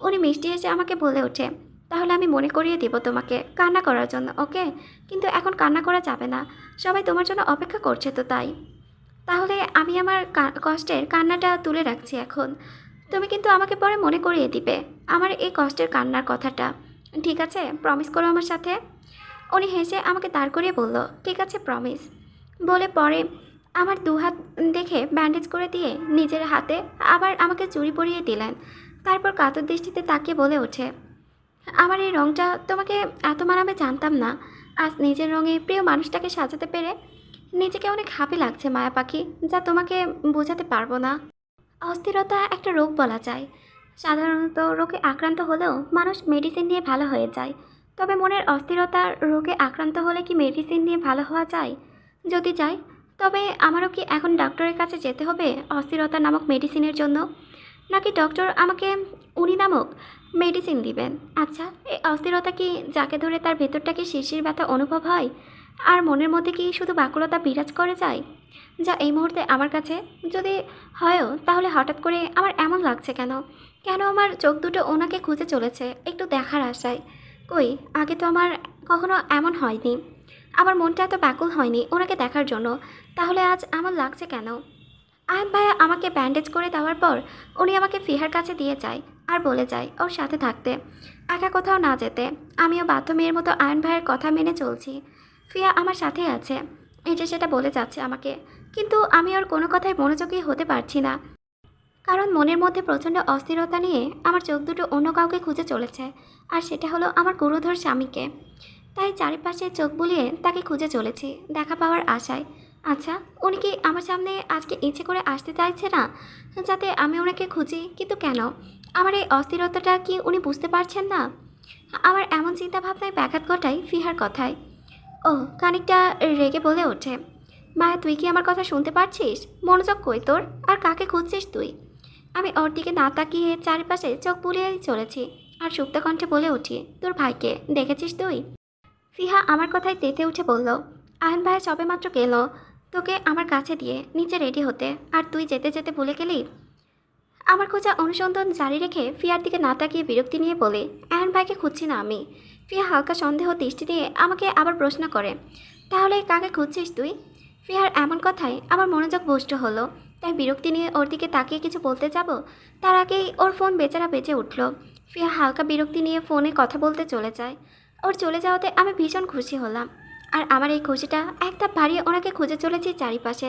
উনি মিষ্টি এসে আমাকে বলে ওঠে, তাহলে আমি মনে করিয়ে দিব তোমাকে কান্না করার জন্য, ওকে? কিন্তু এখন কান্না করা যাবে না, সবাই তোমার জন্য অপেক্ষা করছে তো, তাই। তাহলে আমি আমার কষ্টের কান্নাটা তুলে রাখছি এখন। তুমি কিন্তু আমাকে পরে মনে করিয়ে দিবে আমার এই কষ্টের কান্নার কথাটা। ঠিক আছে, প্রমিস করো আমার সাথে। উনি হেসে আমাকে দাঁড় করিয়ে বলল, ঠিক আছে, প্রমিস। বলে পরে আমার দুহাত দেখে ব্যান্ডেজ করে দিয়ে নিজের হাতে আবার আমাকে চুড়ি পরিয়ে দিলেন। তারপর কাতর দৃষ্টিতে তাকিয়ে বলে ওঠে, আমার এই রঙটা তোমাকে এত মানাবে জানতাম না। আজ নিজের রঙে প্রিয় মানুষটাকে সাজাতে পেরে নিজেকে অনেক হ্যাপি লাগছে মায়া পাখি, যা তোমাকে বোঝাতে পারবো না। অস্থিরতা একটা রোগ বলা যায়। সাধারণত রোগে আক্রান্ত হলেও মানুষ মেডিসিন নিয়ে ভালো হয়ে যায়। তবে মনের অস্থিরতার রোগে আক্রান্ত হলে কি মেডিসিন নিয়ে ভালো হওয়া যায়? যদি যায়, তবে আমারও কি এখন ডক্টরের কাছে যেতে হবে অস্থিরতা নামক মেডিসিনের জন্য? নাকি ডক্টর আমাকে উনি নামক মেডিসিন দিবেন? আচ্ছা, এই অস্থিরতা কি যাকে ধরে তার ভেতরটা কি শিরশির ব্যথা অনুভব হয়? আর মনের মধ্যে কি শুধু ব্যাকুলতা বিরাজ করে যায়, যা এই মুহূর্তে আমার কাছে যদি হয়ও, তাহলে হঠাৎ করে আমার এমন লাগছে কেন? কেন আমার চোখ দুটো ওনাকে খুঁজে চলেছে একটু দেখার আশায়? কই, আগে তো আমার কখনো এমন হয়নি। আমার মনটা এত ব্যাকুল হয়নি ওনাকে দেখার জন্য। তাহলে আজ এমন লাগছে কেন? আয়ন ভাইয়া আমাকে ব্যান্ডেজ করে দেওয়ার পর উনি আমাকে ফিহার কাছে দিয়ে যায় আর বলে যায় ওর সাথে থাকতে, একা কোথাও না যেতে। আমিও বাধ্য মেয়ের মতো আয়ন ভাইয়ের কথা মেনে চলছি। ফিয়া আমার সাথেই আছে, এটা সেটা বলে যাচ্ছে আমাকে। কিন্তু আমি ওর কোনো কথায় মনোযোগী হতে পারছি না, কারণ মনের মধ্যে প্রচণ্ড অস্থিরতা নিয়ে আমার চোখ দুটো অন্য কাউকে খুঁজে চলেছে, আর সেটা হলো আমার গুরুধর স্বামীকে। তাই চারিপাশে চোখ বুলিয়ে তাকে খুঁজে চলেছি দেখা পাওয়ার আশায়। আচ্ছা, উনি কি আমার সামনে আজকে ইচ্ছে করে আসতে চাইছে না যাতে আমি ওনাকে খুঁজি? কিন্তু কেন? আমার এই অস্থিরতাটা কি উনি বুঝতে পারছেন না? আমার এমন চিন্তাভাবনায় ব্যাঘাত ঘটায় ফিহার কথায়। ও খানিকটা রেগে বলে ওঠে, মায়া, তুই কি আমার কথা শুনতে পারছিস? মনোযোগ কই তোর? আর কাকে খুঁজছিস তুই? আমি ওর দিকে না তাকিয়ে চারিপাশে চোখ বুলিয়েই চলেছি আর সুপ্ত কণ্ঠে বলে উঠি, তোর ভাইকে দেখেছিস তুই? ফিহা আমার কথায় তেতে উঠে বলল, আয়ন ভাই সবেমাত্র গেল তোকে আমার কাছে দিয়ে নিচে রেডি হতে, আর তুই যেতে যেতে ভুলে গেলি। আমার খোঁজা অনুসন্ধান জারি রেখে ফিয়ার দিকে না তাকিয়ে বিরক্তি নিয়ে বলে, আয়ন ভাইকে খুঁজছি না আমি। ফিয়া হালকা সন্দেহ দৃষ্টি দিয়ে আমাকে আবার প্রশ্ন করে, তাহলে কাকে খুঁজছিস তুই? ফিয়ার এমন কথায় আমার মনোযোগ ভ্রষ্ট হলো, তাই বিরক্তি নিয়ে ওর দিকে তাকিয়ে কিছু বলতে যাব, তার আগেই ওর ফোন বেচারা বেঁচে উঠল। ফিয়া হালকা বিরক্তি নিয়ে ফোনে কথা বলতে চলে যায়। ওর চলে যাওয়াতে আমি ভীষণ খুশি হলাম, আর আমার এই খুশিটা এক ধাপ বাড়িয়ে ওনাকে খুঁজে চলেছি চারিপাশে।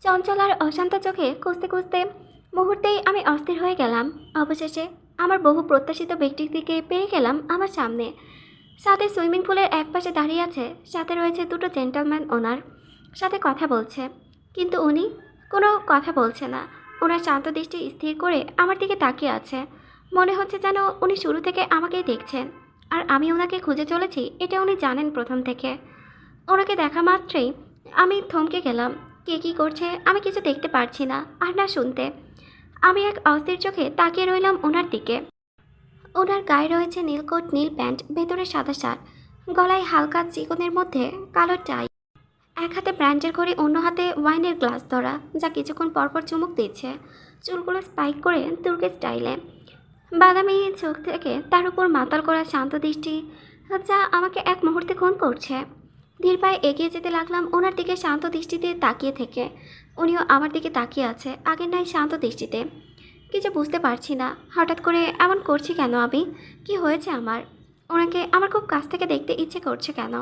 চঞ্চল আর অশান্ত চোখে খুঁজতে খুঁজতে মুহূর্তেই আমি অস্থির হয়ে গেলাম। অবশেষে আমার বহু প্রত্যাশিত ব্যক্তিটিকে পেয়ে গেলাম আমার সামনে। সাথে সুইমিং পুলের একপাশে দাঁড়িয়ে আছে, সাথে রয়েছে দুটো জেন্টলম্যান ওনার সাথে কথা বলছে। কিন্তু উনি কোনো কথা বলছে না, ওনার শান্ত দৃষ্টি স্থির করে আমার দিকে তাকিয়ে আছে। মনে হচ্ছে যেন উনি শুরু থেকে আমাকেই দেখছেন, আর আমি ওনাকে খুঁজে চলেছি এটা উনি জানেন প্রথম থেকে। ওনাকে দেখা মাত্রই আমি থমকে গেলাম। কে কী করছে আমি কিছু দেখতে পারছি না আর না শুনতে। আমি এক অস্থির চোখে তাকিয়ে রইলাম ওনার দিকে। ওনার গায়ে রয়েছে নীল কোট, নীল প্যান্ট, ভেতরে সাদা শার্ট, গলায় হালকা চিকনের মধ্যে কালো টাই, এক হাতে ব্র্যান্ডের ঘড়ি, অন্য হাতে ওয়াইনের গ্লাস ধরা, যা কিছুক্ষণ পরপর চুমুক দিচ্ছে। চুলগুলো স্পাইক করে তুর্কি স্টাইলে, বাদামি চোখ থেকে তার উপর মাতাল করা শান্ত দৃষ্টি, যা আমাকে এক মুহূর্তে খুন করছে। ধীর পায়ে এগিয়ে যেতে লাগলাম ওনার দিকে শান্ত দৃষ্টিতে তাকিয়ে থেকে। উনিও আমার দিকে তাকিয়ে আছে আগের নাই শান্ত দৃষ্টিতে। কিছু বুঝতে পারছি না হঠাৎ করে এমন করছি কেন আমি? কি হয়েছে আমার? ওনাকে আমার খুব কাছ থেকে দেখতে ইচ্ছে করছে কেন?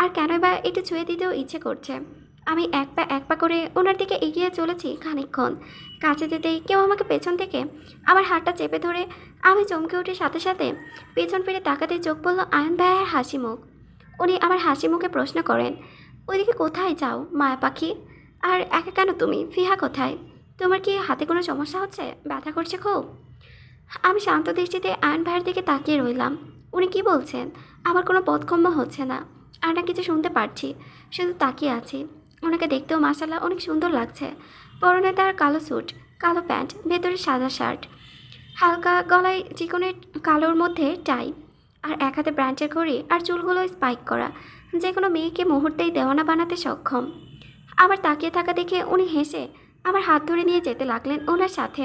আর কেনই বা একটু ছুঁয়ে দিতেও ইচ্ছে করছে। আমি এক পা করে ওনার দিকে এগিয়ে চলেছি খানিকক্ষণ। কাছে যেতেই কেউ আমাকে পেছন থেকে আমার হাতটা চেপে ধরে আমি চমকে উঠে সাথে সাথে পেছন ফিরে তাকাতে চোখ পড়ল আয়ন ভাইয়ের হাসি মুখ। উনি আমার হাসি মুখে প্রশ্ন করেন, ওইদিকে কোথায় যাও মায়া পাখি? আর একা কেন তুমি? ফিহা কোথায়? তোমার কি হাতে কোনো সমস্যা হচ্ছে? ব্যথা করছে খুব? আমি শান্ত দৃষ্টিতে আয়ন ভাইয়ের দিকে তাকিয়ে রইলাম। উনি কি বলছেন আমার কোনো বোধগম্য হচ্ছে না, আর না কিছু শুনতে পারছি, শুধু তাকিয়ে আছি। ওনাকে দেখতেও মাশাআল্লাহ অনেক সুন্দর লাগছে। পরনে তার কালো স্যুট, কালো প্যান্ট, ভেতরে সাদা শার্ট, হালকা গলায় চিকনের কালোর মধ্যে টাই, আর এক হাতে ব্র্যান্ডের ঘড়ি, আর চুলগুলো স্পাইক করা, যে কোনো মেয়েকে মুহূর্তেই দেওয়ানা বানাতে সক্ষম। আমার তাকিয়ে থাকা দেখে উনি হেসে আমার হাত ধরে নিয়ে যেতে লাগলেন ওনার সাথে।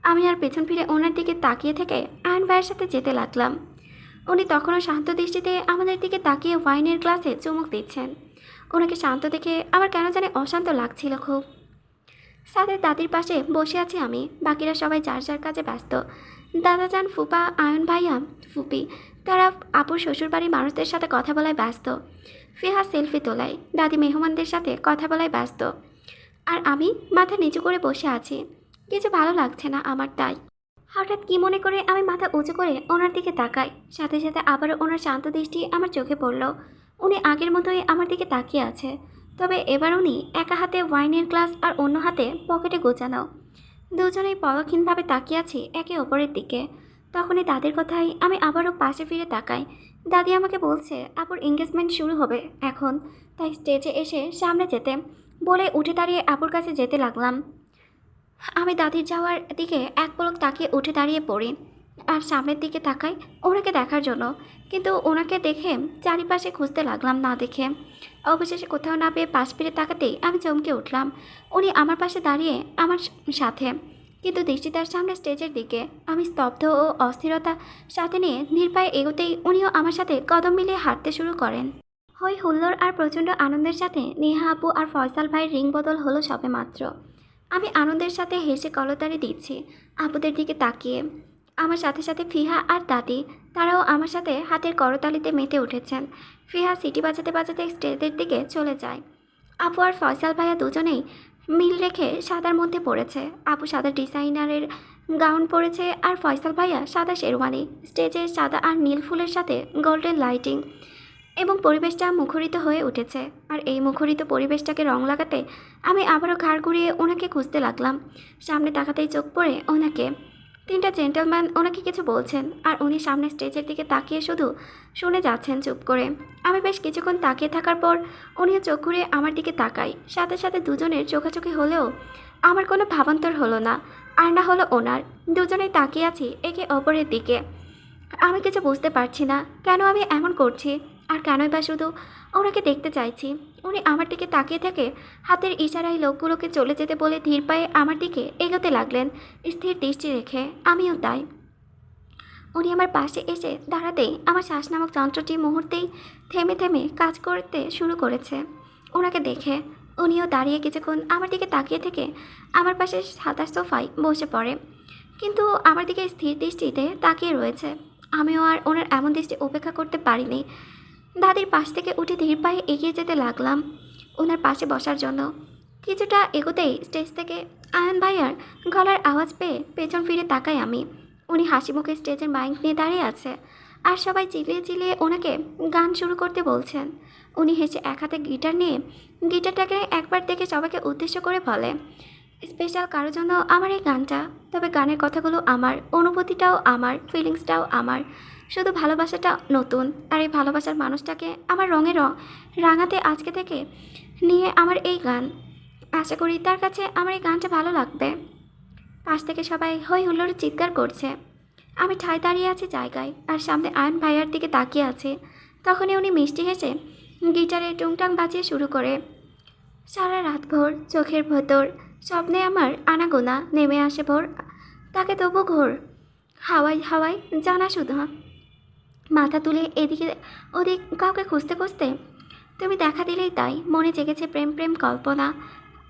আমি আর পেছন ফিরে ওনার দিকে তাকিয়ে থেকে আয়ন ভাইয়ের সাথে যেতে লাগলাম। উনি তখনও শান্ত দৃষ্টিতে আমাদের দিকে তাকিয়ে ওয়াইনের গ্লাসে চুমুক দিচ্ছেন। ওনাকে শান্ত দেখে আমার কেন জানি অশান্ত লাগছিল খুব। সাথে দাদির পাশে বসে আছি আমি, বাকিরা সবাই যার যার কাজে ব্যস্ত। দাদাজান, ফুপা, আয়ন ভাইয়া, ফুপি, তারা আপুর শ্বশুরবাড়ির মানুষদের সাথে কথা বলায় ব্যস্ত। ফিহা সেলফি তোলায়, দাদি মেহমানদের সাথে কথা বলায় ব্যস্ত। আর আমি মাথা নিচু করে বসে আছি, কিছু ভালো লাগছে না আমার। তাই হঠাৎ কি মনে করে আমি মাথা উঁচু করে ওনার দিকে তাকাই। সাথে সাথে আবারও ওনার শান্ত দৃষ্টি আমার চোখে পড়ল। উনি আগের মতোই আমার দিকে তাকিয়ে আছে, তবে এবার উনি একা হাতে ওয়াইনের গ্লাস আর অন্য হাতে পকেটে গোছানো। দুজনেই পলকহীনভাবে তাকিয়ে আছি একে অপরের দিকে। তখনই দাদির কথাই আমি আবারও পাশে ফিরে তাকাই। দাদি আমাকে বলছে আপুর এঙ্গেজমেন্ট শুরু হবে এখন, তাই স্টেজে এসে সামনে যেতে বলে উঠে দাঁড়িয়ে আপুর কাছে যেতে লাগলাম। আমি দাদির যাওয়ার দিকে এক পলক তাকিয়ে উঠে দাঁড়িয়ে পড়ি আর সামনের দিকে তাকাই ওনাকে দেখার জন্য, কিন্তু ওনাকে দেখে চারিপাশে খুঁজতে লাগলাম না দেখে। অবশেষে কোথাও না পেয়ে পাশ ফিরে তাকাতেই আমি চমকে উঠলাম। উনি আমার পাশে দাঁড়িয়ে আমার সাথে, কিন্তু দৃষ্টি তার সামনে স্টেজের দিকে। আমি স্তব্ধ ও অস্থিরতা সাথে নিয়ে নির্ভয়ে এগোতেই উনিও আমার সাথে কদম মিলিয়ে হাঁটতে শুরু করেন। হই হুল্লোড় আর প্রচণ্ড আনন্দের সাথে নেহা আপু আর ফয়সাল ভাইয়ের রিং বদল হলো সবেমাত্র। আমি আনন্দের সাথে হেসে কলতারি দিচ্ছি আপুদের দিকে তাকিয়ে। আমার সাথে সাথে ফিহা আর দাদি, তারাও আমার সাথে হাতের করতালিতে মেতে উঠেছেন। ফিহা সিটি বাজাতে বাজাতে স্টেজের দিকে চলে যায়। আপু আর ফয়সাল ভাইয়া দুজনেই মিল রেখে সাদার মধ্যে পড়েছে। আপু সাদা ডিজাইনারের গাউন পরেছে আর ফয়সাল ভাইয়া সাদা শেরওয়ানি। স্টেজে সাদা আর নীল ফুলের সাথে গোল্ডেন লাইটিং এবং পরিবেশটা মুখরিত হয়ে উঠেছে। আর এই মুখরিত পরিবেশটাকে রং লাগাতে আমি আবারও ঘাড় ঘুরিয়ে ওনাকে খুঁজতে লাগলাম। সামনে তাকাতেই চোখ পড়ে ওনাকে। তিনটা জেন্টলম্যান ওনাকে কিছু বলছেন আর উনি সামনে স্টেজের দিকে তাকিয়ে শুধু শুনে যাচ্ছেন চুপ করে। আমি বেশ কিছুক্ষণ তাকিয়ে থাকার পর উনিও চোখ ঘুরিয়ে আমার দিকে তাকাই। সাথে সাথে দুজনের চোখাচোখি হলেও আমার কোনো ভাবান্তর হলো না, আর না হলো ওনার। দুজনেই তাকিয়ে আছি একে অপরের দিকে। আমি কিছু বুঝতে পারছি না কেন আমি এমন করছি, আর কেনই বা শুধু ওনাকে দেখতে চাইছি। উনি আমার দিকে তাকিয়ে থেকে হাতের ইশারায় লোকগুলোকে চলে যেতে বলে ধীর পায়ে আমার দিকে এগোতে লাগলেন, স্থির দৃষ্টি রেখে। আমিও তাই। উনি আমার পাশে এসে দাঁড়াতেই আমার শ্বাস নামক যন্ত্রটি মুহূর্তেই থেমে থেমে কাজ করতে শুরু করেছে। ওনাকে দেখে উনিও দাঁড়িয়ে কিছুক্ষণ আমার দিকে তাকিয়ে থেকে আমার পাশে সাদা সোফায় বসে পড়ে, কিন্তু আমার দিকে স্থির দৃষ্টিতে তাকিয়ে রয়েছে। আমিও আর ওনার এমন দৃষ্টি উপেক্ষা করতে পারিনি। দাদির পাশ থেকে উঠে ধীর পায়ে এগিয়ে যেতে লাগলাম ওনার পাশে বসার জন্য। কিছুটা এগোতেই স্টেজ থেকে আয়ন ভাইয়ার গলার আওয়াজ পেয়ে পেছন ফিরে তাকাই আমি। উনি হাসি মুখে স্টেজের মাইক নিয়ে দাঁড়িয়ে আছে আর সবাই চিল্লিয়ে চিল্লিয়ে ওনাকে গান শুরু করতে বলছেন। উনি হেসে এক হাতে গিটার নিয়ে গিটারটাকে একবার দেখে সবাইকে উদ্দেশ্য করে বলে, স্পেশাল কারোর জন্য আমার এই গানটা। তবে গানের কথাগুলো আমার, অনুভূতিটাও আমার, ফিলিংসটাও আমার। শুধু ভালোবাসাটা নতুন, আর এই ভালোবাসার মানুষটাকে আমার রঙে রাঙাতে আজকে থেকে নিয়ে আমার এই গান। আশা করি তার কাছে আমার এই গানটা ভালো লাগবে। পাশ থেকে সবাই হই হুল্লোড় চিৎকার করছে। আমি ঠায় দাঁড়িয়ে আছি জায়গায় আর সামনে আয়ন ভাইয়ার দিকে তাকিয়ে আছে। তখনই উনি মিষ্টি হেসে গিটারে টুংটাং বাজিয়ে শুরু করে। সারা রাত ভোর চোখের ভেতর স্বপ্নে আমার আনাগোনা নেমে আসে ভোর, তাকে তবু ঘোর হাওয়ায় হাওয়ায় জানা শুধু। মাথা তুলে এদিকে ওদিক কাউকে খুঁজতে খুঁজতে তুমি দেখা দিলেই তাই মনে জেগেছে প্রেম প্রেম কল্পনা।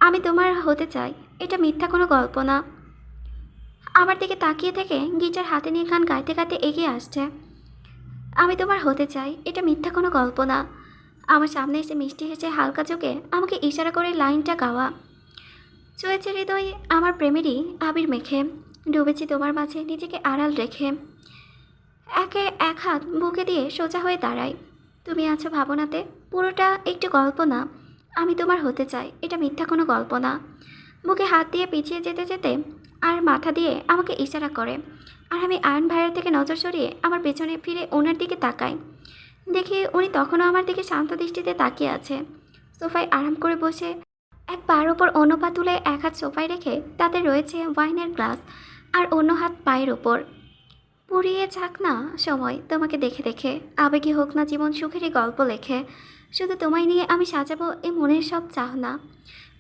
আমি তোমার হতে চাই, এটা মিথ্যা কোনো গল্প না। আমার দিকে তাকিয়ে থেকে গিটার হাতে নিয়ে গান গাইতে গাইতে এগিয়ে আসছে। আমি তোমার হতে চাই, এটা মিথ্যা কোনো গল্প না। আমার সামনে এসে মিষ্টি হেসে হালকা চোখে আমাকে ইশারা করে লাইনটা গাওয়া। ছুঁয়েছে হৃদয় আমার প্রেমেরই আবির মেখে, ডুবেছি তোমার মাঝে নিজেকে আড়াল রেখে। একে এক হাত বুকে দিয়ে সোজা হয়ে দাঁড়াই। তুমি আছো ভাবনাতে, পুরোটা একটু গল্প না। আমি তোমার হতে চাই, এটা মিথ্যা কোনো গল্প না। বুকে হাত দিয়ে পিছিয়ে যেতে যেতে আর মাথা দিয়ে আমাকে ইশারা করে, আর আমি আয়ন ভাইয়ের থেকে নজর সরিয়ে আমার পেছনে ফিরে ওনার দিকে তাকাই। দেখি উনি তখনও আমার দিকে শান্ত দৃষ্টিতে তাকিয়ে আছে। সোফায় আরাম করে বসে এক পায়ের ওপর অন্য পা তুলে এক হাত সোফায় রেখে তাতে রয়েছে ওয়াইনের গ্লাস আর অন্য হাত পায়ের ওপর। পুড়িয়ে যাক না সময় তোমাকে দেখে দেখে, আবেগে হোক না জীবন সুখেরই গল্প লেখে, শুধু তোমায় নিয়ে আমি সাজাবো এই মনের সব চাহনা।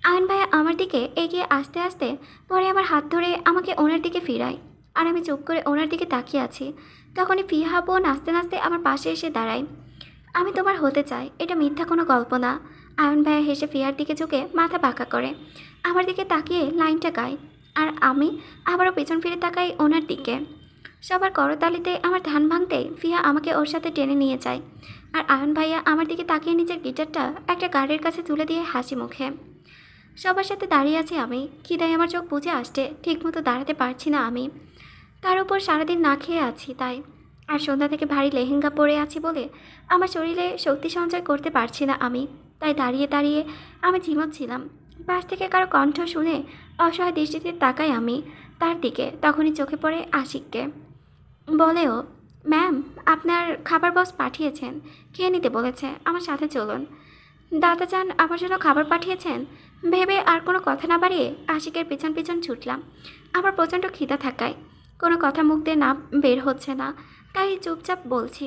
আয়ন ভাইয়া আমার দিকে এগিয়ে আসতে আসতে পরে আমার হাত ধরে আমাকে ওনার দিকে ফিরায়, আর আমি চুপ করে ওনার দিকে তাকিয়ে আছি। তখনই ফিহা বোন নাচতে নাচতে আমার পাশে এসে দাঁড়ায়। আমি তোমার হতে চাই, এটা মিথ্যা কোনো গল্প না। আয়ন ভাইয়া হেসে ফিয়ার দিকে ঝুঁকে মাথা বাঁকা করে আমার দিকে তাকিয়ে লাইনটা গায়, আর আমি আবারও পেছন ফিরে তাকাই ওনার দিকে। সবার করতালিতে আমার ধান ভাঙতেই ফিয়া আমাকে ওর সাথে টেনে নিয়ে যায়, আর আয়ন ভাইয়া আমার দিকে তাকিয়ে নিজের গিটারটা একটা গাড়ির কাছে তুলে দিয়ে হাসি মুখে। সবার সাথে দাঁড়িয়ে আছি আমি, খিদায় আমার চোখ বুজে আসছে, ঠিকমতো দাঁড়াতে পারছি না আমি। তার উপর সারাদিন না খেয়ে আছি তাই, আর সন্ধ্যা থেকে ভারী লেহেঙ্গা পরে আছি বলে আমার শরীরে শক্তি সঞ্চয় করতে পারছি না আমি। তাই দাঁড়িয়ে দাঁড়িয়ে আমি ঝিমোচ্ছিলাম। পাশ থেকে কারো কণ্ঠ শুনে অসহায় দৃষ্টিতে তাকাই আমি তার দিকে। তখনই চোখে পড়ে আশিককে। বলেও, ম্যাম, আপনার খাবার বস পাঠিয়েছেন, খেয়ে নিতে বলেছে, আমার সাথে চলুন। দাদা চান আমার জন্য খাবার পাঠিয়েছেন ভেবে আর কোনো কথা না বাড়িয়ে আশিকের পিছন পিছন ছুটলাম। আমার প্রচণ্ড খিদা থাকায় কোনো কথা মুখ দিয়ে না বের হচ্ছে না, তাই চুপচাপ বলছি।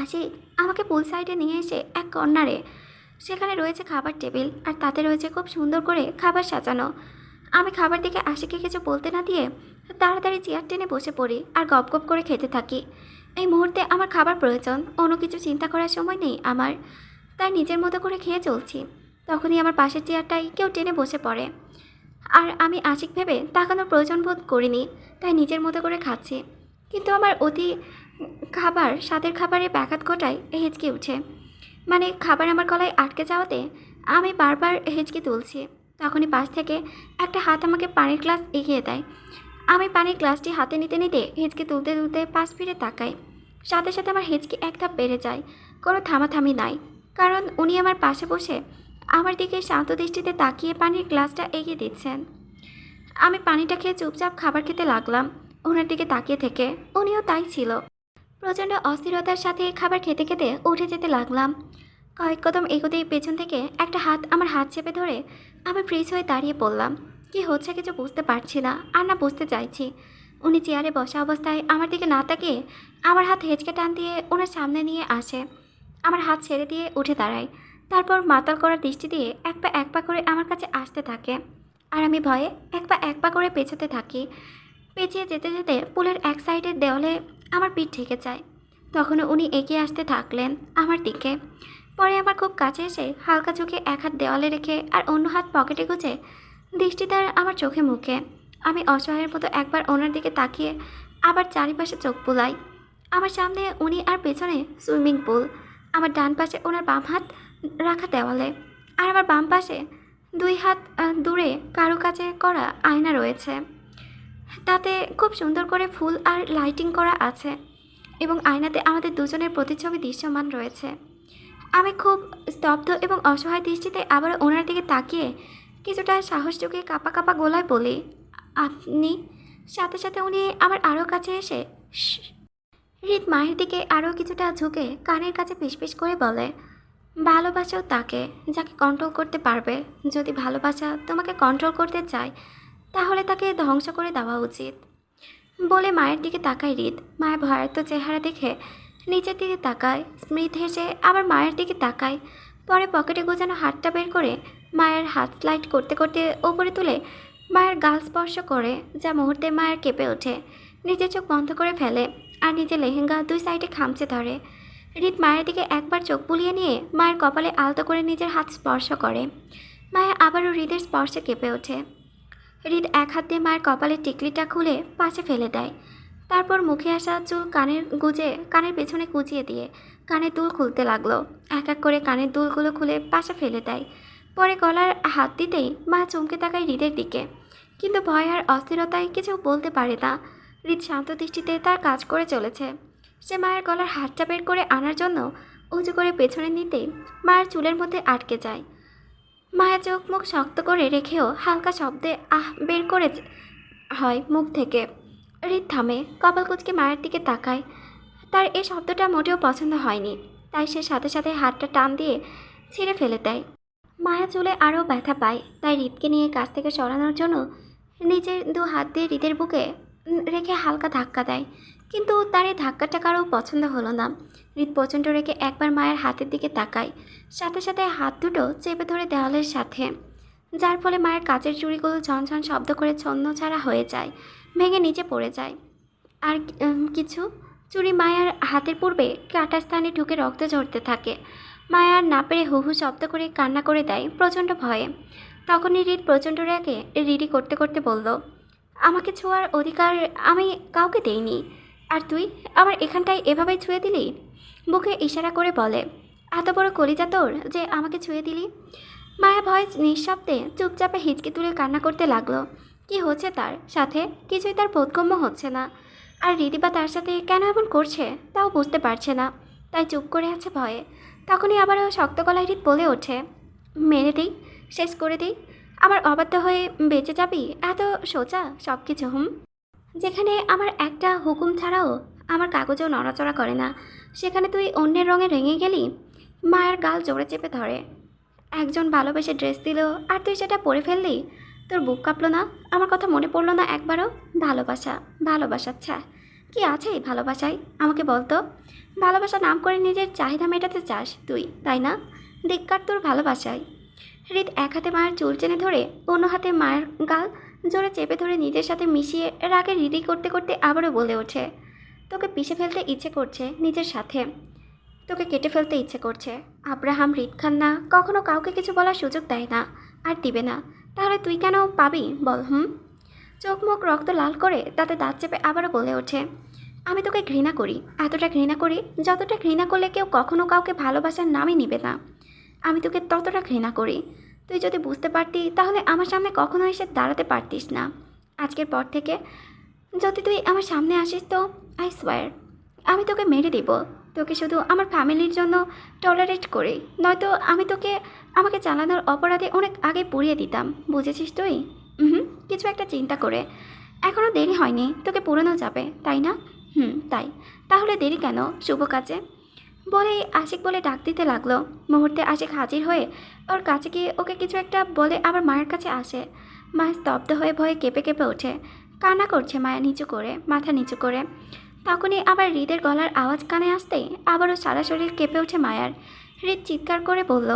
আশিক, আমাকে পুল সাইডে নিয়ে এসে এক কর্নারে, সেখানে রয়েছে খাবার টেবিল, আর তাতে রয়েছে খুব সুন্দর করে খাবার সাজানো। আমি খাবার দিকে আশিককে কিছু বলতে না দিয়ে তাড়াতাড়ি চেয়ার টেনে বসে পড়ি আর গপ গপ করে খেতে থাকি। এই মুহূর্তে আমার খাবার প্রয়োজন, অন্য কিছু চিন্তা করার সময় নেই আমার, তাই নিজের মতো করে খেয়ে চলছি। তখনই আমার পাশের চেয়ারটাই কেউ টেনে বসে পড়ে, আর আমি আশিক ভেবে তাকানোর প্রয়োজন বোধ করিনি, তাই নিজের মতো করে খাচ্ছি। কিন্তু আমার অতি খাবার স্বাদের খাবারে ব্যাঘাত ঘটায় হেঁচকে উঠে, মানে খাবার আমার গলায় আটকে যাওয়াতে আমি বারবার হেঁচকে তুলছি। তখনই পাশ থেকে একটা হাত আমাকে পানির গ্লাস এগিয়ে দেয়। আমি পানির গ্লাসটি হাতে নিতে নিতে হেঁচকে তুলতে তুলতে পাশ ফিরে তাকাই। সাথে সাথে আমার হেঁচকে এক ধাপ বেড়ে যায়, কোনো থামাথামি নাই, কারণ উনি আমার পাশে বসে আমার দিকে শান্ত দৃষ্টিতে তাকিয়ে পানির গ্লাসটা এগিয়ে দিচ্ছেন। আমি পানিটা খেয়ে চুপচাপ খাবার খেতে লাগলাম ওনার দিকে তাকিয়ে থেকে। উনিও তাই ছিল। প্রচণ্ড অস্থিরতার সাথে খাবার খেতে খেতে উঠে যেতে লাগলাম। কয়েক কদম এগোতেই পেছন থেকে একটা হাত আমার হাত চেপে ধরে আমি ফ্রিজ হয়ে দাঁড়িয়ে পড়লাম। কি হচ্ছে কিছু বুঝতে পারছি না, আর না বুঝতে চাইছি। উনি চেয়ারে বসা অবস্থায় আমার দিকে না তাকিয়ে আমার হাত হেঁচকে টান দিয়ে ওনার সামনে নিয়ে আসে। আমার হাত ছেড়ে দিয়ে উঠে দাঁড়ায়, তারপর মাতাল করার দৃষ্টি দিয়ে এক পা করে আমার কাছে আসতে থাকে, আর আমি ভয়ে এক পা করে পেছোতে থাকি। পেঁচিয়ে যেতে যেতে পুলের এক সাইডের দেওয়ালে আমার পিঠ ঠেকে যায়। তখনও উনি এগিয়ে আসতে থাকলেন আমার দিকে। পরে আমার খুব কাছে এসে হালকা চোখে এক হাত দেওয়ালে রেখে আর অন্য হাত পকেটে গুজে দৃষ্টি তার আমার চোখে মুখে। আমি অসহায়ের মতো একবার ওনার দিকে তাকিয়ে আবার চারিপাশে চোখ বুলাই। আমার সামনে উনি, আর পেছনে সুইমিং পুল। আমার ডান পাশে ওনার বাম হাত রাখা দেওয়ালে, আর আমার বাম পাশে দুই হাত দূরে কারুকাজে করা আয়না রয়েছে। তাতে খুব সুন্দর করে ফুল আর লাইটিং করা আছে, এবং আয়নাতে আমাদের দুজনের প্রতিচ্ছবি দৃশ্যমান রয়েছে। আমি খুব স্তব্ধ এবং অসহায় দৃষ্টিতে আবারও ওনার দিকে তাকিয়ে কিছুটা সাহস জুগিয়ে কাঁপা কাঁপা গলায় বলি, আপনি? সাথে সাথে উনি আমার আরও কাছে এসে হৃদ মায়ের দিকে আরও কিছুটা ঝুঁকে কানের কাছে পিসপিস করে বলে, ভালোবাসাও তাকে যাকে কন্ট্রোল করতে পারবে। যদি ভালোবাসা তোমাকে কন্ট্রোল করতে চায় তাহলে তাকে ধ্বংস করে দেওয়া উচিত। বলে মায়ের দিকে তাকায় হৃদ। মায়ের ভয়ার্ত চেহারা দেখে নিচের দিকে তাকায়, স্মৃত হেসে আবার মায়ের দিকে তাকায়। পরে পকেটে গোছানো হাতটা বের করে মায়ের হাত স্লাইড করতে করতে ওপরে তুলে মায়ের গাল স্পর্শ করে, যা মুহূর্তে মায়ের কেঁপে ওঠে। নিজের চোখ বন্ধ করে ফেলে আর নিজের লেহেঙ্গা দুই সাইডে খামচে ধরে। হৃদ মায়ের দিকে একবার চোখ বুলিয়ে নিয়ে মায়ের কপালে আলতো করে নিজের হাত স্পর্শ করে। মায়া আবারও হৃদের স্পর্শে কেঁপে ওঠে। হৃদ এক হাত দিয়ে মায়ের কপালের টিকলিটা খুলে পাশে ফেলে দেয়। তারপর মুখে আসা চুল কানের পেছনে কুচিয়ে দিয়ে কানের দুল খুলতে লাগলো। এক এক করে কানের দুলগুলো খুলে পাশে ফেলে দেয়। পরে গলার হাত দিতেই মা চমকে তাকায় হৃদের দিকে, কিন্তু ভয় আর অস্থিরতায় কিছু বলতে পারে না। হৃদ শান্ত দৃষ্টিতে তার কাজ করে চলেছে। সে মায়ের গলার হাতটা বের করে আনার জন্য উঁচু করে পেছনে নিতেই মায়ের চুলের মধ্যে আটকে যায়। মায়া চোখ মুখ শক্ত করে রেখেও হালকা শব্দে আহ বের করে হয় মুখ থেকে। হৃদ থামে, কপাল কুঁচকে মায়ের দিকে তাকায়। তার এই শব্দটা মোটেও পছন্দ হয়নি, তাই সে সাথে সাথে হাতটা টান দিয়ে ছিঁড়ে ফেলে দেয়। মায়া চুলে আরও ব্যথা পায়, তাই হৃদকে নিয়ে কাছ থেকে সরানোর জন্য নিজের দু হাত দিয়ে হৃদের বুকে রেখে হালকা ধাক্কা দেয়, কিন্তু তার এই ধাক্কাটা কারো পছন্দ হলো না। হৃদ প্রচণ্ড রেখে একবার মায়ের হাতের দিকে তাকায়, সাথে সাথে হাত দুটো চেপে ধরে দেওয়ালের সাথে, যার ফলে মায়ের কাচের চুড়িগুলো ঝনঝন শব্দ করে ছন্নছাড়া হয়ে যায়, ভেঙে নিচে পড়ে যায়। আর কিছু চুড়ি মায়ার হাতের পূর্বে কাটা স্থানে ঢুকে রক্ত ঝরতে থাকে। মায়া আর না পেরে হু হু শব্দ করে কান্না করে দেয় প্রচণ্ড ভয়ে। তখনই হৃদ প্রচণ্ড রেগে রিডি করতে করতে বলল, আমাকে ছোঁয়ার অধিকার আমি কাউকে দেইনি, আর তুই আমার এখানটায় এভাবেই ছুঁয়ে দিলি? বুকে ইশারা করে বলে, এত বড় কলিজা তোর যে আমাকে ছুঁয়ে দিলি? মায়া ভয় নিঃশব্দে চুপচাপে হিচকি তুলে কান্না করতে লাগলো। কি হচ্ছে তার সাথে কিছুই তার বোধগম্য হচ্ছে না। আর রিদিবা তার সাথে কেন এমন করছে তাও বুঝতে পারছে না, তাই চুপ করে আছে ভয়ে। তখনই আবারও শক্ত গলায় হৃদ বলে ওঠে, মেরে দিই, শেষ করে দিই, আমার অবাধ্য হয়ে বেঁচে যাবি? এত সোজা সব কিছু? যেখানে আমার একটা হুকুম ছাড়াও আমার কাগজেও নড়াচড়া করে না, সেখানে তুই অন্যের রঙে রেঙে গেলি? মায়ের গাল জোরে চেপে ধরে। একজন ভালোবেসে ড্রেস দিল আর তুই সেটা পরে ফেললি? তোর বুক কাঁপলো না? আমার কথা মনে পড়লো না একবারও? ভালোবাসা, ভালোবাসা, ছ্যা, কি আছে এই ভালোবাসায় আমাকে বলতো? ভালোবাসা নাম করে নিজের চাহিদা মেটাতে চাস তুই, তাই না? ধিক্কার তোর ভালোবাসায়। হৃদ এক হাতে মায়ের চুল টেনে ধরে অন্য হাতে মায়ের গাল জোরে চেপে ধরে নিজের সাথে মিশিয়ে রাগে রিডি করতে করতে আবারও বলে ওঠে, তোকে পিষে ফেলতে ইচ্ছে করছে নিজের সাথে, তোকে কেটে ফেলতে ইচ্ছে করছে। আব্রাহাম হৃদ খান্না কখনো কাউকে কিছু বলার সুযোগ দেয় না, আর দিবে না। তাহলে তুই কেন পাবি বল? চোখ মুখ রক্ত লাল করে তাতে দাঁত চেপে আবারও বলে ওঠে, আমি তোকে ঘৃণা করি, এতটা ঘৃণা করি যতটা ঘৃণা করলে কেউ কখনো কাউকে ভালোবাসার নামই নিবে না। আমি তোকে ততটা ঘৃণা করি। তুই যদি বুঝতে পারতি তাহলে আমার সামনে কখনো এসে দাঁড়াতে পারতিস না। আজকের পর থেকে যদি তুই আমার সামনে আসিস তো আই সোয়ার আমি তোকে মেরে দেব। তোকে শুধু আমার ফ্যামিলির জন্য টলারেট করি, নয়তো আমি তোকে আমাকে চালানোর অপরাধে অনেক আগে পুড়িয়ে দিতাম, বুঝেছিস তুই? কিছু একটা চিন্তা করে। এখনও দেরি হয়নি, তোকে পুরানো যাবে, তাই না? তাই। তাহলে দেরি কেন শুভ কাজে? বলেই আশিক বলে ডাক দিতে লাগলো। মুহূর্তে আশিক হাজির হয়ে ওর কাছে গিয়ে ওকে কিছু একটা বলে আবার মায়ের কাছে আসে। মায়া স্তব্ধ হয়ে ভয়ে কেঁপে কেঁপে ওঠে, কান্না করছে মায়া নিচু করে, মাথা নিচু করে। তখনই আবার হৃদের গলার আওয়াজ কানে আসতেই আবারও সারা শরীর কেঁপে ওঠে মায়ার। হৃদ চিৎকার করে বলল,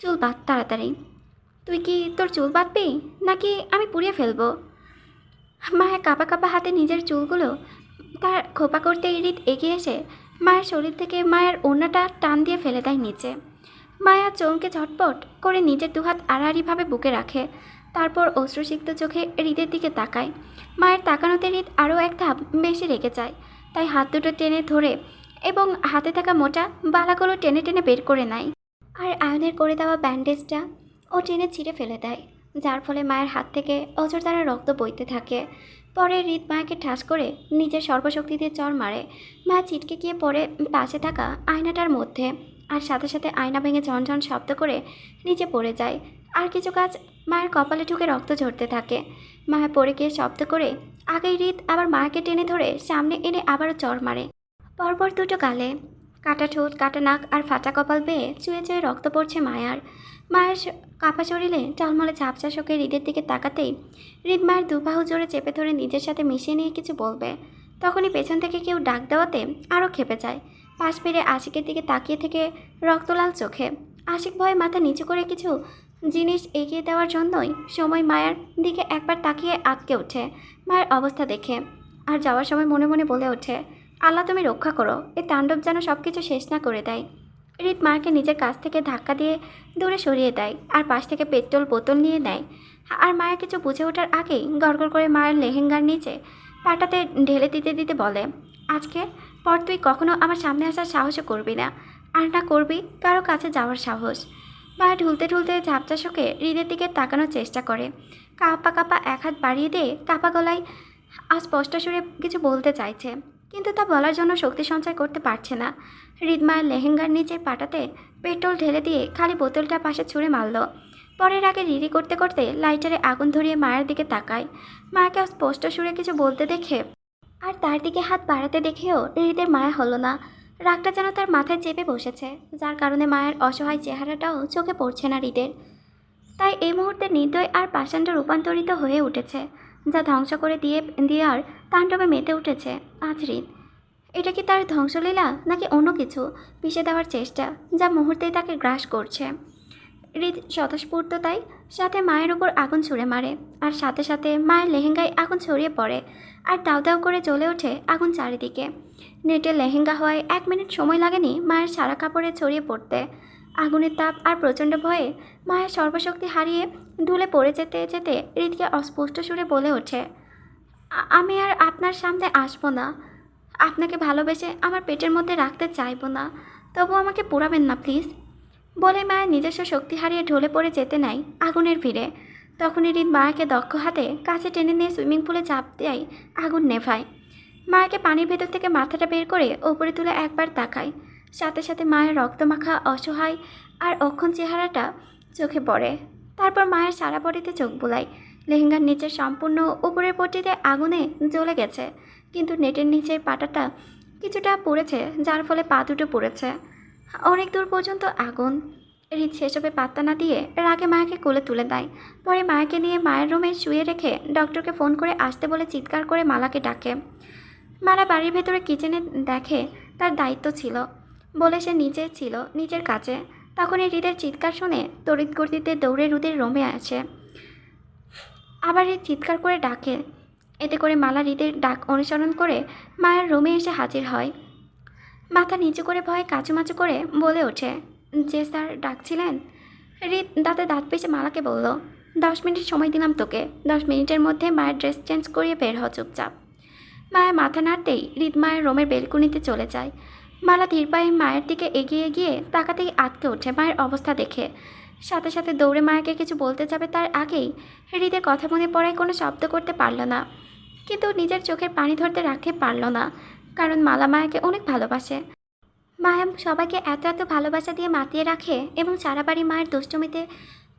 চুল বাঁধ তাড়াতাড়ি। তুই কি তোর চুল বাঁধবি নাকি আমি পুড়িয়ে ফেলবো? মায়া কাঁপা কাঁপা হাতে নিজের চুলগুলো তার খোপা করতেই হৃদ এগিয়ে এসে মায়ের শরীর থেকে মায়ের ওড়নাটা টান দিয়ে ফেলে দেয় নিচে। মায়া চমকে ঝটপট করে নিজের দুহাত আড়াআড়িভাবে বুকে রাখে, তারপর অশ্রুসিক্ত চোখে হৃদের দিকে তাকায়। মায়ের তাকানোতে হৃদ আরও এক ধাপ বেশি রেগে যায়, তাই হাত দুটো টেনে ধরে এবং হাতে থাকা মোটা বালাগুলো টেনে টেনে বের করে নেয়। আর আয়নের করে দেওয়া ব্যান্ডেজটা ও টেনে ছিঁড়ে ফেলে দেয়, যার ফলে মায়ের হাত থেকে অঝরধারা রক্ত বইতে থাকে। পরে হৃদ মায়াকে ঠাস করে নিজের সর্বশক্তি দিয়ে চড় মারে। মায়া ছিটকে গিয়ে পড়ে পাশে থাকা আয়নাটার মধ্যে, আর সাথে সাথে আয়না ভেঙে ঝনঝন শব্দ করে নিচে পড়ে যায়। আর কিছু কাজ মায়ের কপালে ঢুকে রক্ত ঝরতে থাকে। মায়া পড়ে গিয়ে শব্দ করে আগেই হৃদ আবার মায়াকে টেনে ধরে সামনে এনে আবারও চড় মারে। পরপর দুটো গালে, কাটা ঠোঁট, কাটা নাক আর ফাটা কপাল বেয়ে চুয়ে চুয়ে রক্ত পড়ছে মায়ার। মায়ের কাপা শরীরে টলমলে ঝাপসা শোকে হৃদের দিকে তাকাতেই হৃদ মায়ের দুবাহু জোরে চেপে ধরে নিজের সাথে মিশিয়ে নিয়ে কিছু বলবে, তখনই পেছন থেকে কেউ ডাক দেওয়াতে আরও খেপে যায়। পাশ ফিরে আশিকের দিকে তাকিয়ে থেকে রক্তলাল চোখে। আশিক ভয়ে মাথা নিচু করে কিছু জিনিস এগিয়ে দেওয়ার জন্যই সময় মায়ের দিকে একবার তাকিয়ে আটকে ওঠে মায়ের অবস্থা দেখে। আর যাওয়ার সময় মনে মনে বলে ওঠে, আল্লাহ তুমি রক্ষা করো, এই তাণ্ডব যেন সব কিছু শেষ না করে দেয়। হৃদ মায়াকে নিজের কাছ থেকে ধাক্কা দিয়ে দূরে সরিয়ে দেয় আর পাশ থেকে পেট্রোল বোতল নিয়ে নেয়। আর মায়া কিছু বুঝে ওঠার আগেই গড়গড় করে মায়ের লেহেঙ্গার নিচে পাটাতে ঢেলে দিতে দিতে বলে, আজকে পর তুই কখনো আমার সামনে আসার সাহসও করবি না, আর না করবি কারো কাছে যাওয়ার সাহস। মায়া ঢুলতে ঢুলতে ঝাপচা শোকে হৃদের দিকে তাকানোর চেষ্টা করে। কাঁপা কাঁপা এক হাত বাড়িয়ে দিয়ে কাঁপা গলায় স্পষ্ট সুরে কিছু বলতে চাইছে, কিন্তু তা বলার জন্য শক্তি সঞ্চয় করতে পারছে না। হৃদ মায়ের লেহেঙ্গার নিচের পাটাতে পেট্রোল ঢেলে দিয়ে খালি বোতলটা পাশে ছুঁড়ে মারল। পরের আগে রিরি করতে করতে লাইটারে আগুন ধরিয়ে মায়ের দিকে তাকায়। মায়াকে স্পষ্ট সুরে কিছু বলতে দেখে আর তার দিকে হাত বাড়াতে দেখেও হৃদের মায়া হলো না। রাগটা যেন তার মাথায় চেপে বসেছে, যার কারণে মায়ের অসহায় চেহারাটাও চোখে পড়ছে না হৃদের। তাই এই মুহূর্তে নির্দয় আর পাষাণ্ড রূপান্তরিত হয়ে উঠেছে। যা ধ্বংস করে দেওয়ার তাণ্ডবে মেতে উঠেছে আজ হৃদ। এটা কি তার ধ্বংসলীলা নাকি অন্য কিছু পিষে দেওয়ার চেষ্টা যা মুহূর্তেই তাকে গ্রাস করছে? হৃদ স্বতঃস্ফূর্ততায় সাথে মায়ের উপর আগুন ছুঁড়ে মারে, আর সাথে সাথে মায়ের লেহেঙ্গায় আগুন ছড়িয়ে পড়ে, আর দাউ দাউ করে জ্বলে ওঠে আগুন চারিদিকে। নেটের লেহেঙ্গা হওয়ায় 1 মিনিট সময় লাগেনি মায়ের সারা কাপড়ে ছড়িয়ে পড়তে। আগুনের তাপ আর প্রচণ্ড ভয়ে মায়ের সর্বশক্তি হারিয়ে ঢুলে পড়ে যেতে যেতে হৃদকে অস্পষ্ট সুরে বলে ওঠে, আমি আর আপনার সামনে আসবো না। আপনাকে ভালোবেসে আমার পেটের মধ্যে রাখতে চাইবো না, তবু আমাকে পোড়াবেন না প্লিজ। বলে মায়ের নিজস্ব শক্তি হারিয়ে ঢলে পড়ে যেতে নেয় আগুনের ভিড়ে। তখনই হৃদ মায়াকে দক্ষ হাতে কাছে টেনে নিয়ে সুইমিং পুলে চাপ দেয়, আগুন নেভায়। মায়াকে পানির ভেতর থেকে মাথাটা বের করে ওপরে তুলে একবার তাকায়। সাথে সাথে মায়ের রক্তমাখা অসহায় আর অক্ষণ চেহারাটা চোখে পড়ে। তারপর মায়ের সারা বডিতে চোখ বোলায়। লেহেঙ্গার নিচের সম্পূর্ণ উপরের পট্টিতে আগুনে জ্বলে গেছে, কিন্তু নেটের নিচের পাটাটা কিছুটা পড়েছে, যার ফলে পা দুটো পড়েছে অনেক দূর পর্যন্ত আগুন। হৃদ সেসবে পাত্তা না দিয়ে রাগে মায়াকে কোলে তুলে দেয়। পরে মায়াকে নিয়ে মায়ের রুমে শুয়ে রেখে ডক্টরকে ফোন করে আসতে বলে চিৎকার করে মালাকে ডাকে। মালা বাড়ির ভেতরে কিচেনে দেখে তার দায়িত্ব ছিল বলে সে নিচে ছিল নিজের কাছে। তখনই হৃদের চিৎকার শুনে তড়িৎ গতিতে দৌড়ে হৃদের রুমে আসে। আবার হৃদ চিৎকার করে ডাকে, এতে করে মালা হৃদের ডাক অনুসরণ করে মায়ের রুমে এসে হাজির হয়। মাথা নিচু করে ভয়ে কাচুমাচু করে বলে ওঠে, যে স্যার ডাকছিলেন? হৃদ দাঁতে দাঁত পেঁচে মালাকে বলল, 10 মিনিট সময় দিলাম তোকে, 10 মিনিটের মধ্যে মায়ের ড্রেস চেঞ্জ করিয়ে বের হ চুপচাপ। মায়া মাথা নাড়তেই হৃদ মায়ের রুমের বেলকুনিতে চলে যায়। মালা ধীর পায়ে মায়ের দিকে এগিয়ে গিয়ে তাকাতেই আটকে ওঠে মায়ের অবস্থা দেখে। সাথে সাথে দৌড়ে মায়াকে কিছু বলতে যাবে তার আগেই হৃদের কথা মনে পড়ায় কোনো শব্দ করতে পারল না, কিন্তু নিজের চোখের পানি ধরতে রাখতে পারল না, কারণ মালা মায়াকে অনেক ভালোবাসে। মায়া সবাইকে এত এত ভালোবাসা দিয়ে মাতিয়ে রাখে এবং সারা বাড়ি মায়ের দুষ্টুমিতে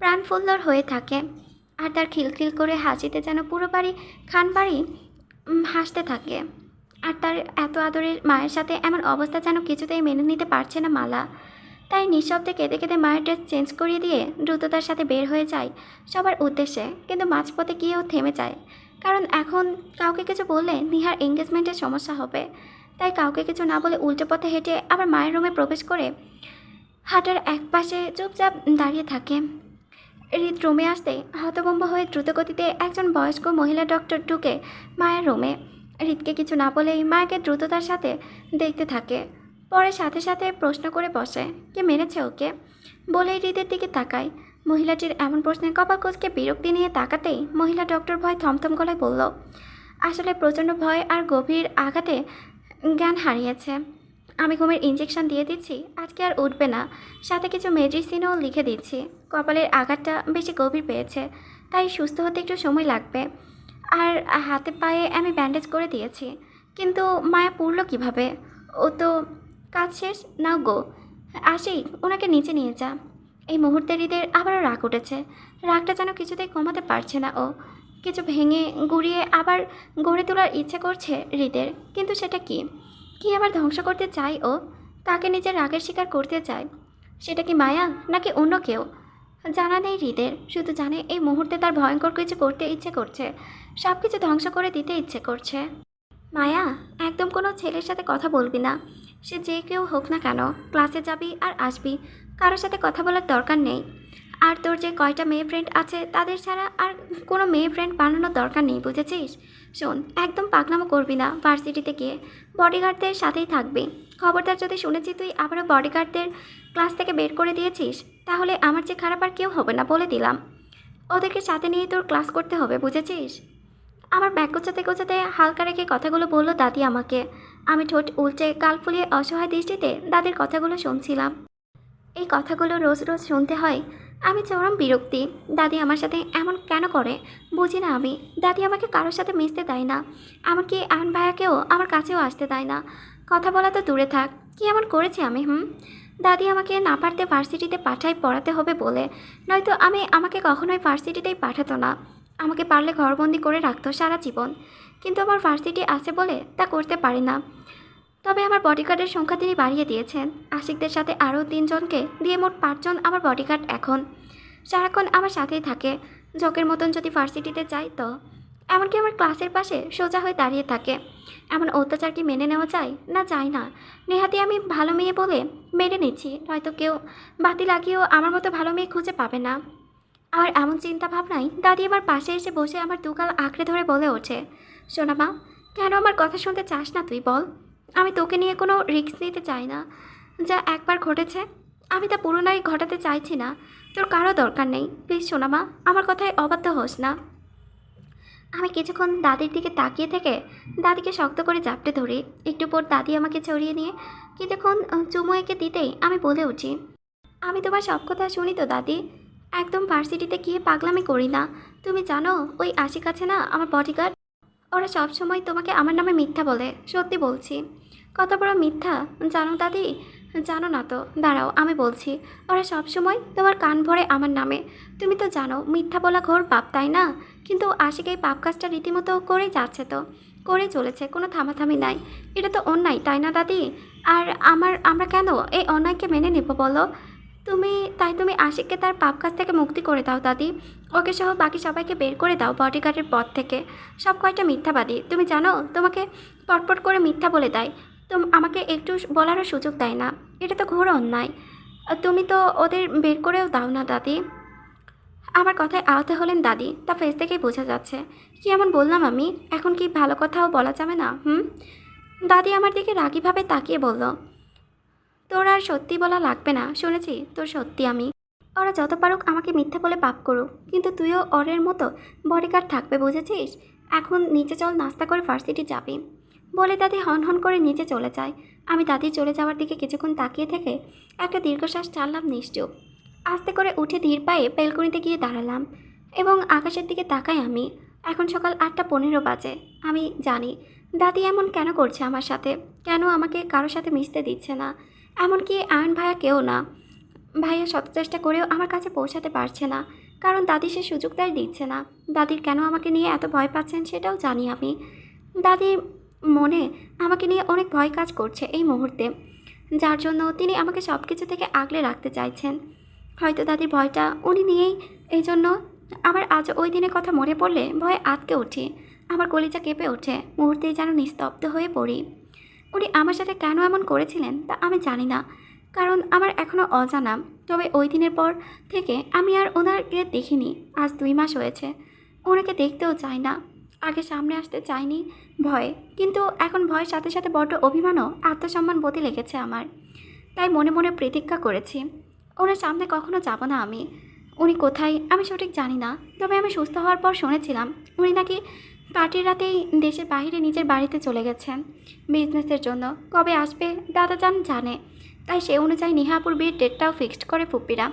প্রাণফুল্লর হয়ে থাকে। আর তার খিলখিল করে হাসিতে যেন পুরো বাড়ি খানবাড়ি হাসতে থাকে। আর তার এত আদরের মায়ের সাথে এমন অবস্থা যেন কিছুতেই মেনে নিতে পারছে না মালা। তাই নিঃশব্দে কেঁদে কেঁদে মায়ের ড্রেস চেঞ্জ করিয়ে দিয়ে দ্রুততার সাথে বের হয়ে যায় সবার উদ্দেশ্যে, কিন্তু মাঝপথে গিয়েও থেমে যায়, কারণ এখন কাউকে কিছু বললে নিহার এঙ্গেজমেন্টের সমস্যা হবে। তাই কাউকে কিছু না বলে উল্টো পথে হেঁটে আবার মায়ের রুমে প্রবেশ করে হাঁটার এক পাশে চুপচাপ দাঁড়িয়ে থাকে। হৃদ রুমে আসতে হতভম্ব হয়ে দ্রুতগতিতে একজন বয়স্ক মহিলা ডক্টর ঢুকে মায়ের রুমে। হৃদকে কিছু না বলেই মায়াকে দ্রুততার সাথে দেখতে থাকে। পরে সাথে সাথে প্রশ্ন করে বসে, কে মেরেছে ওকে? বলেই হৃদের দিকে তাকায়। মহিলাটির এমন প্রশ্নে কপাল কুঁচকে বিরক্তি নিয়ে তাকাতেই মহিলা ডক্টর ভয় থমথম গলায় বলল, আসলে প্রচণ্ড ভয় আর গভীর আঘাতে জ্ঞান হারিয়েছে। আমি ঘুমের ইঞ্জেকশন দিয়ে দিচ্ছি, আজকে আর উঠবে না, সাথে কিছু মেডিসিনও লিখে দিচ্ছি। কপালের আঘাতটা বেশি গভীর পেয়েছে, তাই সুস্থ হতে একটু সময় লাগবে। আর হাতে পায়ে আমি ব্যান্ডেজ করে দিয়েছি। কিন্তু মায়া পুড়ল কীভাবে? ও তো কাজ শেষ নাও গো, আসি, ওনাকে নিচে নিয়ে যা। এই মুহূর্তে হৃদের আবারও রাগ উঠেছে। রাগটা যেন কিছুতেই কমাতে পারছে না ও। কিছু ভেঙে গুড়িয়ে আবার গড়ে তোলার ইচ্ছে করছে হৃদের, কিন্তু সেটা কি আবার ধ্বংস করতে চায় ও? তাকে নিজের রাগের শিকার করতে চায়। সেটা কি মায়া নাকি অন্য কেউ? জানা নেই হৃদের, শুধু জানে এই মুহূর্তে তার ভয়ঙ্কর কিছু করতে ইচ্ছে করছে, সব কিছু ধ্বংস করে দিতে ইচ্ছে করছে। মায়া, একদম কোনো ছেলের সাথে কথা বলবি না, সে যে কেউ হোক না কেন। ক্লাসে যাবি আর আসবি, কারোর সাথে কথা বলার দরকার নেই। আর তোর যে কয়টা মেয়ে ফ্রেন্ড আছে তাদের ছাড়া আর কোনো মেয়ে ফ্রেন্ড বানানোর দরকার নেই, বুঝেছিস? শোন, একদম পাকনামো করবি না, ভার্সিটিতে গিয়ে বডিগার্ডদের সাথেই থাকবি। খবরদার যদি শুনেছি তুই আবারও বডিগার্ডদের ক্লাস থেকে বের করে দিয়েছিস, তাহলে আমার যে খারাপ আর কেউ হবে না বলে দিলাম। ওদেরকে সাথে নিয়ে তোর ক্লাস করতে হবে, বুঝেছিস? আমার ব্যাগ গোছাতে গোছাতে হালকা রেখে কথাগুলো বলল দাদি আমাকে। আমি ঠোঁট উল্টে গাল ফুলিয়ে অসহায় দৃষ্টিতে দাদির কথাগুলো শুনছিলাম। এই কথাগুলো রোজ রোজ শুনতে হয়, আমি চরম বিরক্তি। দাদি আমার সাথে এমন কেন করে বুঝি না আমি। দাদি আমাকে কারোর সাথে মিশতে দেয় না, এমনকি আয়ন ভাইয়াকেও আমার কাছেও আসতে দেয় না। কথা বলা তো দূরে থাক, কি এমন করেছি আমি? দাদি আমাকে না পারতে ভার্সিটিতে পাঠাই পড়াতে হবে বলে, নয়তো আমাকে কখনোই ভার্সিটিতেই পাঠাতো না। আমাকে পারলে ঘরবন্দি করে রাখতো সারা জীবন, কিন্তু আমার ভার্সিটি আছে বলে তা করতে পারি না। তবে আমার বডিগার্ডের সংখ্যা তিনি বাড়িয়ে দিয়েছেন, আশিকদের সাথে আরও 3 জনকে দিয়ে মোট 5 জন আমার বডিগার্ড এখন সারাক্ষণ আমার সাথেই থাকে। ঝোঁকের মতন যদি ভার্সিটিতে যাই তো এমনকি আমার ক্লাসের পাশে সোজা হয়ে দাঁড়িয়ে থাকে। এমন অত্যাচার কি মেনে নেওয়া যায়? না, যায় না। নেহাতি আমি ভালো মেয়ে বলে মেনে নিচ্ছি, হয়তো কেউ বাতি লাগিয়েও আমার মতো ভালো মেয়ে খুঁজে পাবে না। আমার এমন চিন্তা ভাবনাই দাদি আমার পাশে এসে বসে আমার দুগাল আঁকড়ে ধরে বলে ওঠে, সোনা মা, কেন আমার কথা শুনতে চাস না তুই বল? আমি তোকে নিয়ে কোনো রিস্ক নিতে চাই না। যা একবার ঘটেছে আমি তা পুনরায় ঘটাতে চাইছি না। তোর কারো দরকার নেই। প্লিজ সোনা মা, আমার কথায় অবাধ্য হোস না। আমি কিছুক্ষণ দাদির দিকে তাকিয়ে থেকে দাদিকে শক্ত করে জাপটে ধরি। একটু পর দাদি আমাকে ছড়িয়ে নিয়ে কিছুক্ষণ চুমু এঁকে দিতেই আমি বলে উঠি, আমি তোমার সব কথা শুনি তো দাদি। একদম ভার্সিটিতে গিয়ে পাগলামি করি না। তুমি জানো ওই আশিক আছে না, আমার বডিগার্ড, ওরা সব সময় তোমাকে আমার নামে মিথ্যা বলে। সত্যি বলছি। কত বড় মিথ্যা জানো দাদি? জানো না তো? দাঁড়াও আমি বলছি। ওরা সব সময় তোমার কান ভরে আমার নামে। তুমি তো জানো মিথ্যা বলা ঘোর পাপ, তাই না? কিন্তু আশিক এই পাপ কাজটা রীতিমতো করেই যাচ্ছে, তো করে চলেছে, কোনো থামাথামি নাই। এটা তো অন্যায়, তাই না দাদি? আর আমরা কেন এই অন্যায়কে মেনে নেব বলো? তুমি আশিককে তার পাপ কাজ থেকে মুক্তি করে দাও দাদি। ওকে সহ বাকি সবাইকে বের করে দাও বডিগার্ডের পদ থেকে। সব কয়টা মিথ্যাবাদী, তুমি জানো তোমাকে পটপট করে মিথ্যা বলে দেয়। আমাকে একটু বলারও সুযোগ দেয় না। এটা তো ঘোর অন্যায়। তুমি তো ওদের বের করেও দাও না দাদি। আমার কথায় আহত হলেন দাদি, তা ফেস থেকেই বোঝা যাচ্ছে। কি এমন বললাম আমি? এখন কি ভালো কথাও বলা যাবে না? দাদি আমার দিকে রাগীভাবে তাকিয়ে বলল, তোর আর সত্যি বলা লাগবে না, শুনেছি তোর সত্যি আমি। ওরা যত পারুক আমাকে মিথ্যা বলে পাপ করুক, কিন্তু তুইও ওরের মতো বডিগার্ড থাকবে, বুঝেছিস? এখন নিচে চল, নাস্তা করে ভার্সিটি যাবি। বলে দাদি হন হন করে নিচে চলে যায়। আমি দাদির চলে যাওয়ার দিকে কিছুক্ষণ তাকিয়ে থেকে একটা দীর্ঘশ্বাস ছাড়লাম নিশ্চুপ। আস্তে করে উঠে ধীর পায়ে বেলকনিতে গিয়ে দাঁড়ালাম এবং আকাশের দিকে তাকাই আমি। এখন সকাল 8:15 বাজে। আমি জানি দাদি এমন কেন করছে আমার সাথে, কেন আমাকে কারোর সাথে মিশতে দিচ্ছে না। এমনকি আয়ন ভাইয়া কেউ না। ভাইয়া শত চেষ্টা করেও আমার কাছে পৌঁছাতে পারছে না, কারণ দাদি সে সুযোগটাই দিচ্ছে না। দাদির কেন আমাকে নিয়ে এত ভয় পাচ্ছেন সেটাও জানি আমি। দাদির মনে আমাকে নিয়ে অনেক ভয় কাজ করছে এই মুহূর্তে, যার জন্য তিনি আমাকে সব কিছু থেকে আগলে রাখতে চাইছেন। হয়তো দাদির ভয়টা উনি নিয়েই। এই জন্য আমার আজ ওই দিনের কথা মনে পড়লে ভয়ে আঁতকে উঠি। আমার কলিজা কেঁপে ওঠে, মুহূর্তেই যেন নিস্তব্ধ হয়ে পড়ি। উনি আমার সাথে কেন এমন করেছিলেন তা আমি জানি না, কারণ আমার এখনও অজানা। তবে ওই দিনের পর থেকে আমি আর ওনাকে দেখিনি। আজ 2 মাস হয়েছে। ওনাকে দেখতেও চাই না। আগে সামনে আসতে চাইনি ভয়ে, কিন্তু এখন ভয়ের সাথে সাথে বড্ড অভিমানও আত্মসম্মান বোধে লেগেছে আমার। তাই মনে মনে প্রতিজ্ঞা করেছি ওনার সামনে কখনো যাব না আমি। উনি কোথায় আমি সঠিক জানি না, তবে আমি সুস্থ হওয়ার পর শুনেছিলাম উনি নাকি পার্টির রাতেই দেশের বাইরে নিজের বাড়িতে চলে গেছেন বিজনেসের জন্য। কবে আসবে দাদা জানে। তাই সে অনুযায়ী নিহাপুর বিয়ের ডেটটাও ফিক্সড করে ফুপ্পিরা।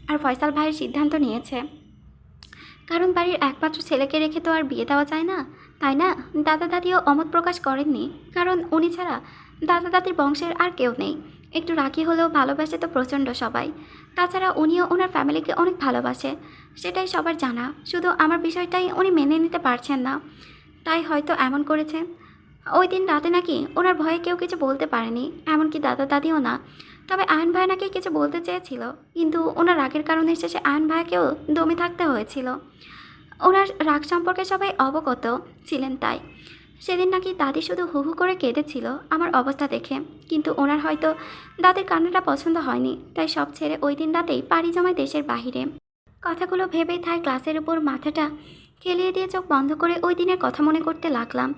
আর ফয়সাল ভাইয়ের সিদ্ধান্ত নিয়েছে, কারণ বাড়ির একমাত্র ছেলেকে রেখে তো আর বিয়ে দেওয়া যায় না, তাই না? দাদা দাদিও অমত প্রকাশ করেননি, কারণ উনি ছাড়া দাদা দাদির বংশের আর কেউ নেই। একটু রাখি হলেও ভালোবাসে তো প্রচণ্ড সবাই। তাছাড়া উনিও ওনার ফ্যামিলিকে অনেক ভালোবাসে, সেটাই সবার জানা। শুধু আমার বিষয়টাই উনি মেনে নিতে পারছেন না, তাই হয়তো এমন করেছেন। ওই দিন রাতে নাকি ওনার ভয়ে কেউ কিছু বলতে পারেনি, এমনকি দাদা দাদিও না। তবে আয়ন ভাই নাকি কিছু বলতে চেয়েছিল, কিন্তু ওনার রাগের কারণে শেষে আয়ন ভাইকেও দমে থাকতে হয়েছিল। ওনার রাগ সম্পর্কে সবাই অবগত ছিলেন, তাই সেদিন নাকি দাদি শুধু হু হু করে কেঁদেছিল আমার অবস্থা দেখে। কিন্তু ওনার হয়তো দাদির কান্নাটা পছন্দ হয়নি, তাই সব ছেড়ে ওই দিন রাতেই পাড়ি জমায় দেশের বাহিরে। কথাগুলো ভেবেই তাই ক্লাসের উপর মাথাটা খেলিয়ে দিয়ে চোখ বন্ধ করে ওই দিনের কথা মনে করতে লাগলাম।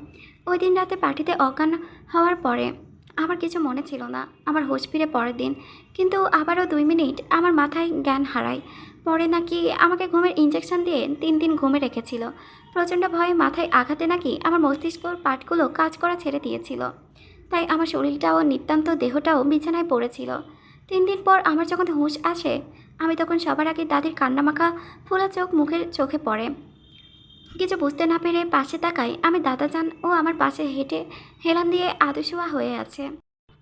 ওই দিন রাতে পার্টিতে অজ্ঞান হওয়ার পরে আমার কিছু মনে ছিল না। আমার হোশ ফিরে পরের দিন, কিন্তু আবারও 2 মিনিট আমার মাথায় জ্ঞান হারায়। পরে নাকি আমাকে ঘুমের ইঞ্জেকশন দিয়ে 3 দিন ঘুমে রেখেছিল। প্রচণ্ড ভয়ে মাথায় আঘাতে নাকি আমার মস্তিষ্কর পার্টগুলো কাজ করা ছেড়ে দিয়েছিল, তাই আমার শরীরটাও নিতান্ত দেহটাও বিছানায় পড়েছিল। 3 দিন পর আমার যখন হুঁশ আসে, আমি তখন সবার আগে দাদির কান্নামাখা ফোলা চোখ মুখের চোখে পড়ে। কিছু বুঝতে না পেরে পাশে তাকাই, আমি দাদাজান ও আমার পাশে হেঁটে হেলান দিয়ে আদুশোয়া হয়ে আছে।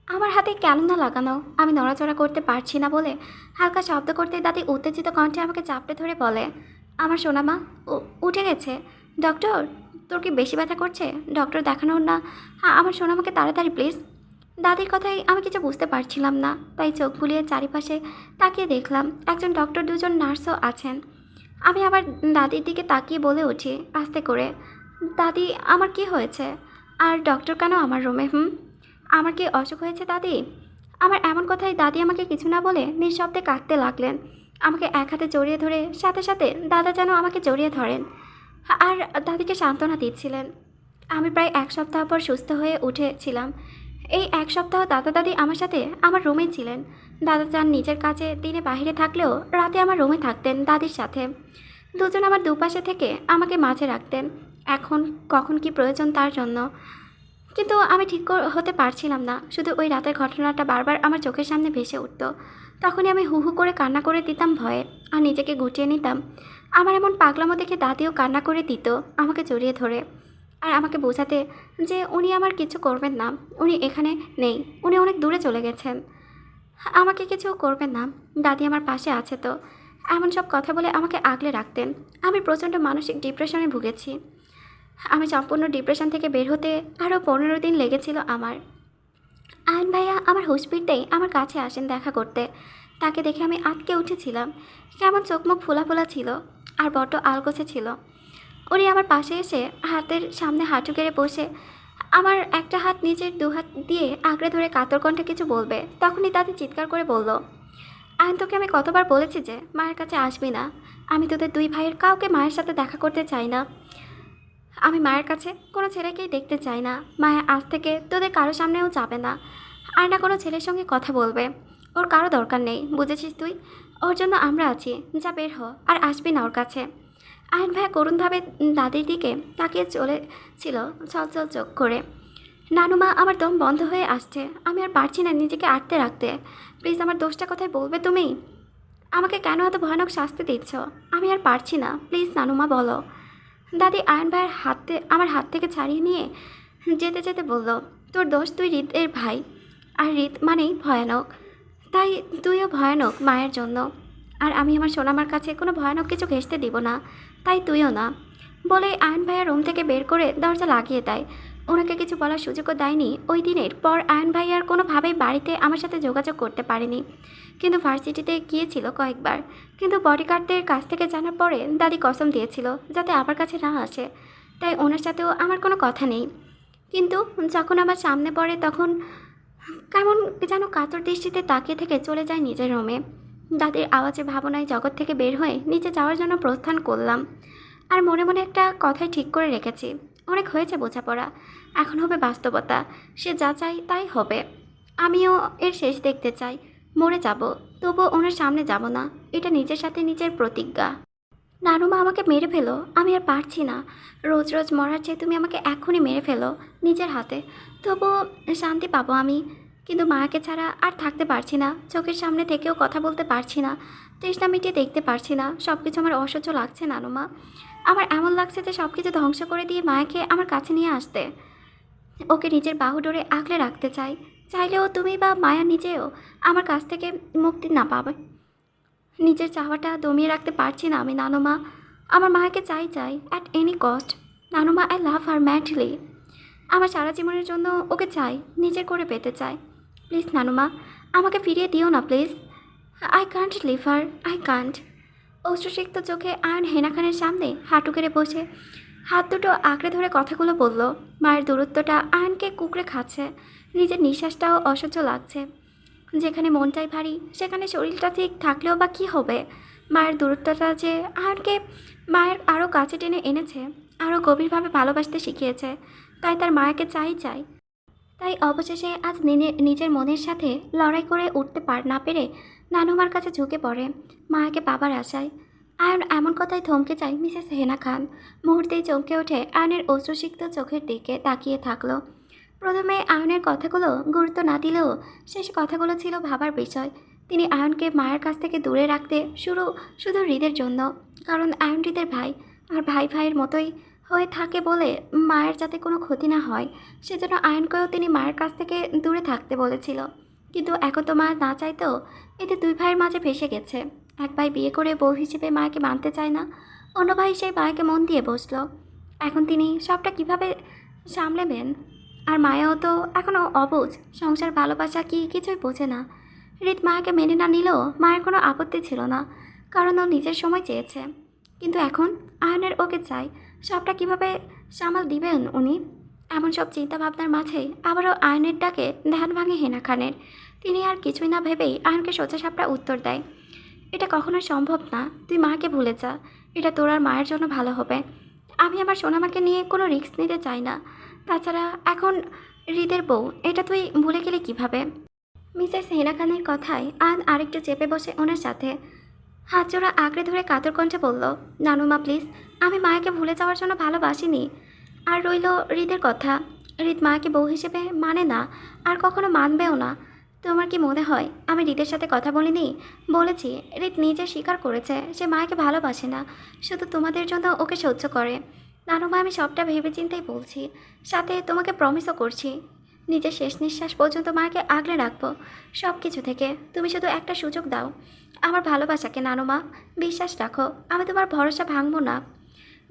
আমার হাতে ক্যালেন্ডার লাগানো, আমি নড়াচড়া করতে পারছি না বলে হালকা শব্দ করতে দাদি উত্তেজিত কণ্ঠে আমাকে চাপড়ে ধরে বলে, আমার সোনামা উঠে গেছে। ডক্টর, তোর কি বেশি ব্যথা করছে? ডক্টর দেখানোর না? হ্যাঁ আমার সোনামাকে তাড়াতাড়ি প্লিজ। দাদির কথাই আমি কিছু বুঝতে পারছিলাম না, তাই চোখ বুলিয়ে চারিপাশে তাকিয়ে দেখলাম একজন ডক্টর, 2জন নার্সও আছেন। আমি আবার দাদির দিকে তাকিয়ে বলে উঠি আস্তে করে, দাদি, আমার কি হয়েছে? আর ডক্টর কেন আমার রুমে? আমার কি অসুখ হয়েছে দাদি? আমার এমন কথায় দাদি আমাকে কিছু না বলে নিঃশব্দে কাঁদতে লাগলেন। আমাকে এক হাতে জড়িয়ে ধরে সাথে সাথে দাদা যেন আমাকে জড়িয়ে ধরেন আর দাদিকে সান্ত্বনা দিচ্ছিলেন। আমি প্রায় এক সপ্তাহ পর সুস্থ হয়ে উঠেছিলাম। এই এক সপ্তাহ দাদা দাদি আমার সাথে আমার রুমেই ছিলেন। দাদা যান নিজের কাজে দিনে বাইরে থাকলেও রাতে আমার রুমে থাকতেন দাদির সাথে। দুজন আমার দুপাশে থেকে আমাকে মাঝে রাখতেন এখন কখন কি প্রয়োজন তার জন্য। কিন্তু আমি ঠিক হতে পারছিলাম না। শুধু ওই রাতের ঘটনাটা বারবার আমার চোখের সামনে ভেসে উঠত। তখনই আমি হু হু করে কান্না করে দিতাম ভয়ে আর নিজেকে গুটিয়ে নিতাম। আমার এমন পাগলামো দেখে দাদিও কান্না করে দিত আমাকে জড়িয়ে ধরে আর আমাকে বোঝাতে যে উনি আমার কিছু করবেন না, উনি এখানে নেই, উনি অনেক দূরে চলে গেছেন, আমাকে কিছু করবেন না, দাদি আমার পাশে আছে তো। এমন সব কথা বলে আমাকে আগলে রাখতেন। আমি প্রচণ্ড মানসিক ডিপ্রেশনে ভুগেছি। আমি সম্পূর্ণ ডিপ্রেশন থেকে বের হতে আরও 15 দিন লেগেছিল আমার। আয়ন ভাইয়া আমার হুঁশ ফিরতেই আমার কাছে আসেন দেখা করতে। তাকে দেখে আমি আটকে উঠেছিলাম। কেমন চোখ মুখ ফোলা ফোলা ছিল আর বড্ড আলগোছে ছিল। উনি আমার পাশে এসে হাতের সামনে হাঁটু গেড়ে বসে আমার একটা হাত নিজের দু হাত দিয়ে আঁকড়ে ধরে কাতর কণ্ঠে কিছু বলবে, তখনই তাদের চিৎকার করে বলল, আয়ন, তোকে আমি কতবার বলেছি যে মায়ের কাছে আসবি না। আমি তোদের দুই ভাইয়ের কাউকে মায়ের সাথে দেখা করতে চাই না। আমি মায়ের কাছে কোনো ছেলেকেই দেখতে চাই না। মায়া আজ থেকে তোদের কারো সামনেও যাবে না, আর না কোনো ছেলের সঙ্গে কথা বলবে। ওর কারো দরকার নেই, বুঝেছিস তুই? ওর জন্য আমরা আছি, যা বের হ আর আসবি না ওর কাছে। আয়ন ভাইয়া করুণভাবে দাদির দিকে তাকিয়ে চলেছিল ছলছল চোখ করে। নানুমা, আমার দম বন্ধ হয়ে আসছে, আমি আর পারছি না নিজেকে আটকে রাখতে। প্লিজ আমার দোষটা কোথায় বলবে তুমি? আমাকে কেন এত ভয়ানক শাস্তি দিচ্ছ? আমি আর পারছি না, প্লিজ নানুমা বলো। দাদি আয়ন ভাইয়ের আমার হাত থেকে ছাড়িয়ে নিয়ে যেতে যেতে বলল, তোর দোষ, তুই হৃদের ভাই, আর হৃদ মানেই ভয়ানক, তাই তুইও ভয়ানক মায়ের জন্য। আর আমি আমার সোনামার কাছে কোনো ভয়ানক কিছু ঘেঁষতে দিব না, তাই তুইও না। বলে আয়ন ভাইয়া রুম থেকে বের করে দরজা লাগিয়ে দেয়। ওনাকে কিছু বলার সুযোগও দেয়নি। ওই দিনের পর আয়ন ভাইয়ার কোনোভাবেই বাড়িতে আমার সাথে যোগাযোগ করতে পারেনি, কিন্তু ভার্সিটিতে গিয়েছিল কয়েকবার। কিন্তু বডিগার্ডদের কাছ থেকে জানার পরে দাদি কসম দিয়েছিল যাতে আমার কাছে না আসে, তাই ওনার সাথেও আমার কোনো কথা নেই। কিন্তু যখন আমার সামনে পড়ে তখন কেমন যেন কাতর দৃষ্টিতে তাকিয়ে থেকে চলে যায় নিজের রুমে। দাদির আওয়াজে ভাবনায় জগৎ থেকে বের হয়ে নিচে যাওয়ার জন্য প্রস্থান করলাম। আর মনে মনে একটা কথাই ঠিক করে রেখেছি, অনেক হয়েছে বোঝাপড়া, এখন হবে বাস্তবতা। সে যা চাই তাই হবে। আমিও এর শেষ দেখতে চাই। মরে যাব, তবুও ওনার সামনে যাব না, এটা নিজের সাথে নিজের প্রতিজ্ঞা। নানুমা, আমাকে মেরে ফেলো, আমি আর পারছি না। রোজ রোজ মরার চেয়ে তুমি আমাকে এক্ষুনি মেরে ফেলো নিজের হাতে, তবুও শান্তি পাবো আমি। কিন্তু মায়াকে ছাড়া আর থাকতে পারছি না। চোখের সামনে থেকেও কথা বলতে পারছি না, তৃষ্ণা মিটিয়ে দেখতে পারছি না। সব কিছু আমার অসহ্য লাগছে নানুমা। আমার এমন লাগছে যে সব কিছু ধ্বংস করে দিয়ে মায়াকে আমার কাছে নিয়ে আসতে, ওকে নিজের বাহু ডোরে আগলে রাখতে চাই। চাইলেও তুমি বা মায়া নিজেও আমার কাছ থেকে মুক্তি না পাবে। নিজের চাওয়াটা দমিয়ে রাখতে পারছি না আমি নানুমা। আমার মাকে চাই চাই অ্যাট এনি কস্ট। নানুমা, আই লাভ হার ম্যাডলি। আমার সারা জীবনের জন্য ওকে চাই, নিজের করে পেতে চাই। প্লিজ নানুমা, আমাকে ফিরিয়ে দিও না please. I can't leave her, I can't. অশ্রুসিক্ত চোখে আয়ন হেনা খানের সামনে হাঁটু কেড়ে বসে হাত দুটো আঁকড়ে ধরে কথাগুলো বলল। মায়ের দূরত্বটা আয়নকে কুকড়ে খাচ্ছে, নিজের নিঃশ্বাসটাও অসহ্য লাগছে। যেখানে মনটাই ভারী সেখানে শরীরটা ঠিক থাকলেও বা কী হবে? মায়ের দূরত্বটা যে আয়নকে মায়ের আরও কাছে টেনে এনেছে, আরও গভীরভাবে ভালোবাসতে শিখিয়েছে। তাই তার মায়াকে চাই চাই। তাই অবশেষে আজ নিজের মনের সাথে লড়াই করে উঠতে না পেরে নানুমার কাছে ঝুঁকে পড়ে মায়াকে পাবার আশায়। আয়ন এমন কথায় থমকে যায় মিসেস হেনা খান। মুহূর্তেই চমকে ওঠে আয়নের অশ্রুসিক্ত চোখের দিকে তাকিয়ে থাকলো। প্রথমে আয়নের কথাগুলো গুরুত্ব না দিলেও শেষ কথাগুলো ছিল ভাবার বিষয়। তিনি আয়নকে মায়ের কাছ থেকে দূরে রাখতে শুধু হৃদের জন্য, কারণ আয়ন হৃদের ভাই, আর ভাই ভাইয়ের মতোই হয়ে থাকে বলে মায়ের যাতে কোনো ক্ষতি না হয় সেজন্য আয়নকেও তিনি মায়ের কাছ থেকে দূরে থাকতে বলেছিল। কিন্তু এখন তো মা না চাইতেও এতে দুই ভাইয়ের মাঝে ভেসে গেছে। এক ভাই বিয়ে করে বউ হিসেবে মাকে মানতে চায় না, অন্য ভাই সেই মাকে মন দিয়ে বসলো। এখন তিনি সবটা কিভাবে সামলেবেন? আর মায়াও তো এখনও অবুঝ, সংসার ভালোবাসা কি কিছুই বোঝে না। হৃদ মায়াকে মেনে না নিলেও মায়ের কোনো আপত্তি ছিল না, কারণ ও নিজের সময় চেয়েছে। কিন্তু এখন আয়নের ওকে চাই, সবটা কিভাবে সামাল দিবেন উনি? এমন সব চিন্তা ভাবনার মাঝে আবারও আয়নের ডাকে ধ্যান ভাঙে হেনা খানের। তিনি আর কিছুই না ভেবেই আয়নকে সোজাসাপটা উত্তর দেয়, এটা কখনো সম্ভব না, তুই মাকে ভুলে যা, এটা তোর আর মায়ের জন্য ভালো হবে। আমি আমার সোনামাকে নিয়ে কোনো রিস্ক নিতে চাই না। তাছাড়া এখন হৃদের বউ, এটা তুই ভুলে গেলে কিভাবে? মিসেস হেনা খানের কথায় আয়ন আরেকটু চেপে বসে ওনার সাথে হাত জোড়া আঁকড়ে ধরে কাতর কণ্ঠে বলল, নানুমা প্লিজ, আমি মায়াকে ভুলে যাওয়ার জন্য ভালোবাসিনি। আর রইল হৃদের কথা, হৃদ মায়াকে বউ হিসেবে মানে না, আর কখনো মানবেও না। তোমার কি মনে হয় আমি হৃদের সাথে কথা বলিনি? বলেছি, হৃদ নিজে স্বীকার করেছে সে মায়াকে ভালোবাসে না, শুধু তোমাদের জন্য ওকে সহ্য করে। নানুমা আমি সবটা ভেবেচিন্তেই বলছি, সাথে তোমাকে প্রমিসও করছি নিজের শেষ নিঃশ্বাস পর্যন্ত মাকে আগলে রাখবো সব কিছু থেকে। তুমি শুধু একটা সুযোগ দাও আমার ভালোবাসাকে, নানুমা, বিশ্বাস রাখো, আমি তোমার ভরসা ভাঙবো না।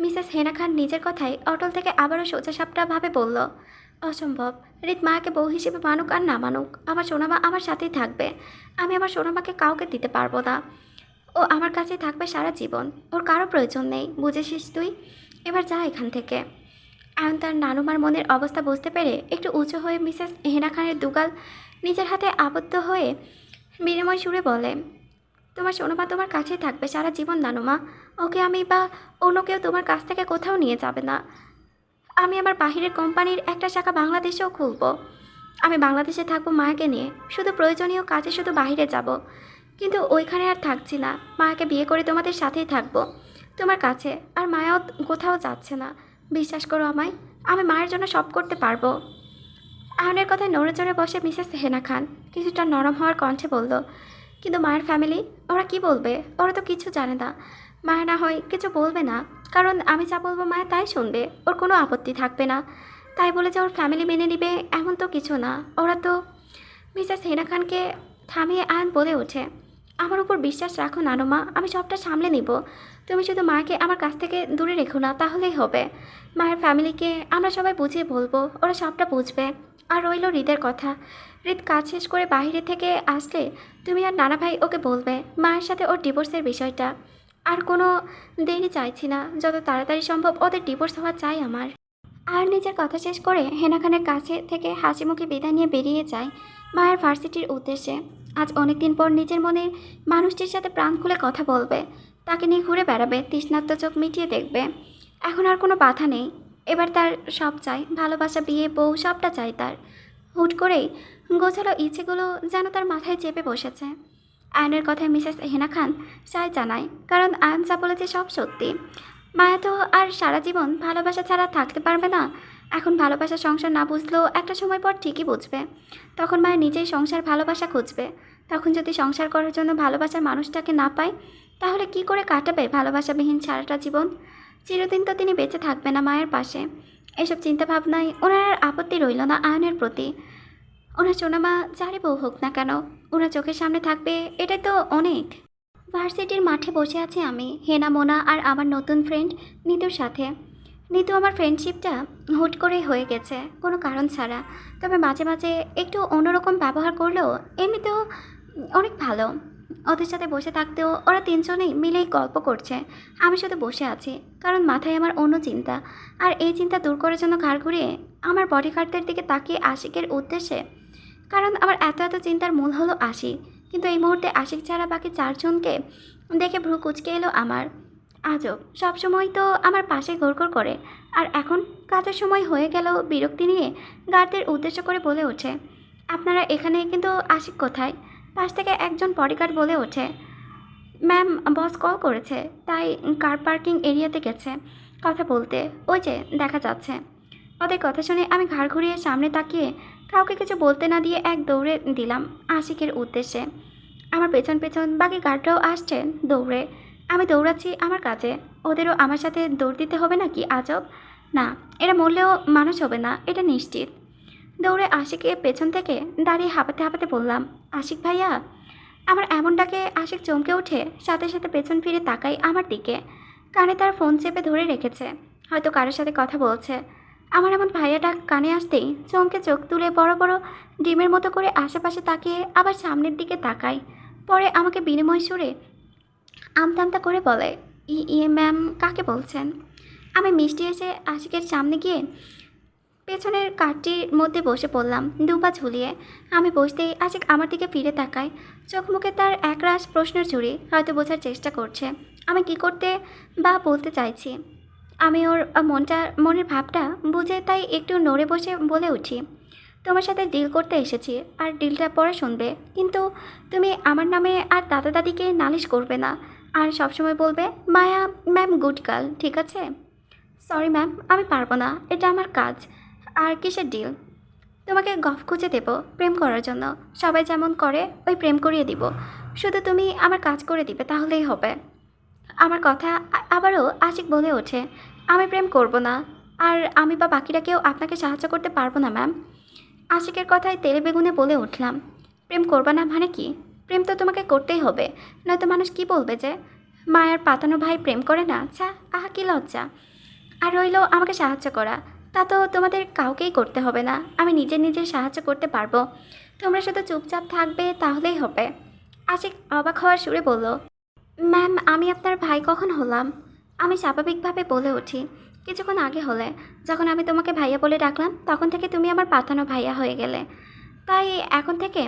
মিসেস হেনা খান নিজের কথায় অটল থেকে আবারও সোজাসাপটাভাবে বলল, অসম্ভব। হৃদ মায়াকে বউ হিসেবে মানুক আর না মানুক, আমার সোনামা আমার সাথেই থাকবে। আমি আমার সোনামাকে কাউকে দিতে পারবো না। ও আমার কাছেই থাকবে সারা জীবন, ওর কারো প্রয়োজন নেই, বুঝেছিস তুই? এবার যা এখান থেকে। আয়ন তার নানুমার মনের অবস্থা বুঝতে পেরে একটু উঁচু হয়ে মিসেস হেনা খানের দুগাল নিজের হাতে আবদ্ধ হয়ে বিনিময় সুরে বলে, তোমার সোনামা তোমার কাছেই থাকবে সারা জীবন নানুমা। ওকে আমি বা অন্য কেউ তোমার কাছ থেকে কোথাও নিয়ে যাবে না। আমি আমার বাহিরের কোম্পানির একটা শাখা বাংলাদেশেও খুলব। আমি বাংলাদেশে থাকবো মায়াকে নিয়ে, শুধু প্রয়োজনীয় কাজে শুধু বাইরে যাব। কিন্তু ওইখানে আর থাকছি না, মায়াকে বিয়ে করে তোমাদের সাথেই থাকবো, তোমার কাছে। আর মায়াও কোথাও যাচ্ছে না, বিশ্বাস করো আমায়, আমি মায়ের জন্য সব করতে পারবো। আয়নের কথায় নড়ে চড়ে বসে মিসেস হেনা খান কিছুটা নরম হওয়ার কণ্ঠে বলল, কিন্তু মায়ের ফ্যামিলি, ওরা কি বলবে? ওরা তো কিছু জানে না। মায়া না হয় কিছু বলবে না, কারণ আমি যা বলবো মায়া তাই শুনবে, ওর কোনো আপত্তি থাকবে না। তাই বলে যে ওর ফ্যামিলি মেনে নেবে এমন তো কিছু না। ওরা তো মিসেস হেনা খানকে থামিয়ে আয়ন বলে ওঠে, আমার উপর বিশ্বাস রাখো নানুমা, আমি সবটা সামলে নিব। তুমি শুধু মাকে আমার কাছ থেকে দূরে রেখো না, তাহলেই হবে। মায়ের ফ্যামিলিকে আমরা সবাই বুঝিয়ে বলবো, ওরা সবটা বুঝবে। আর রইল হৃদের কথা, হৃদ কাজ শেষ করে বাইরে থেকে আসলে তুমি আর নানা ভাই ওকে বলবে মায়ের সাথে ওর ডিভোর্সের বিষয়টা। আর কোনো দেরি চাইছি না, যত তাড়াতাড়ি সম্ভব ওদের ডিভোর্স হওয়া চাই আমার। আর নিজের কথা শেষ করে হেনা খানের কাছে থেকে হাসি মুখে বিদায় নিয়ে বেরিয়ে যায় মায়ের ভার্সিটির উদ্দেশ্যে। আজ অনেক দিন পর নিজের মনের মানুষটির সাথে প্রাণ খুলে কথা বলবে, তাকে নিয়ে ঘুরে বেড়াবে, তৃষ্ণার্ত চোখ মিটিয়ে দেখবে। এখন আর কোনো বাধা নেই, এবার তার সব চাই, ভালোবাসা, বিয়ে, বউ, সবটা চাই তার। হুট করেই গোছালো ইচ্ছেগুলো যেন তার মাথায় চেপে বসেছে। আয়নের কথায় মিসেস হেনা খান সায় জানায়, কারণ আয়ন যা বলেছে সব সত্যি। মায়া তো আর সারা জীবন ভালোবাসা ছাড়া থাকতে পারবে না। এখন ভালোবাসা সংসার না বুঝলেও একটা সময় পর ঠিকই বুঝবে। তখন মায়া নিজেই সংসার ভালোবাসা খুঁজবে। তখন যদি সংসার করার জন্য ভালোবাসার মানুষটাকে না পায়, তাহলে কি করে কাটাবে ভালোবাসাবিহীন সারাটা জীবন? চিরদিন তো তিনি বেঁচে থাকবে না মায়ের পাশে। এসব চিন্তাভাবনায় ওনার আর আপত্তি রইল না আয়নের প্রতি। ওনার সোনামা যারই বউ হোক না কেন, ওনার চোখের সামনে থাকবে, এটাই তো অনেক। ভার্সিটির মাঠে বসে আছি আমি, হেনা, মোনা আর আমার নতুন ফ্রেন্ড নিতুর সাথে। নিতু আমার ফ্রেন্ডশিপটা হুট করেই হয়ে গেছে, কোনো কারণ ছাড়া। তবে মাঝে মাঝে একটু অন্যরকম ব্যবহার করলেও এমনিতেও অনেক ভালো। ওদের সাথে বসে থাকতেও ওরা তিনজনেই মিলেই গল্প করছে, আমি শুধু বসে আছি, কারণ মাথায় আমার অন্য চিন্তা। আর এই চিন্তা দূর করার জন্য ঘাড় ঘুরিয়ে আমার বডিগার্ডদের দিকে তাকিয়ে আশিকের উদ্দেশ্যে, কারণ আমার এত এত চিন্তার মূল হলো আশিক। কিন্তু এই মুহূর্তে আশিক ছাড়া বাকি চারজনকে দেখে ভ্রু কুচকে এলো আমার। আজব, সবসময় তো আমার পাশে ঘোরঘোর করে, আর এখন কাজের সময় হয়ে গেল বিরক্তি নিয়ে গার্ডদের উদ্দেশ্য করে বলে ওঠে, আপনারা এখানে, কিন্তু আশিক কোথায়? পাশ থেকে একজন বডিগার্ড বলে ওঠে, ম্যাম, বস কল করেছে, তাই কার পার্কিং এরিয়াতে গেছে কথা বলতে, ওই যে দেখা যাচ্ছে। ওদের কথা শুনে আমি ঘাড় ঘুরিয়ে সামনে তাকিয়ে কাউকে কিছু বলতে না দিয়ে এক দৌড়ে দিলাম আশিকের উদ্দেশ্যে। আমার পেছন পেছন বাকি গার্ডরাও আসছেন দৌড়ে। আমি দৌড়াচ্ছি আমার কাজে, ওদেরও আমার সাথে দৌড় দিতে হবে নাকি? আজব না, এরা মরলেও মানুষ হবে না, এটা নিশ্চিত। দৌড়ে আশিকের পেছন থেকে দাঁড়িয়ে হাঁপাতে হাঁপাতে বললাম, আশিক ভাইয়া। আমার এমন ডাকে আশিক চমকে উঠে সাথে সাথে পেছন ফিরে তাকাই আমার দিকে। কানে তার ফোন চেপে ধরে রেখেছে, হয়তো কারোর সাথে কথা বলছে। আমার এমন ভাইয়া ডাক কানে আসতেই চমকে চোখ তুলে বড় বড় ডিমের মতো করে আশেপাশে তাকিয়ে আবার সামনের দিকে তাকাই। পরে আমাকে বিনিময় সুরে আমতা আমতা করে বলে, ইয়ে ম্যাম, কাকে বলছেন? আমি মিষ্টি এসে আশিকের সামনে গিয়ে পেছনের কারটির মধ্যে বসে পড়লাম দুপা ঝুলিয়ে। আমি বসতেই আশিক আমার দিকে ফিরে তাকায়। চোখ মুখে তার একরাশ প্রশ্নের ঝুড়ি, হয়তো বোঝার চেষ্টা করছে আমি কি করতে বা বলতে চাইছি। আমি ওর মনের ভাবটা বুঝে তাই একটু নড়ে বসে বলে উঠি, তোমার সাথে ডিল করতে এসেছি, আর ডিলটা পরে শুনবে। কিন্তু তুমি আমার নামে আর দাদা দাদিকে নালিশ করবে না, আর সবসময় বলবে মায়া ম্যাম গুড গার্ল, ঠিক আছে? সরি ম্যাম, আমি পারবো না, এটা আমার কাজ। আর কিসের ডিল? তোমাকে গফ খুঁজে দেব প্রেম করার জন্য, সবাই যেমন করে ওই প্রেম করিয়ে দিব। শুধু তুমি আমার কাজ করে দিবে, তাহলেই হবে। আমার কথা আবারও আশিক বলে ওঠে, আমি প্রেম করব না, আর আমি বা বাকিরা কেউ আপনাকে সাহায্য করতে পারবো না ম্যাম। আশিকের কথায় তেলে বেগুনে বলে উঠলাম, প্রেম করবা না মানে কি? প্রেম তো তোমাকে করতেই হবে, নয়তো মানুষ কি বলবে যে মায়ের পাতানো ভাই প্রেম করে না? আচ্ছা, আহা কি লজ্জা। আর রইল আমাকে সাহায্য করা, তা তো তোমাদের কাউকেই করতে হবে না, আমি নিজের সাহায্য করতে পারবো। তোমরা শুধু চুপচাপ থাকবে, তাহলেই হবে। আশিক অবাক হওয়ার সুরে বলল, ম্যাম আমি আপনার ভাই কখন হলাম? আমি স্বাভাবিকভাবে বলে উঠি, কিছুক্ষণ আগে হলে। যখন আমি তোমাকে ভাইয়া বলে ডাকলাম, তখন থেকে তুমি আমার পাতানো ভাইয়া হয়ে গেলে। তাই এখন থেকে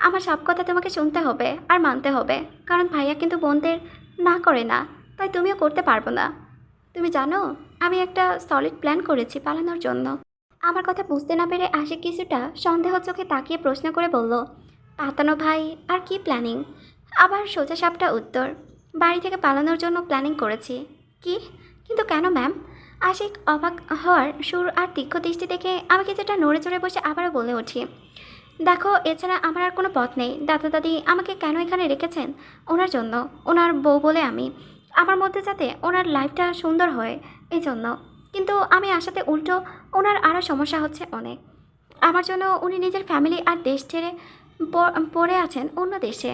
আমার সব কথা তোমাকে শুনতে হবে আর মানতে হবে, কারণ ভাইয়া কিন্তু বোনদের না করে না, তাই তুমিও করতে পারবো না। তুমি জানো, আমি একটা সলিড প্ল্যান করেছি পালানোর জন্য। আমার কথা বুঝতে না পেরে আশিক কিছুটা সন্দেহ চোখে তাকিয়ে প্রশ্ন করে বলল, পাতানো ভাই আর কি প্ল্যানিং? আবার সোজা সাপটা উত্তর, বাড়ি থেকে পালানোর জন্য প্ল্যানিং করেছি। কি? কিন্তু কেন ম্যাম? আশিক অবাক হওয়ার সুর আর তীক্ষ্ণ দৃষ্টি দেখে আমি কিছুটা নড়ে চড়ে বসে আবারও বলে উঠি, দেখো, এছাড়া আমার আর কোনো পথ নেই। দাদা দাদি আমাকে কেন এখানে রেখেছেন? ওনার জন্য, ওনার বউ বলে আমি, আমার মধ্যে যাতে ওনার লাইফটা সুন্দর হয় এই জন্য। কিন্তু আমি আসাতে উল্টো ওনার আরও সমস্যা হচ্ছে অনেক। আমার জন্য উনি নিজের ফ্যামিলি আর দেশ ছেড়ে পড়ে আছেন অন্য দেশে।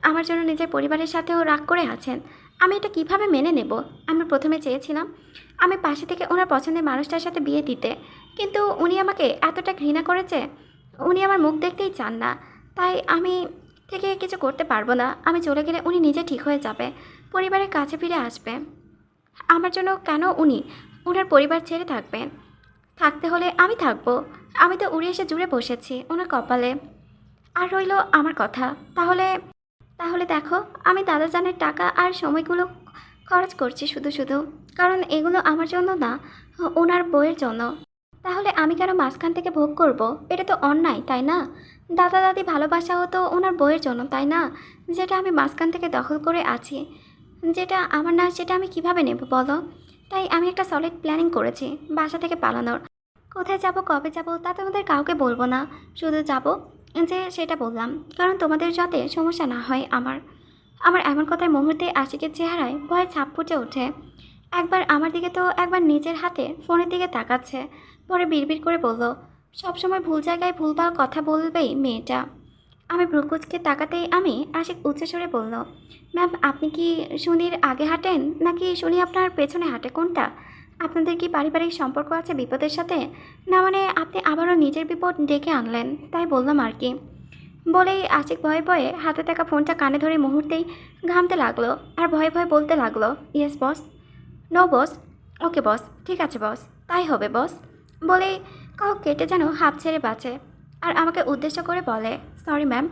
আমার জন্য নিজের পরিবারের সাথেও রাগ করে আছেন। আমি এটা কিভাবে মেনে নেব? আমি প্রথমে চেয়েছিলাম আমি পাশে থেকে ওনার পছন্দের মানুষটার সাথে বিয়ে দিতে, কিন্তু উনি আমাকে এতটা ঘৃণা করেছে, উনি আমার মুখ দেখতেই চান না। তাই আমি থেকে কিছু করতে পারবো না। আমি চলে গেলে উনি নিজে ঠিক হয়ে যাবে, পরিবারের কাছে ফিরে আসবে। আমার জন্য কেন উনি ওনার পরিবার ছেড়ে থাকবেন? থাকতে হলে আমি থাকবো। আমি তো উড়ে এসে জুড়ে বসেছি ওনার কপালে। আর রইল আমার কথা, তাহলে তাহলে দেখো, আমি দাদাজানের টাকা আর সময়গুলো খরচ করছি শুধু শুধু, কারণ এগুলো আমার জন্য না, ওনার বইয়ের জন্য। তাহলে আমি কেন মাঝখান থেকে ভোগ করব? এটা তো অন্যায়, তাই না? দাদা দাদি ভালোবাসাও তো ওনার বইয়ের জন্য, তাই না? যেটা আমি মাঝখান থেকে দখল করে আছি, যেটা আমার না, সেটা আমি কিভাবে নেব বলো? তাই আমি একটা সলিড প্ল্যানিং করেছি বাসা থেকে পালানোর। কোথায় যাব, কবে যাব, তা তোমাদের কাউকে বলবো না। শুধু যাব যে সেটা বললাম, কারণ তোমাদের যাতে সমস্যা না হয়। আমার আমার এমন কথায় মুহূর্তে আশিকের চেহারায় ভয়ে ছাপ ফুটে ওঠে। একবার আমার দিকে তো একবার নিজের হাতে ফোনের দিকে তাকাচ্ছে, পরে বিড়বিড় করে বলল, সবসময় ভুল জায়গায় ভুলভাল কথা বলবেই মেয়েটা। আমি ভ্রুকুচকে তাকাতেই আমি আশিক উচ্চস্বরে বলল, ম্যাম আপনি কি শুনির আগে হাঁটেন নাকি শুনি আপনার পেছনে হাঁটে, কোনটা? আপনাদের কি পারিবারিক সম্পর্ক আছে বিপদের সাথে? না মানে আপনি আবারও নিজের বিপদ ডেকে আনলেন, তাই বললাম আর কি। বলেই আশিক ভয়ে ভয়ে হাতে থাকা ফোনটা কানে ধরে মুহূর্তেই ঘামতে লাগলো, আর ভয়ে ভয়ে বলতে লাগলো, ইয়েস বস, নো বস, ওকে বস, ঠিক আছে বস, তাই হবে বস। বলেই কাউ কেটে যেন হাঁপ ছেড়ে বাঁচে, আর আমাকে উদ্দেশ্য করে বলে, সরি ম্যাম।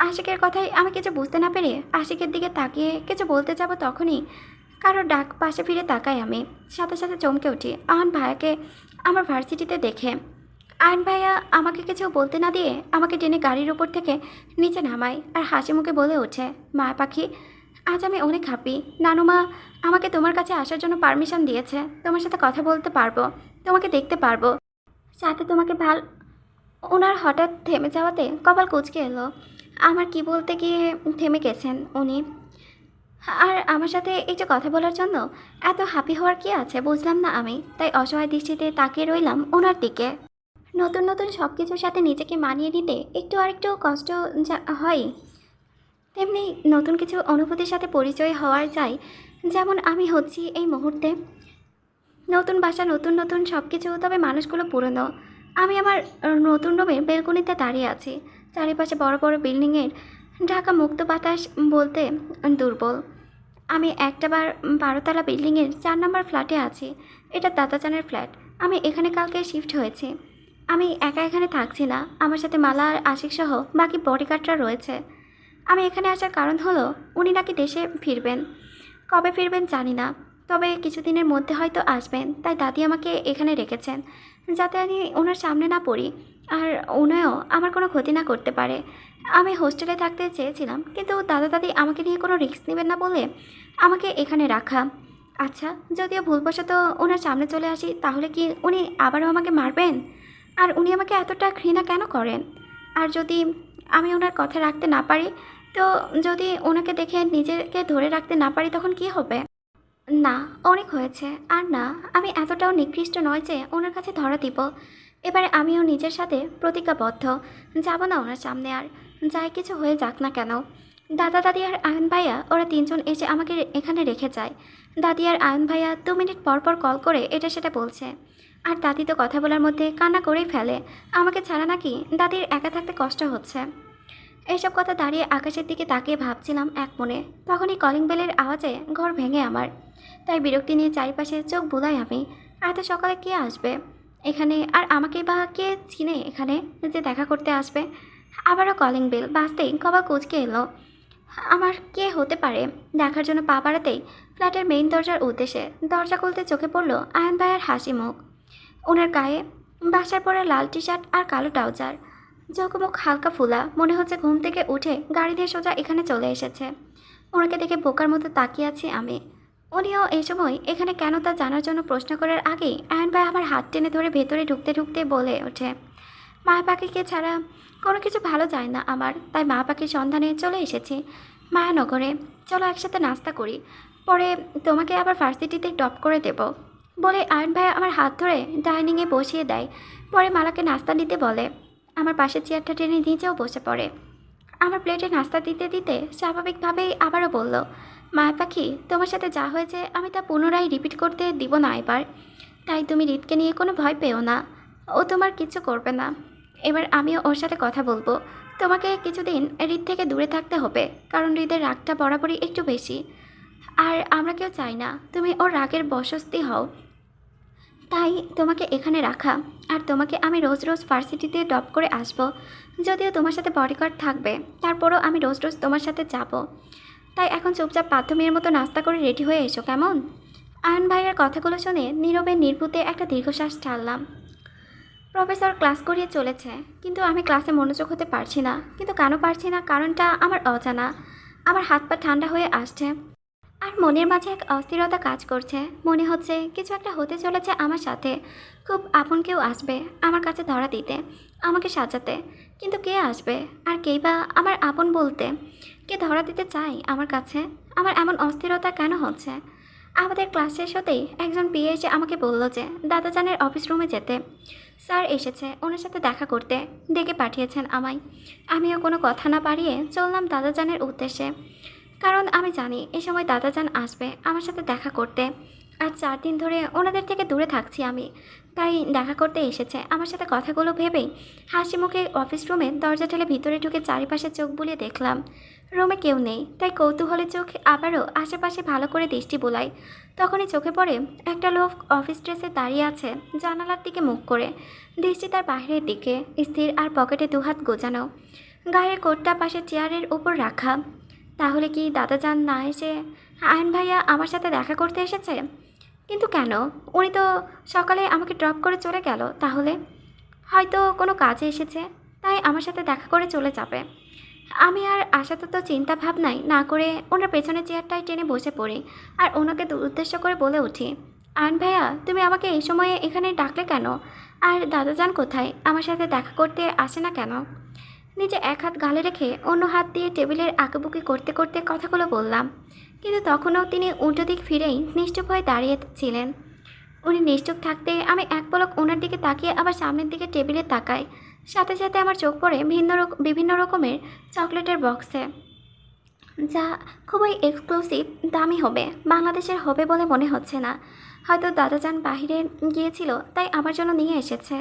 আশিকের কথাই আমি কিছু বুঝতে না পেরে আশিকের দিকে তাকিয়ে কিছু বলতে যাব, তখনই কারোর ডাক পাশে ফিরে তাকাই আমি। সাথে সাথে চমকে উঠি আয়ন ভাইয়াকে আমার ভার্সিটিতে দেখে। আয়ন ভাইয়া আমাকে কিছু বলতে না দিয়ে আমাকে টেনে গাড়ির উপর থেকে নিচে নামায়, আর হাসি মুখে বলে ওঠে, মায়া পাখি, আজ আমি অনেক হ্যাপি। নানুমা আমাকে তোমার কাছে আসার জন্য পারমিশন দিয়েছে, তোমার সাথে কথা বলতে পারবো, তোমাকে দেখতে পারবো, সাথে তোমাকে ওনার হঠাৎ থেমে যাওয়াতে কপাল কুঁচকে এলো। আমার কি বলতে গিয়ে থেমে গেছেন উনি। আর আমার সাথে এই যে কথা বলার জন্য এত হ্যাপি হওয়ার কি আছে বুঝলাম না আমি, তাই অসহায় দৃষ্টিতে তাকিয়ে রইলাম ওনার দিকে। নতুন নতুন সব কিছুর সাথে নিজেকে মানিয়ে নিতে একটু আরেকটু কষ্ট হয়, তেমনি নতুন কিছু অনুভূতির সাথে পরিচয় হওয়ার চাই, যেমন আমি হচ্ছি এই মুহূর্তে। নতুন বাসা, নতুন নতুন সব কিছু, তবে মানুষগুলো পুরনো। আমি আমার নতুন রুমের বেলকনিতে দাঁড়িয়ে আছি, চারিপাশে বড় বড় বিল্ডিংয়ের ঢাকা মুক্ত বাতাস বলতে দুর্বল। আমি একটাবার 12তলা বিল্ডিংয়ের 4 নম্বর ফ্ল্যাটে আছি। এটা দাদাজানের ফ্ল্যাট। আমি এখানে কালকে শিফট হয়েছি। আমি একা এখানে থাকছি না, আমার সাথে মালা আর আশিক সহ বাকি বডিগার্ডরা রয়েছে। আমি এখানে আসার কারণ হলো উনি নাকি দেশে ফিরবেন। কবে ফিরবেন জানি না, তবে কিছুদিনের মধ্যে হয়তো আসবেন। তাই দাদি আমাকে এখানে রেখেছেন যাতে আমি ওনার সামনে না পড়ি আর উনিও আমার কোনো ক্ষতি না করতে পারে। আমি হোস্টেলে থাকতে চেয়েছিলাম, কিন্তু দাদা দাদি আমাকে নিয়ে কোনো রিস্ক নেবেন না বলে আমাকে এখানে রাখা। আচ্ছা, যদিও ভুলবশত ওনার সামনে চলে আসি, তাহলে কি উনি আবারও আমাকে মারবেন? আর উনি আমাকে এতটা ঘৃণা কেন করেন? আর যদি আমি ওনার কথা রাখতে না পারি, তো যদি ওনাকে দেখে নিজেকে ধরে রাখতে না পারি, তখন কি হবে? না, অনেক হয়েছে। আর না, আমি এতটাও নিকৃষ্ট নয় যে ওনার কাছে ধরা দিব। এবারে আমিও নিজের সাথে প্রতিজ্ঞাবদ্ধ, যাব না ওনার সামনে আর, যাই কিছু হয়ে যাক না কেন। দাদা দাদি আর আয়ন ভাইয়া ওরা তিনজন এসে আমাকে এখানে রেখে যায়। দাদি আর আয়ন ভাইয়া 2 মিনিট পর পর কল করে এটা সেটা বলছে। আর দাদি তো কথা বলার মধ্যে কান্না করেই ফেলে। আমাকে ছাড়া নাকি দাদির একা থাকতে কষ্ট হচ্ছে। এইসব কথা দাঁড়িয়ে আকাশের দিকে তাকিয়ে ভাবছিলাম এক মনে। তখনই কলিং বেলের আওয়াজে ঘর ভেঙে আমার। তাই বিরক্তি নিয়ে চারিপাশে চোখ বুলাই আমি। এত সকালে কে আসবে এখানে? আর আমাকেই বা কে চিনে এখানে যে দেখা করতে আসবে? আবারও কলিং বেল বাজতেই কবা কুঁচকে এলো। আমার কে হতে পারে দেখার জন্য পা বাড়াতেই ফ্ল্যাটের মেইন দরজার উদ্দেশ্যে দরজা খুলতে চোখে পড়লো আয়ন ভাইয়ের হাসি মুখ। ওনার গায়ে বাসার পরে লাল টি শার্ট আর কালো ট্রাউজার, চোখ মুখ হালকা ফুলা, মনে হচ্ছে ঘুম থেকে উঠে গাড়ি দিয়ে সোজা এখানে চলে এসেছে। ওনাকে দেখে বোকার মতো তাকিয়ে আছি আমি। উনিও এই সময় এখানে কেন তা জানার জন্য প্রশ্ন করার আগেই আয়ন ভাই আমার হাত টেনে ধরে ভেতরে ঢুকতে ঢুকতে বলে ওঠে, মা পাখিকে ছাড়া কোনো কিছু ভালো যায় না আমার, তাই মা পাখির সন্ধানে চলে এসেছি মায়ানগরে। চলো একসাথে নাস্তা করি, পরে তোমাকে আবার ভার্সিটিতে ড্রপ করে দেব। বলে আয়ন ভাই আমার হাত ধরে ডাইনিংয়ে বসিয়ে দেয়। পরে মালাকে নাস্তা নিতে বলে। আমার পাশে চেয়ারটা টেনে নিচেও বসে পড়ে। আমার প্লেটে নাস্তা দিতে দিতে স্বাভাবিকভাবেই আবারও বলল, মায়া পাখি, তোমার সাথে যা হয়েছে আমি তা পুনরায় রিপিট করতে দিব না এবার। তাই তুমি হৃদকে নিয়ে কোনো ভয় পেও না, ও তোমার কিছু করবে না। এবার আমিও ওর সাথে কথা বলবো। তোমাকে কিছুদিন হৃদ থেকে দূরে থাকতে হবে, কারণ হৃদের রাগটা বরাবরই একটু বেশি। আর আমরা কেউ চাই না তুমি ওর রাগের বশস্তি হও। তাই তোমাকে এখানে রাখা। আর তোমাকে আমি রোজ রোজ ভার্সিটিতে ড্রপ করে আসব। যদিও তোমার সাথে বডিগার্ড থাকবে, তারপরও আমি রোজ রোজ তোমার সাথে যাব। তাই এখন চুপচাপ বাথরুমের মতো নাস্তা করে রেডি হয়ে এসো, কেমন? আয়ন ভাইয়ের কথাগুলো শুনে নীরবে নির্বুতে একটা দীর্ঘশ্বাস ছাড়লাম। প্রফেসর ক্লাস করিয়ে চলেছে, কিন্তু আমি ক্লাসে মনোযোগ হতে পারছি না। কিন্তু কেন পারছি না, কারণটা আমার অজানা। আমার হাত পা ঠান্ডা হয়ে আসছে আর মনের মাঝে এক অস্থিরতা কাজ করছে। মনে হচ্ছে কিছু একটা হতে চলেছে আমার সাথে। খুব আপন কেউ আসবে আমার কাছে ধরা দিতে, আমাকে সাজাতে। কিন্তু কে আসবে? আর কেই বা আমার আপন বলতে? কে ধরা দিতে চাই আমার কাছে? আমার এমন অস্থিরতা কেন হচ্ছে? আমাদের ক্লাস শেষ হতেই একজন পিএ এসে আমাকে বলল যে দাদাজানের অফিস রুমে যেতে। স্যার এসেছে ওনার সাথে দেখা করতে, ডেকে পাঠিয়েছেন আমায়। আমিও কোনো কথা না বাড়িয়ে চললাম দাদাজানের উদ্দেশ্যে, কারণ আমি জানি এ সময় দাদাজান আসবে আমার সাথে দেখা করতে। আজ 4 দিন ধরে ওনাদের থেকে দূরে থাকছি আমি, তাই দেখা করতে এসেছে আমার সাথে। কথাগুলো ভেবেই হাসি মুখে অফিস রুমে দরজা ঠেলে ভিতরে ঢুকে চারিপাশে চোখ বুলিয়ে দেখলাম রুমে কেউ নেই। তাই কৌতূহলে চোখ আবারও আশেপাশে ভালো করে দৃষ্টি বোলাই। তখনই চোখে পড়ে একটা লোক অফিস ড্রেসে দাঁড়িয়ে আছে জানালার দিকে মুখ করে, দৃষ্টি তার বাইরের দিকে স্থির আর পকেটে দুহাত গোজানো, গায়ের কোটটা পাশে চেয়ারের উপর রাখা। তাহলে কি দাদাজান না এসে আয়ন ভাইয়া আমার সাথে দেখা করতে এসেছে? কিন্তু কেন? উনি তো সকালে আমাকে ড্রপ করে চলে গেল। তাহলে হয়তো কোনো কাজে এসেছে, তাই আমার সাথে দেখা করে চলে যাবে। আমি আর আশাত চিন্তা ভাবনাই না করে ওনার পেছনের চেয়ারটায় টেনে বসে পড়ি আর ওনাকে উদ্দেশ্য করে বলে উঠি, আয়ন ভাইয়া, তুমি আমাকে এই সময়ে এখানে ডাকলে কেন? আর দাদাজান কোথায়? আমার সাথে দেখা করতে আসে না কেন? নিজে এক হাত গালে রেখে অন্য হাত দিয়ে টেবিলের আঁকাবুকি করতে করতে কথাগুলো বললাম। কিন্তু তখনও তিনি উল্টো দিক ফিরেই নিশ্চুপ হয়ে দাঁড়িয়ে ছিলেন। উনি নিশ্চুপ থাকতে আমি এক পলক ওনার দিকে তাকিয়ে আবার সামনের দিকে টেবিলে তাকাই। সাথে সাথে আমার চোখ পড়ে বিভিন্ন রকমের চকলেটের বক্সে, যা খুবই এক্সক্লুসিভ, দামি হবে। বাংলাদেশের হবে বলে মনে হচ্ছে না। হয়তো দাদাজান বাহিরে গিয়েছিল, তাই আমার জন্য নিয়ে এসেছে।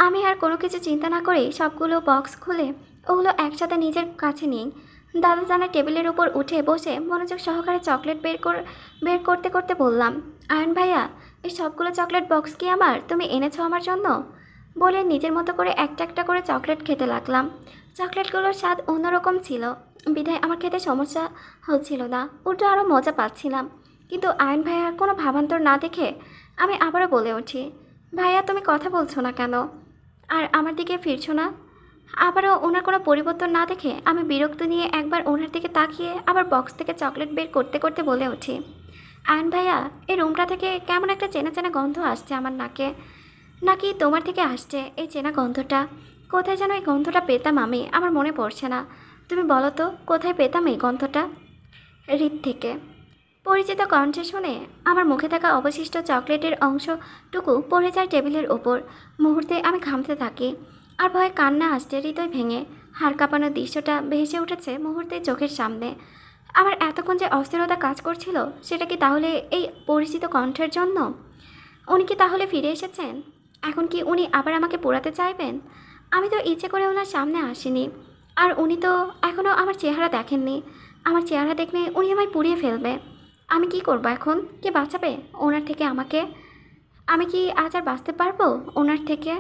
আমি আর কোনো কিছু চিন্তা না করে সবগুলো বক্স খুলে ওগুলো একসাথে নিজের কাছে নিই। দাদা জানা টেবিলের উপর উঠে বসে মনোযোগ সহকারে চকলেট বের করতে করতে বললাম, আয়ন ভাইয়া, এই সবগুলো চকলেট বক্স কি আমার তুমি এনেছো আমার জন্য? বলে নিজের মতো করে একটা একটা করে চকলেট খেতে লাগলাম। চকলেটগুলোর স্বাদ অন্যরকম ছিল, বিধায় আমার খেতে সমস্যা হচ্ছিল না, উল্টো আরও মজা পাচ্ছিলাম। কিন্তু আয়ন ভাইয়ার কোনো ভাবান্তর না দেখে আমি আবারও বলে উঠি, ভাইয়া তুমি কথা বলছো না কেন, আর আমার দিকে ফিরছো না? আবারও ওনার কোনো পরিবর্তন না দেখে আমি বিরক্ত নিয়ে একবার ওনার দিকে তাকিয়ে আবার বক্স থেকে চকলেট বের করতে করতে বলে উঠি, আয়ন ভাইয়া, এই রুমটা থেকে কেমন একটা চেনা চেনা গন্ধ আসছে আমার নাকে। নাকি তোমার থেকে আসছে এই চেনা গন্ধটা? কোথায় যেন এই গন্ধটা পেতাম আমি, আমার মনে পড়ছে না। তুমি বলো তো, কোথায় পেতাম এই গন্ধটা? হৃদ থেকে। পরিচিত কণ্ঠে শুনে আমার মুখে থাকা অবশিষ্ট চকলেটের অংশটুকু পড়ে যায় টেবিলের ওপর। মুহূর্তে আমি ঘামতে থাকি, আর ভয়ে কান্না আসছে হৃদয় ভেঙে। হাড় কাঁপানোর দৃশ্যটা ভেসে উঠেছে মুহূর্তে চোখের সামনে। আমার এতক্ষণ যে অস্থিরতা কাজ করছিল, সেটা কি তাহলে এই পরিচিত কণ্ঠের জন্য? উনি কি তাহলে ফিরে এসেছেন? এখন কি উনি আবার আমাকে পোড়াতে চাইবেন? আমি তো ইচ্ছে করে ওনার সামনে আসিনি, আর উনি তো এখনও আমার চেহারা দেখেননি। আমার চেহারা দেখলে উনি আমায় পুড়িয়ে ফেলবে। আমি কি করব এখন? কে বাঁচাবে ওনার থেকে আমাকে? আমি কি আজ আর বাঁচতে পারবো ওনার থেকে?